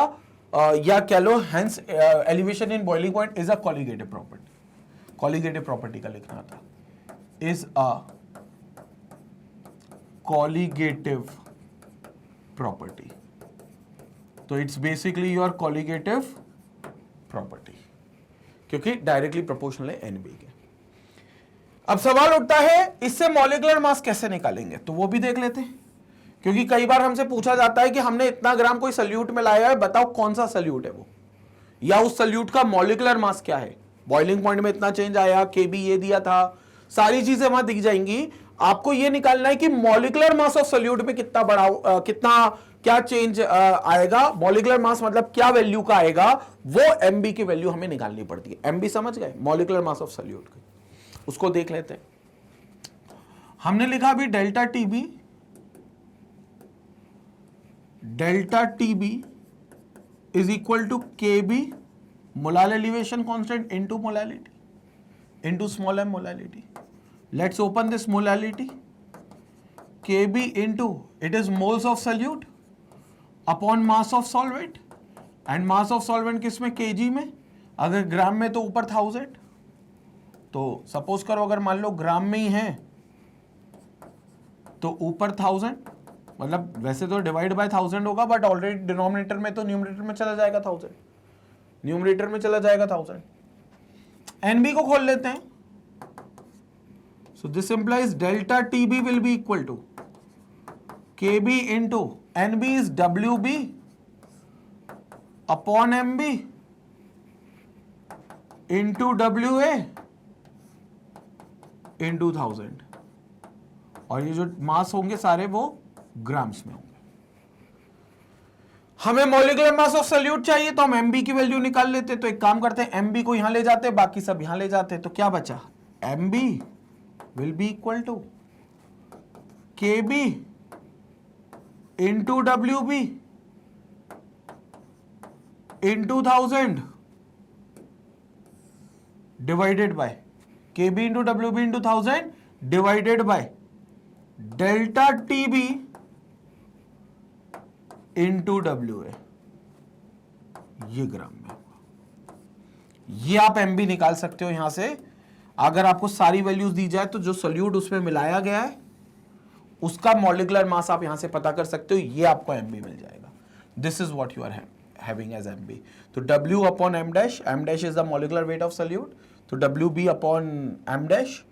या कह लो hence elevation in boiling point is a colligative property. Colligative property का लिखना था, इज अ कॉलिगेटिव प्रॉपर्टी। तो it's basically your colligative property, क्योंकि डायरेक्टली प्रोपोर्शनल है एनबी के। अब सवाल उठता है इससे मॉलिक्यूलर मास कैसे निकालेंगे, तो वो भी देख लेते हैं। क्योंकि कई बार हमसे पूछा जाता है कि हमने इतना ग्राम कोई सल्यूट में लाया है, बताओ कौन सा सल्यूट है वो, या उस सल्यूट का मॉलिक्यूलर मास क्या है। बॉइलिंग पॉइंट में इतना चेंज आया, केबी ये दिया था, सारी चीजें वहां दिख जाएंगी। आपको ये निकालना है कि मॉलिक्यूलर मास ऑफ सल्यूट में कितना बड़ा कितना क्या चेंज आएगा, मॉलिक्यूलर मास मतलब क्या वैल्यू का आएगा, वो एमबी की वैल्यू हमें निकालनी पड़ती है। एमबी समझ गए, मॉलिक्यूलर मास ऑफ सल्यूट की, उसको देख लेते हैं। हमने लिखा अभी delta TB, delta TB is equal to K B molar elevation constant into molality into small M molality. Let's open this molality, Kb into it is moles of solute upon mass of solvent, and mass of solvent किस में, KG में। अगर ग्राम में तो ऊपर 1000, तो suppose करो अगर मान लो ग्राम में ही है तो ऊपर 1000, मतलब वैसे तो डिवाइड बाय 1000 होगा, बट ऑलरेडी डिनोमिनेटर में तो न्यूमरेटर में चला जाएगा 1000, न्यूमरेटर में चला जाएगा 1000। एनबी को खोल लेते हैं। So this implies delta TB will be equal to KB into NB is WB upon MB into WA into 1000, और ये जो मास होंगे सारे वो ग्राम्स में होंगे। हमें मॉलिक्यूलर मास ऑफ सल्यूट चाहिए, तो हम MB की वैल्यू निकाल लेते। तो एक काम करते हैं, MB को यहां ले जाते, बाकी सब यहां ले जाते, तो क्या बचा, MB will be equal to KB into WB into 1000 divided by KB into WB into 1000 divided by delta TB into WA। ये ग्राम में होगा। ये आप MB निकाल सकते हो यहां से। अगर आपको सारी वैल्यूज दी जाए तो जो सॉल्यूट उसमें मिलाया गया है उसका मॉलिक्यूलर मास आप यहां से पता कर सकते हो, ये आपको एमबी मिल जाएगा। This is what you are having as MB. तो W upon M dash is the molecular weight of solute, तो WB upon M dash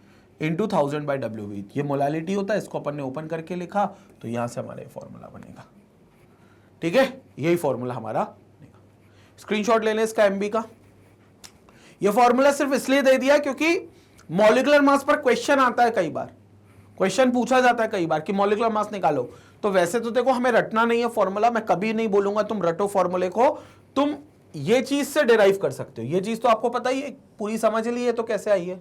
into 1000 by WB, ये मोलालिटी होता है। इसको अपन ने ओपन करके लिखा, तो यहां से हमारा फॉर्मूला बनेगा। ठीक है, यही फॉर्मूला हमारा बनेगा। स्क्रीनशॉट ले लें इसका एमबी का। ये फॉर्मूला सिर्फ इसलिए दे दिया क्योंकि मॉलिक्यूलर मास पर क्वेश्चन आता है, कई बार क्वेश्चन पूछा जाता है कई बार कि मॉलिक्यूलर मास निकालो। तो वैसे तो देखो हमें रटना नहीं है फॉर्मूला, मैं कभी नहीं बोलूंगा तुम रटो फॉर्मूले को, तुम ये चीज से डिराइव कर सकते हो। ये चीज तो आपको पता ही है, पूरी समझ ली है तो कैसे आई है,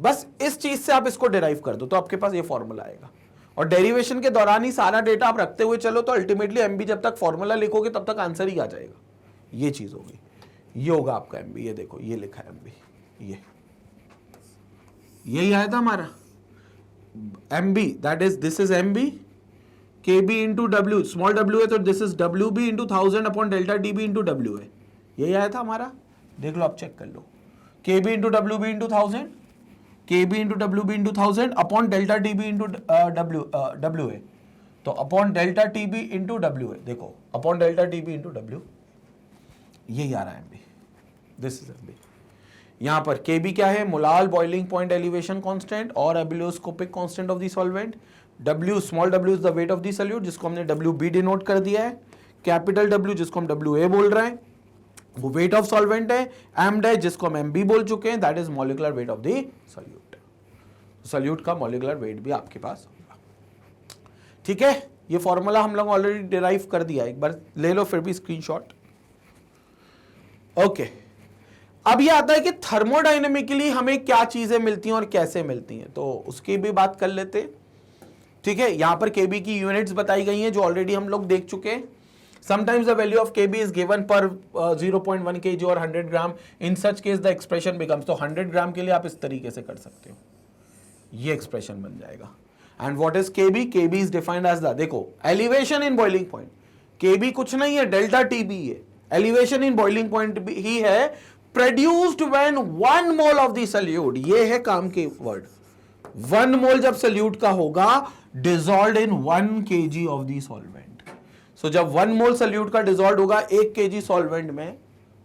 बस इस चीज से आप इसको डिराइव कर दो तो आपके पास ये फॉर्मूला आएगा। और डेरिवेशन के दौरान ही सारा डेटा आप रखते हुए चलो तो अल्टीमेटली एमबी जब तक फॉर्मूला लिखोगे तब तक आंसर ही आ जाएगा। ये चीज होगी, ये होगा आपका एमबी। ये देखो ये लिखा है एमबी, ये यही आया था हमारा MB, that is this is MB KB into W, small W है तो this is W B into 1000 upon delta D B into W है, यही आया था हमारा। देख लो आप चेक कर लो, KB into W B into 1000, KB into W B into 1000 upon delta T B into W है, तो upon delta T B into W है, देखो upon delta T B into W, यही आ रहा है एमबी, दिस इज एमबी। यहां पर केबी क्या है, molar boiling point elevation constant और ebullioscopic constant of the solvent. W small W is the weight of the solute जिसको हमने डब्ल्यू बी डिनोट कर दिया है। कैपिटल डब्ल्यू जिसको हम डब्ल्यू ए बोल रहे हैं वो वेट ऑफ सॉल्वेंट है। एम डैश जिसको हम एमबी बोल चुके हैं that is molecular weight of the solute. Solute का मॉलिक्यूलर वेट भी आपके पास होगा। ठीक है, ये फॉर्मूला हम लोग ऑलरेडी डिराइव कर दिया, एक बार ले लो फिर भी स्क्रीनशॉट। ओके, अब ये आता है कि थर्मोडायनेमिकली हमें क्या चीजें मिलती हैं और कैसे मिलती हैं, तो उसकी भी बात कर लेते हैं। ठीक है, यहां पर केबी की यूनिट्स बताई गई हैं जो ऑलरेडी हम लोग देख चुके हैं। Sometimes the value of KB is given per 0.1 kg और 100 gram, in such case the expression becomes, तो 100 ग्राम के लिए आप इस तरीके से कर सकते हो, ये एक्सप्रेशन बन जाएगा। And what is KB, KB is defined as the, देखो elevation in boiling point, KB कुछ नहीं है डेल्टा टीबी है, एलिवेशन इन बॉइलिंग पॉइंट ही है, produced when 1 mole of the solute, ये है काम के वर्ड, 1 मोल जब सॉल्यूट का होगा dissolved in 1 kg of the solvent. So जब 1 मोल सॉल्यूट का डिसॉल्व होगा 1 kg सॉल्वेंट में,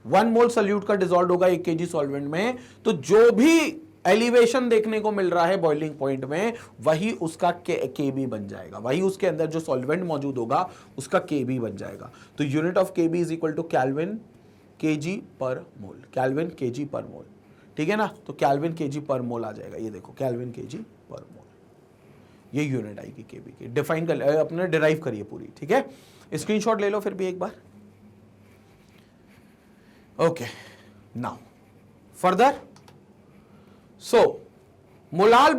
1 मोल सॉल्यूट का डिसॉल्व होगा 1 kg सॉल्वेंट में, तो जो भी एलिवेशन देखने को मिल रहा है बॉइलिंग पॉइंट में वही उसका केबी बन जाएगा, वही उसके अंदर जो सॉल्वेंट मौजूद होगा उसका केबी बन जाएगा। तो unit of KB is equal to kelvin kg per mole, kelvin kg per मोल, ठीक है ना, तो केल्विन केजी पर मोल आ जाएगा। ये देखो केल्विन केजी पर मोल, ये यूनिट आएगी केबी की, डिफाइन कर अपने डिराइव करिए पूरी। ठीक है, स्क्रीनशॉट ले लो फिर भी एक बार। Okay, now further, so molar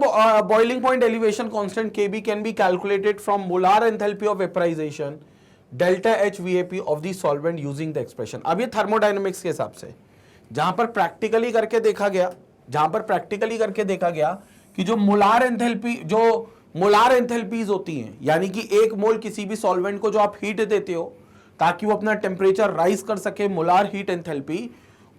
boiling point elevation constant Kb can be calculated from molar enthalpy of vaporization delta H VAP of the solvent using the expression। अब ये थर्मोडायनेमिक्स के हिसाब से जहां पर प्रैक्टिकली करके देखा गया, कि जो मोलार एंथैल्पीज होती हैं, यानी कि 1 मोल किसी भी सॉल्वेंट को जो आप हीट देते हो ताकि वो अपना टेम्परेचर राइज कर सके, मोलार हीट एंथैल्पी,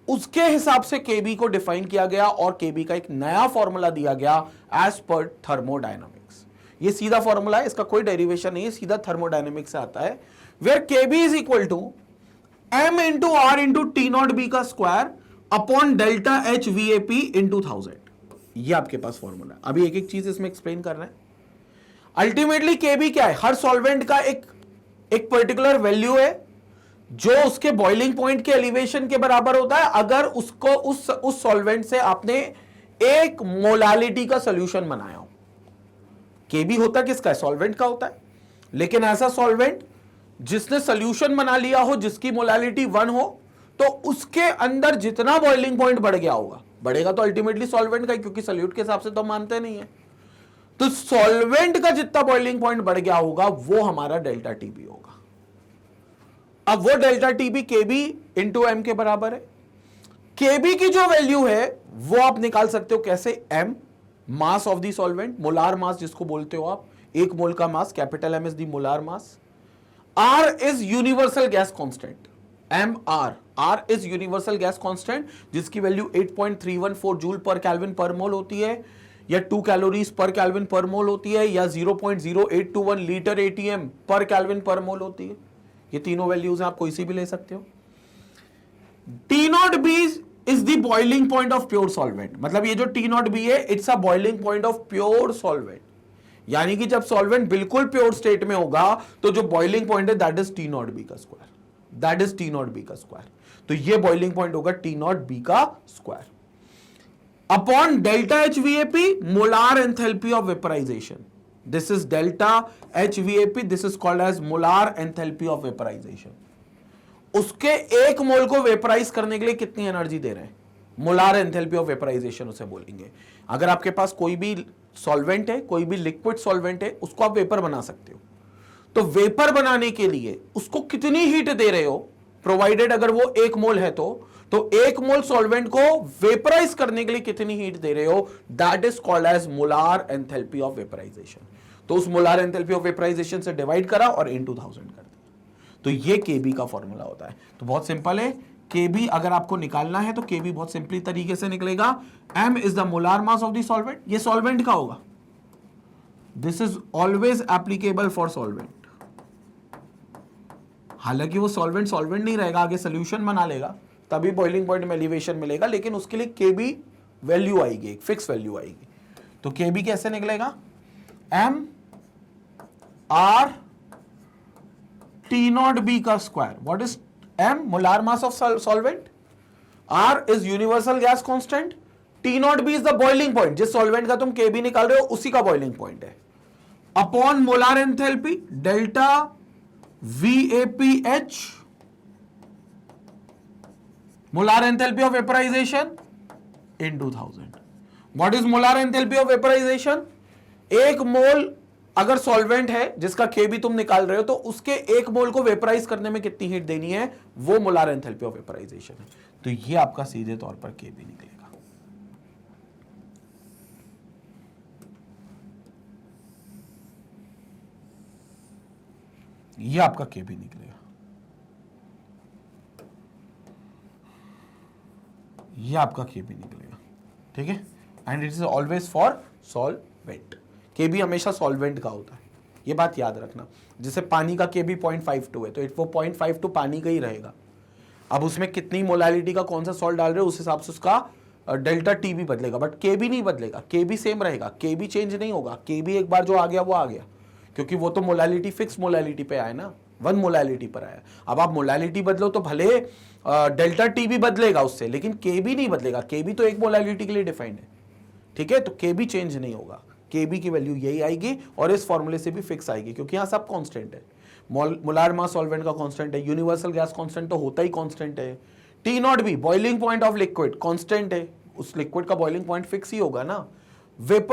उसके हिसाब से केबी को डिफाइन किया गया और केबी का एक नया फॉर्मूला दिया गया एज पर थर्मोडायनामिक्स। ये सीधा फॉर्मूला है, इसका कोई डेरिवेशन नहीं है, सीधा थर्मोडायनामिक्स से आता है, where KB is equal to M into R into T not B का square upon delta H VAP into 1000। ये आपके पास फॉर्मूला है। अभी एक एक चीज इसमें एक्सप्लेन कर रहे हैं। अल्टीमेटली केबी क्या है, हर सॉल्वेंट का एक पर्टिकुलर वैल्यू है जो उसके बॉइलिंग पॉइंट के एलिवेशन के बराबर होता है अगर उसको उस सॉल्वेंट से आपने 1 मोलालिटी का सॉल्यूशन बनाया हो। केबी होता किसका है, सॉल्वेंट का होता है, लेकिन ऐसा सॉल्वेंट जिसने सॉल्यूशन बना लिया हो जिसकी मोलालिटी 1 हो, तो उसके अंदर जितना बॉइलिंग पॉइंट बढ़ गया होगा, बढ़ेगा तो अल्टीमेटली सॉल्वेंट का, क्योंकि सॉल्यूट के हिसाब से तो मानते नहीं है, तो सॉल्वेंट का जितना बॉइलिंग पॉइंट बढ़ गया होगा वो हमारा डेल्टा टीबी होगा। अब वो डेल्टा टीबी केबी इंटू एम के बराबर है। केबी की जो वैल्यू है वो आप निकाल सकते हो कैसे, M mass of the solvent, molar mass जिसको बोलते हो आप, 1 मोल का mass, capital M is the molar mass. R is universal gas constant, M R is universal gas constant जिसकी value 8.314 joule per kelvin per mole होती है, या 2 calories पर केल्विन पर मोल होती है, या 0.0821 लीटर एटीएम पर केल्विन पर मोल होती है। ये तीनों वैल्यूज हैं, आप कोई सी भी ले सकते हो। T not B is the boiling point of pure solvent, मतलब ये जो टी नॉट बी है it's a boiling point of pure solvent, यानी कि जब सॉल्वेंट बिल्कुल प्योर स्टेट में होगा तो जो बॉइलिंग पॉइंट है that is T not B का square, that is T not B का स्क्वायर। तो ये बॉइलिंग पॉइंट होगा टी नॉट बी का square. Upon delta HVAP molar enthalpy of vaporization. This is delta HVAP, this is called as molar enthalpy of vaporization. उसके एक मोल को vaporise करने के लिए कितनी एनर्जी दे रहे हैं, मोलार एंथैल्पी ऑफ वेपराइजेशन उसे बोलेंगे. अगर आपके पास कोई भी सॉल्वेंट है, कोई भी लिक्विड सॉल्वेंट है, उसको आप वेपर बना सकते हो. तो वेपर बनाने के लिए उसको कितनी हीट दे रहे हो, प्रोवाइडेड अगर वो 1 मोल है तो 1 मोल सॉल्वेंट को वेपराइज करने के लिए कितनी हीट दे रहे हो, that is called as molar enthalpy of vaporisation. तो उस मोलार एंथैल्पी ऑफ वेपराइजेशन से डिवाइड करा और इनटू 1000 कर दिया. तो ये केबी का फॉर्मूला होता है. तो बहुत सिंपल है. केबी अगर आपको निकालना है तो केबी बहुत सिंपली तरीके से निकलेगा. M is the molar mass of the solvent. ये सॉल्वेंट का होगा. This is always applicable for solvent. हालांकि वो सॉल्वेंट नहीं रहेगा, आगे सोल्यूशन बना लेगा, तभी बॉइलिंग पॉइंट में एलिवेशन मिलेगा, लेकिन उसके लिए केबी वैल्यू आएगी, एक फिक्स वैल्यू आएगी. तो केबी कैसे निकलेगा, M R T not B का square. What is M, molar mass of solvent. R is universal gas constant. T not B is the boiling point, जिस सॉल्वेंट का तुम केबी निकाल रहे हो उसी का बॉइलिंग पॉइंट है. Upon molar enthalpy delta VAPH, molar enthalpy of vaporization into 1000. What is molar enthalpy of vaporization? 1 मोल अगर सॉल्वेंट है जिसका केबी तुम निकाल रहे हो तो उसके 1 मोल को वेपराइज करने में कितनी हीट देनी है, वो मोलार एंथैल्पी ऑफ वेपराइजेशन है. तो ये आपका सीधे तौर पर केबी निकलेगा. ये आपका केबी निकलेगा. ये आपका केबी निकलेगा. ठीक है. And it is always for solvent. KB हमेशा सॉल्वेंट का होता है, ये बात याद रखना. जैसे पानी का केबी 0.52 है तो वो 0.52 पानी का ही रहेगा. अब उसमें कितनी मोलालिटी का कौन सा सॉल्ट डाल रहे हो उस हिसाब से उसका डेल्टा टी भी बदलेगा, बट केबी नहीं बदलेगा. केबी सेम रहेगा, केबी चेंज नहीं होगा. केबी एक बार जो आ गया वो आ गया, क्योंकि वो तो मोलालिटी फिक्स मोलालिटी पे आया ना, 1 मोलालिटी पर आया. अब आप मोलालिटी बदलो तो भले डेल्टा टी भी बदलेगा उससे, लेकिन केबी नहीं बदलेगा. केबी तो 1 मोलालिटी के लिए डिफाइंड है. ठीक है. तो केबी चेंज नहीं होगा, केबी की वैल्यू यही आएगी और इस फॉर्मूले से भी फिक्स आएगी, क्योंकि यहां सब कांस्टेंट है. मोलार मास सॉल्वेंट का कांस्टेंट है, यूनिवर्सल गैस कांस्टेंट तो होता ही कांस्टेंट है. टी नॉट भी boiling point of liquid constant है, उस लिक्विड का बॉइलिंग पॉइंट फिक्स ही होगा ना.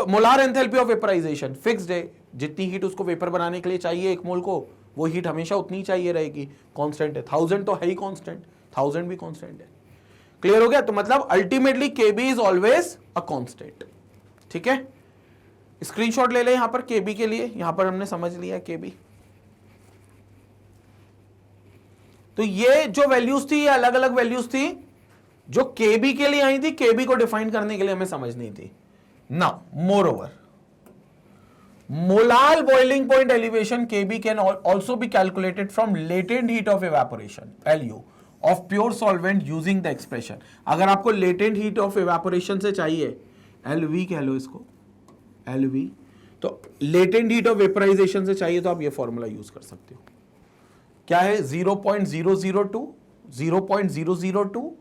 Molar enthalpy of vaporization fixed है, जितनी हीट उसको वेपर बनाने के लिए चाहिए 1 मोल को, वो हीट हमेशा उतनी चाहिए रहेगी. कांस्टेंट है. 1000 तो है ही कांस्टेंट, 1000 भी कांस्टेंट है. क्लियर हो गया. तो मतलब ultimately KB is always a constant. ठीक है. स्क्रीनशॉट ले ले यहां पर केबी के लिए. यहां पर हमने समझ लिया केबी. तो ये जो वैल्यूज थी ये अलग अलग वैल्यूज थी जो केबी के लिए आई थी, केबी को डिफाइन करने के लिए हमें समझनी थी ना. Moreover, molar boiling point elevation Kb can also be calculated from latent heat of evaporation LU of pure solvent using the expression. अगर आपको latent heat of evaporation से चाहिए, LV कह लो इसको, LV, तो latent heat of vaporization से चाहिए तो आप ये फॉर्मूला यूज कर सकते हो. क्या है, 0.002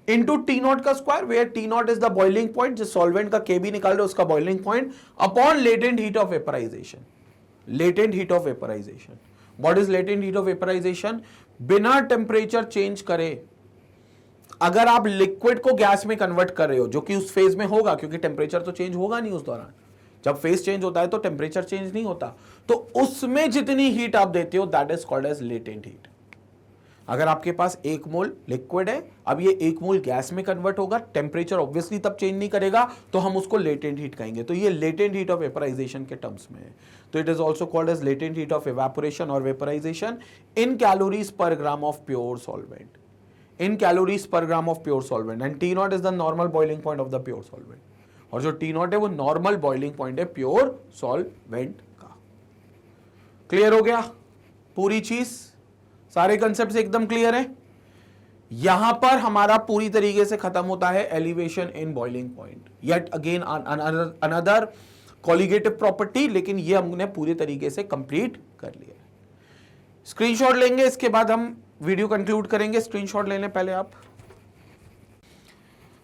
इंटू टी नॉट का square, where T naught is the boiling point, जिस सॉल्वेंट का केबी निकाल रहे हो उसका boiling point, upon latent heat of vaporization. Latent heat of vaporization, what is latent heat of vaporization? बिना टेम्परेचर चेंज करे अगर आप लिक्विड को गैस में कन्वर्ट कर रहे हो, जो कि उस फेज में होगा, क्योंकि टेम्परेचर तो चेंज होगा नहीं उस दौरान. जब फेज चेंज होता है तो टेम्परेचर चेंज नहीं होता, तो उसमें जितनी हीट आप देते हो that is called as latent heat. अगर आपके पास 1 मोल लिक्विड है, अब ये 1 मोल गैस में कन्वर्ट होगा, टेम्परेचर ऑब्वियसली तब चेंज नहीं करेगा, तो हम उसको लेटेंट हीट कहेंगे. तो ये लेटेंट हीट ऑफ वेपराइजेशन के टर्म्स में है. तो it is also called as latent heat of evaporation और vaporization in calories per gram of pure solvent. In calories per gram of pure solvent. And T naught is the normal boiling point of the pure solvent. और जो T naught है वो normal boiling point है pure solvent का. Clear हो गया पूरी चीज? सारे कंसेप्ट एकदम क्लियर है? यहां पर हमारा पूरी तरीके से खत्म होता है elevation in boiling point. Yet again another colligative property, लेकिन ये हमने पूरी तरीके से कंप्लीट कर लिया. स्क्रीनशॉट लेंगे, इसके बाद हम वीडियो कंक्लूड करेंगे. स्क्रीनशॉट लेने पहले आप.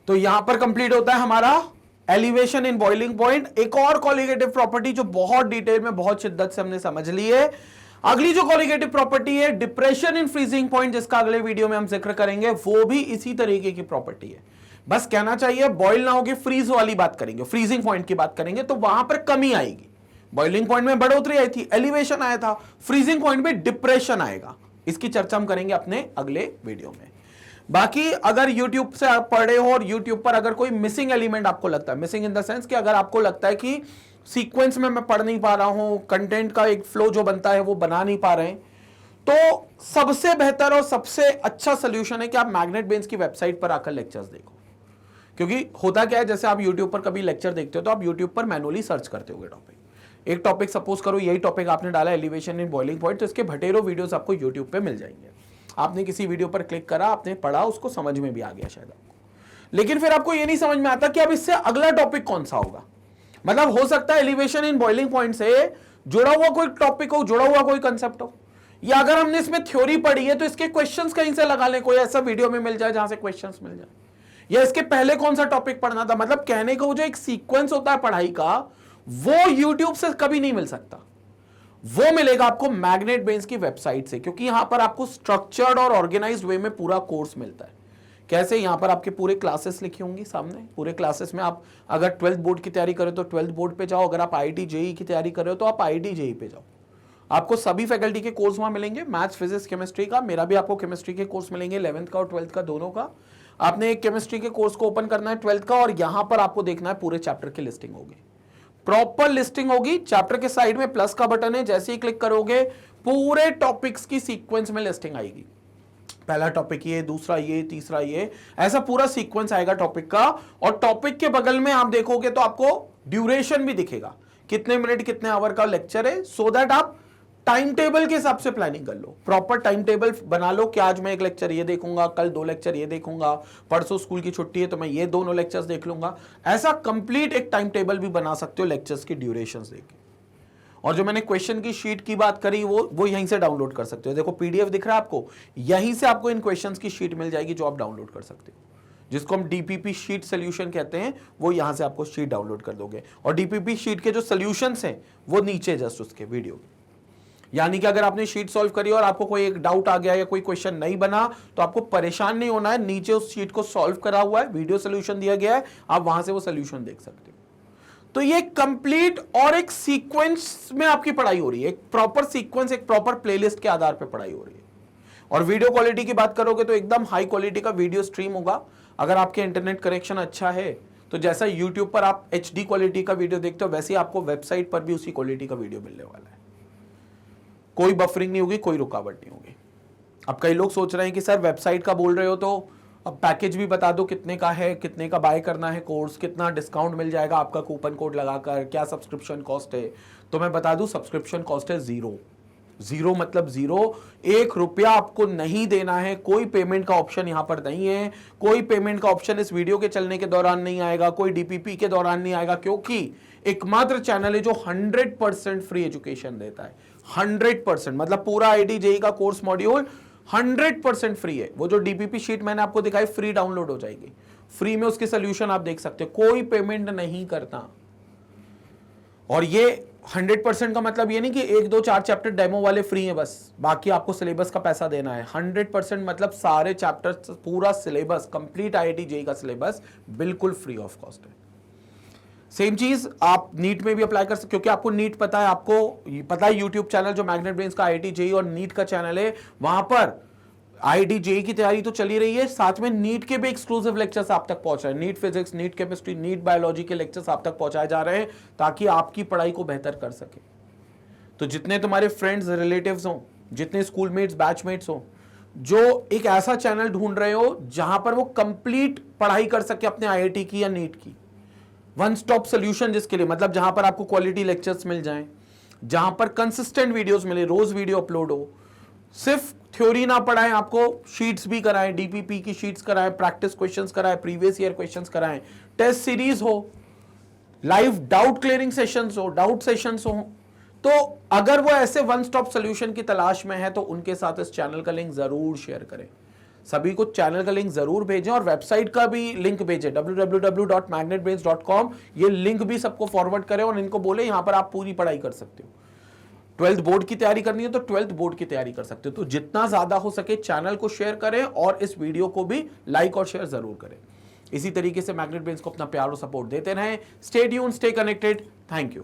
तो यहां पर कंप्लीट होता है हमारा एलिवेशन इन बॉइलिंग पॉइंट। एक और कोलिगेटिव प्रॉपर्टी जो बहुत डिटेल में बहुत शिद्दत से हमने समझ ली है। अगली जो कोलिगेटिव प्रॉपर्टी है डिप्रेशन इन फ्रीजिंग पॉइंट, जिसका अगले वीडियो में हम जिक्र करेंगे, वो भी इसी तरीके की प्रॉपर्टी है। बस कहना चाहिए बॉइल ना होगी, फ्रीज वाली बात करेंगे, फ्रीजिंग पॉइंट की बात करेंगे तो वहां पर कमी आएगी। बॉइलिंग पॉइंट में बढ़ोतरी आई थी, एलिवेशन आया था, फ्रीजिंग पॉइंट में डिप्रेशन आएगा। इसकी चर्चा हम करेंगे अपने अगले वीडियो में। बाकी अगर YouTube से आप पढ़े हो और YouTube पर अगर कोई मिसिंग एलिमेंट आपको लगता है, मिसिंग इन द सेंस कि अगर आपको लगता है कि सीक्वेंस में मैं पढ़ नहीं पा रहा हूं, कंटेंट का एक फ्लो जो बनता है वो बना नहीं पा रहे हैं, तो सबसे बेहतर और सबसे अच्छा सोल्यूशन है कि आप मैग्नेट बेंस की वेबसाइट पर आकर लेक्चर्स देखो। क्योंकि होता क्या है, जैसे आप YouTube पर कभी लेक्चर देखते हो तो आप YouTube पर मैनुअली सर्च करते होगे टॉपिक, एक टॉपिक सपोज करो यही टॉपिक आपने डाला एलिवेशन इन बॉइलिंग पॉइंट, तो इसके भटेरों वीडियोस आपको YouTube पे मिल जाएंगे। आपने किसी वीडियो पर क्लिक करा, आपने पढ़ा, उसको समझ में भी आ गया शायद आपको, लेकिन फिर आपको ये नहीं समझ में आता कि अब इससे अगला टॉपिक कौन सा होगा। मतलब हो सकता है एलिवेशन इन बॉइलिंग पॉइंट से जुड़ा हुआ कोई टॉपिक हो, जुड़ा हुआ कोई कंसेप्ट हो, या अगर हमने इसमें थ्योरी पढ़ी है तो इसके क्वेश्चंस कहीं से लगा लें, कोई ऐसा वीडियो में मिल जाए जहां से क्वेश्चंस मिल जाए, या इसके पहले कौन सा टॉपिक पढ़ना था। मतलब कहने को जो एक सीक्वेंस होता है पढ़ाई का, वो YouTube से कभी नहीं मिल सकता, वो मिलेगा आपको मैग्नेट बेंस की वेबसाइट से, क्योंकि यहां पर आपको स्ट्रक्चर्ड और ऑर्गेनाइज्ड वे में पूरा कोर्स मिलता है। कैसे, यहां पर आपके पूरे क्लासेस लिखी होंगी सामने, पूरे क्लासेस में आप अगर 12th बोर्ड की तैयारी करें तो 12th बोर्ड पे जाओ, अगर आप IIT JEE की तैयारी कर रहे हो तो आप IIT JEE पे जाओ। आपको सभी फैकल्टी के कोर्स वहां मिलेंगे, मैथ्स, फिजिक्स, केमिस्ट्री का। मेरा भी आपको केमिस्ट्री के कोर्स मिलेंगे 11th का और 12th का दोनों का। आपने एक केमिस्ट्री के कोर्स को ओपन करना है 12th का, और यहां पर आपको देखना है पूरे चैप्टर की लिस्टिंग होगी, प्रॉपर लिस्टिंग होगी। चैप्टर के साइड में प्लस का बटन है, जैसे ही क्लिक करोगे पूरे टॉपिक्स की सीक्वेंस में लिस्टिंग आएगी। पहला टॉपिक ये, दूसरा ये, तीसरा ये, ऐसा पूरा सीक्वेंस आएगा टॉपिक का। और टॉपिक के बगल में आप देखोगे तो आपको ड्यूरेशन भी दिखेगा, कितने मिनट कितने आवर का लेक्चर है, सो दैट आप टाइम टेबल के हिसाब से प्लानिंग कर लो, प्रॉपर टाइम टेबल बना लो कि आज मैं एक लेक्चर ये देखूंगा, कल 2 लेक्चर ये देखूंगा, परसों स्कूल की छुट्टी है तो मैं ये दोनों लेक्चर्स देख लूंगा। ऐसा कंप्लीट एक टाइम टेबल भी बना सकते हो लेक्चर्स की ड्यूरेशंस देख के। और जो मैंने क्वेश्चन की शीट की बात करी वो यहीं से डाउनलोड कर सकते हो। देखो PDF दिख रहा है आपको, यहीं से आपको इन क्वेश्चंस की शीट मिल जाएगी जो आप डाउनलोड कर सकते हो, जिसको हम DPP शीट सोल्यूशन कहते हैं। वो यहां से आपको शीट डाउनलोड कर दोगे, और DPP शीट के जो सोल्यूशंस हैं वो नीचे जस्ट उसके वीडियो। यानी कि अगर आपने शीट सॉल्व करी और आपको कोई एक डाउट आ गया या कोई क्वेश्चन नहीं बना तो आपको परेशान नहीं होना है, नीचे उस शीट को सॉल्व करा हुआ है, वीडियो सोल्यूशन दिया गया है, आप वहां से वो सोल्यूशन देख सकते हो। तो ये कंप्लीट और एक सीक्वेंस में आपकी पढ़ाई हो रही है, एक प्रॉपर सीक्वेंस, एक प्रॉपर प्लेलिस्ट के आधार पर पढ़ाई हो रही है। और वीडियो क्वालिटी की बात करोगे तो एकदम हाई क्वालिटी का वीडियो स्ट्रीम होगा। अगर आपके इंटरनेट कनेक्शन अच्छा है तो जैसा YouTube पर आप HD क्वालिटी का वीडियो देखते हो, वैसे ही आपको वेबसाइट पर भी उसी क्वालिटी का वीडियो मिलने वाला है। कोई बफरिंग नहीं होगी, कोई रुकावट नहीं होगी। अब कई लोग सोच रहे हैं कि सर वेबसाइट का बोल रहे हो तो अब पैकेज भी बता दो कितने का है, कितने का बाय करना है कोर्स, कितना डिस्काउंट मिल जाएगा आपका कूपन कोड लगाकर, क्या सब्सक्रिप्शन कॉस्ट है। तो मैं बता दूं सब्सक्रिप्शन कॉस्ट है 0। 0 मतलब 0, 1 रुपया आपको नहीं देना है। कोई पेमेंट का ऑप्शन यहां पर नहीं है, कोई पेमेंट का ऑप्शन इस वीडियो के चलने के दौरान नहीं आएगा, कोई DPP के दौरान नहीं आएगा, क्योंकि एकमात्र चैनल है जो 100% फ्री एजुकेशन देता है। 100% मतलब पूरा IIT JEE का कोर्स मॉड्यूल 100% फ्री है। वो जो DPP शीट मैंने आपको दिखाई फ्री डाउनलोड हो जाएगी, फ्री में उसके सोल्यूशन आप देख सकते हो, कोई पेमेंट नहीं करता। और ये 100% का मतलब ये नहीं कि 1, 2, 4 चैप्टर डेमो वाले फ्री हैं बस, बाकी आपको सिलेबस का पैसा देना है। 100% मतलब सारे चैप्टर्स, पूरा सिलेबस, कंप्लीट IIT JEE का सिलेबस बिल्कुल फ्री ऑफ कॉस्ट है। सेम चीज आप नीट में भी अप्लाई कर सकते, क्योंकि आपको नीट पता है, आपको पता है यूट्यूब चैनल जो मैग्नेट बेंस का IIT JEE और नीट का चैनल है, वहां पर IIT JEE की तैयारी तो चली रही है, साथ में नीट के भी एक्सक्लूसिव लेक्चर्स आप तक पहुंच रहे हैं। NEET physics, NEET chemistry, NEET biology के लेक्चर्स आप तक पहुंचाए जा रहे हैं ताकि आपकी पढ़ाई को बेहतर कर सके। तो जितने तुम्हारे फ्रेंड्स, रिलेटिव्स हो, जितने स्कूलमेट्स, बैचमेट्स हो, जो एक ऐसा चैनल ढूंढ रहे हो जहां पर वो कंप्लीट पढ़ाई कर सके अपने IIT की या नीट की, वन स्टॉप सोल्यूशन जिसके लिए, मतलब जहां पर आपको क्वालिटी लेक्चर्स मिल जाएं, जहां पर कंसिस्टेंट वीडियोस मिले, रोज वीडियो अपलोड हो, सिर्फ थ्योरी ना पढ़ाएं, आपको शीट्स भी कराएं, DPP की शीट्स कराएं, प्रैक्टिस क्वेश्चंस कराएं, प्रीवियस ईयर क्वेश्चंस कराएं, टेस्ट सीरीज हो, लाइव डाउट क्लियरिंग सेशंस हो, डाउट सेशंस हो। तो अगर वो ऐसे वन स्टॉप सोल्यूशन की तलाश में है तो उनके साथ इस चैनल का लिंक जरूर शेयर करें। सभी को चैनल का लिंक जरूर भेजें और वेबसाइट का भी लिंक भेजें www.magnetbrains.com। ये लिंक भी सबको फॉरवर्ड करें और इनको बोले यहां पर आप पूरी पढ़ाई कर सकते हो। 12th बोर्ड की तैयारी करनी है तो 12th बोर्ड की तैयारी कर सकते हो। तो जितना ज्यादा हो सके चैनल को शेयर करें और इस वीडियो को भी लाइक और शेयर जरूर करें। इसी तरीके से मैग्नेट ब्रेन्स को अपना प्यार और सपोर्ट देते रहें। Stay tuned, stay connected. Thank you.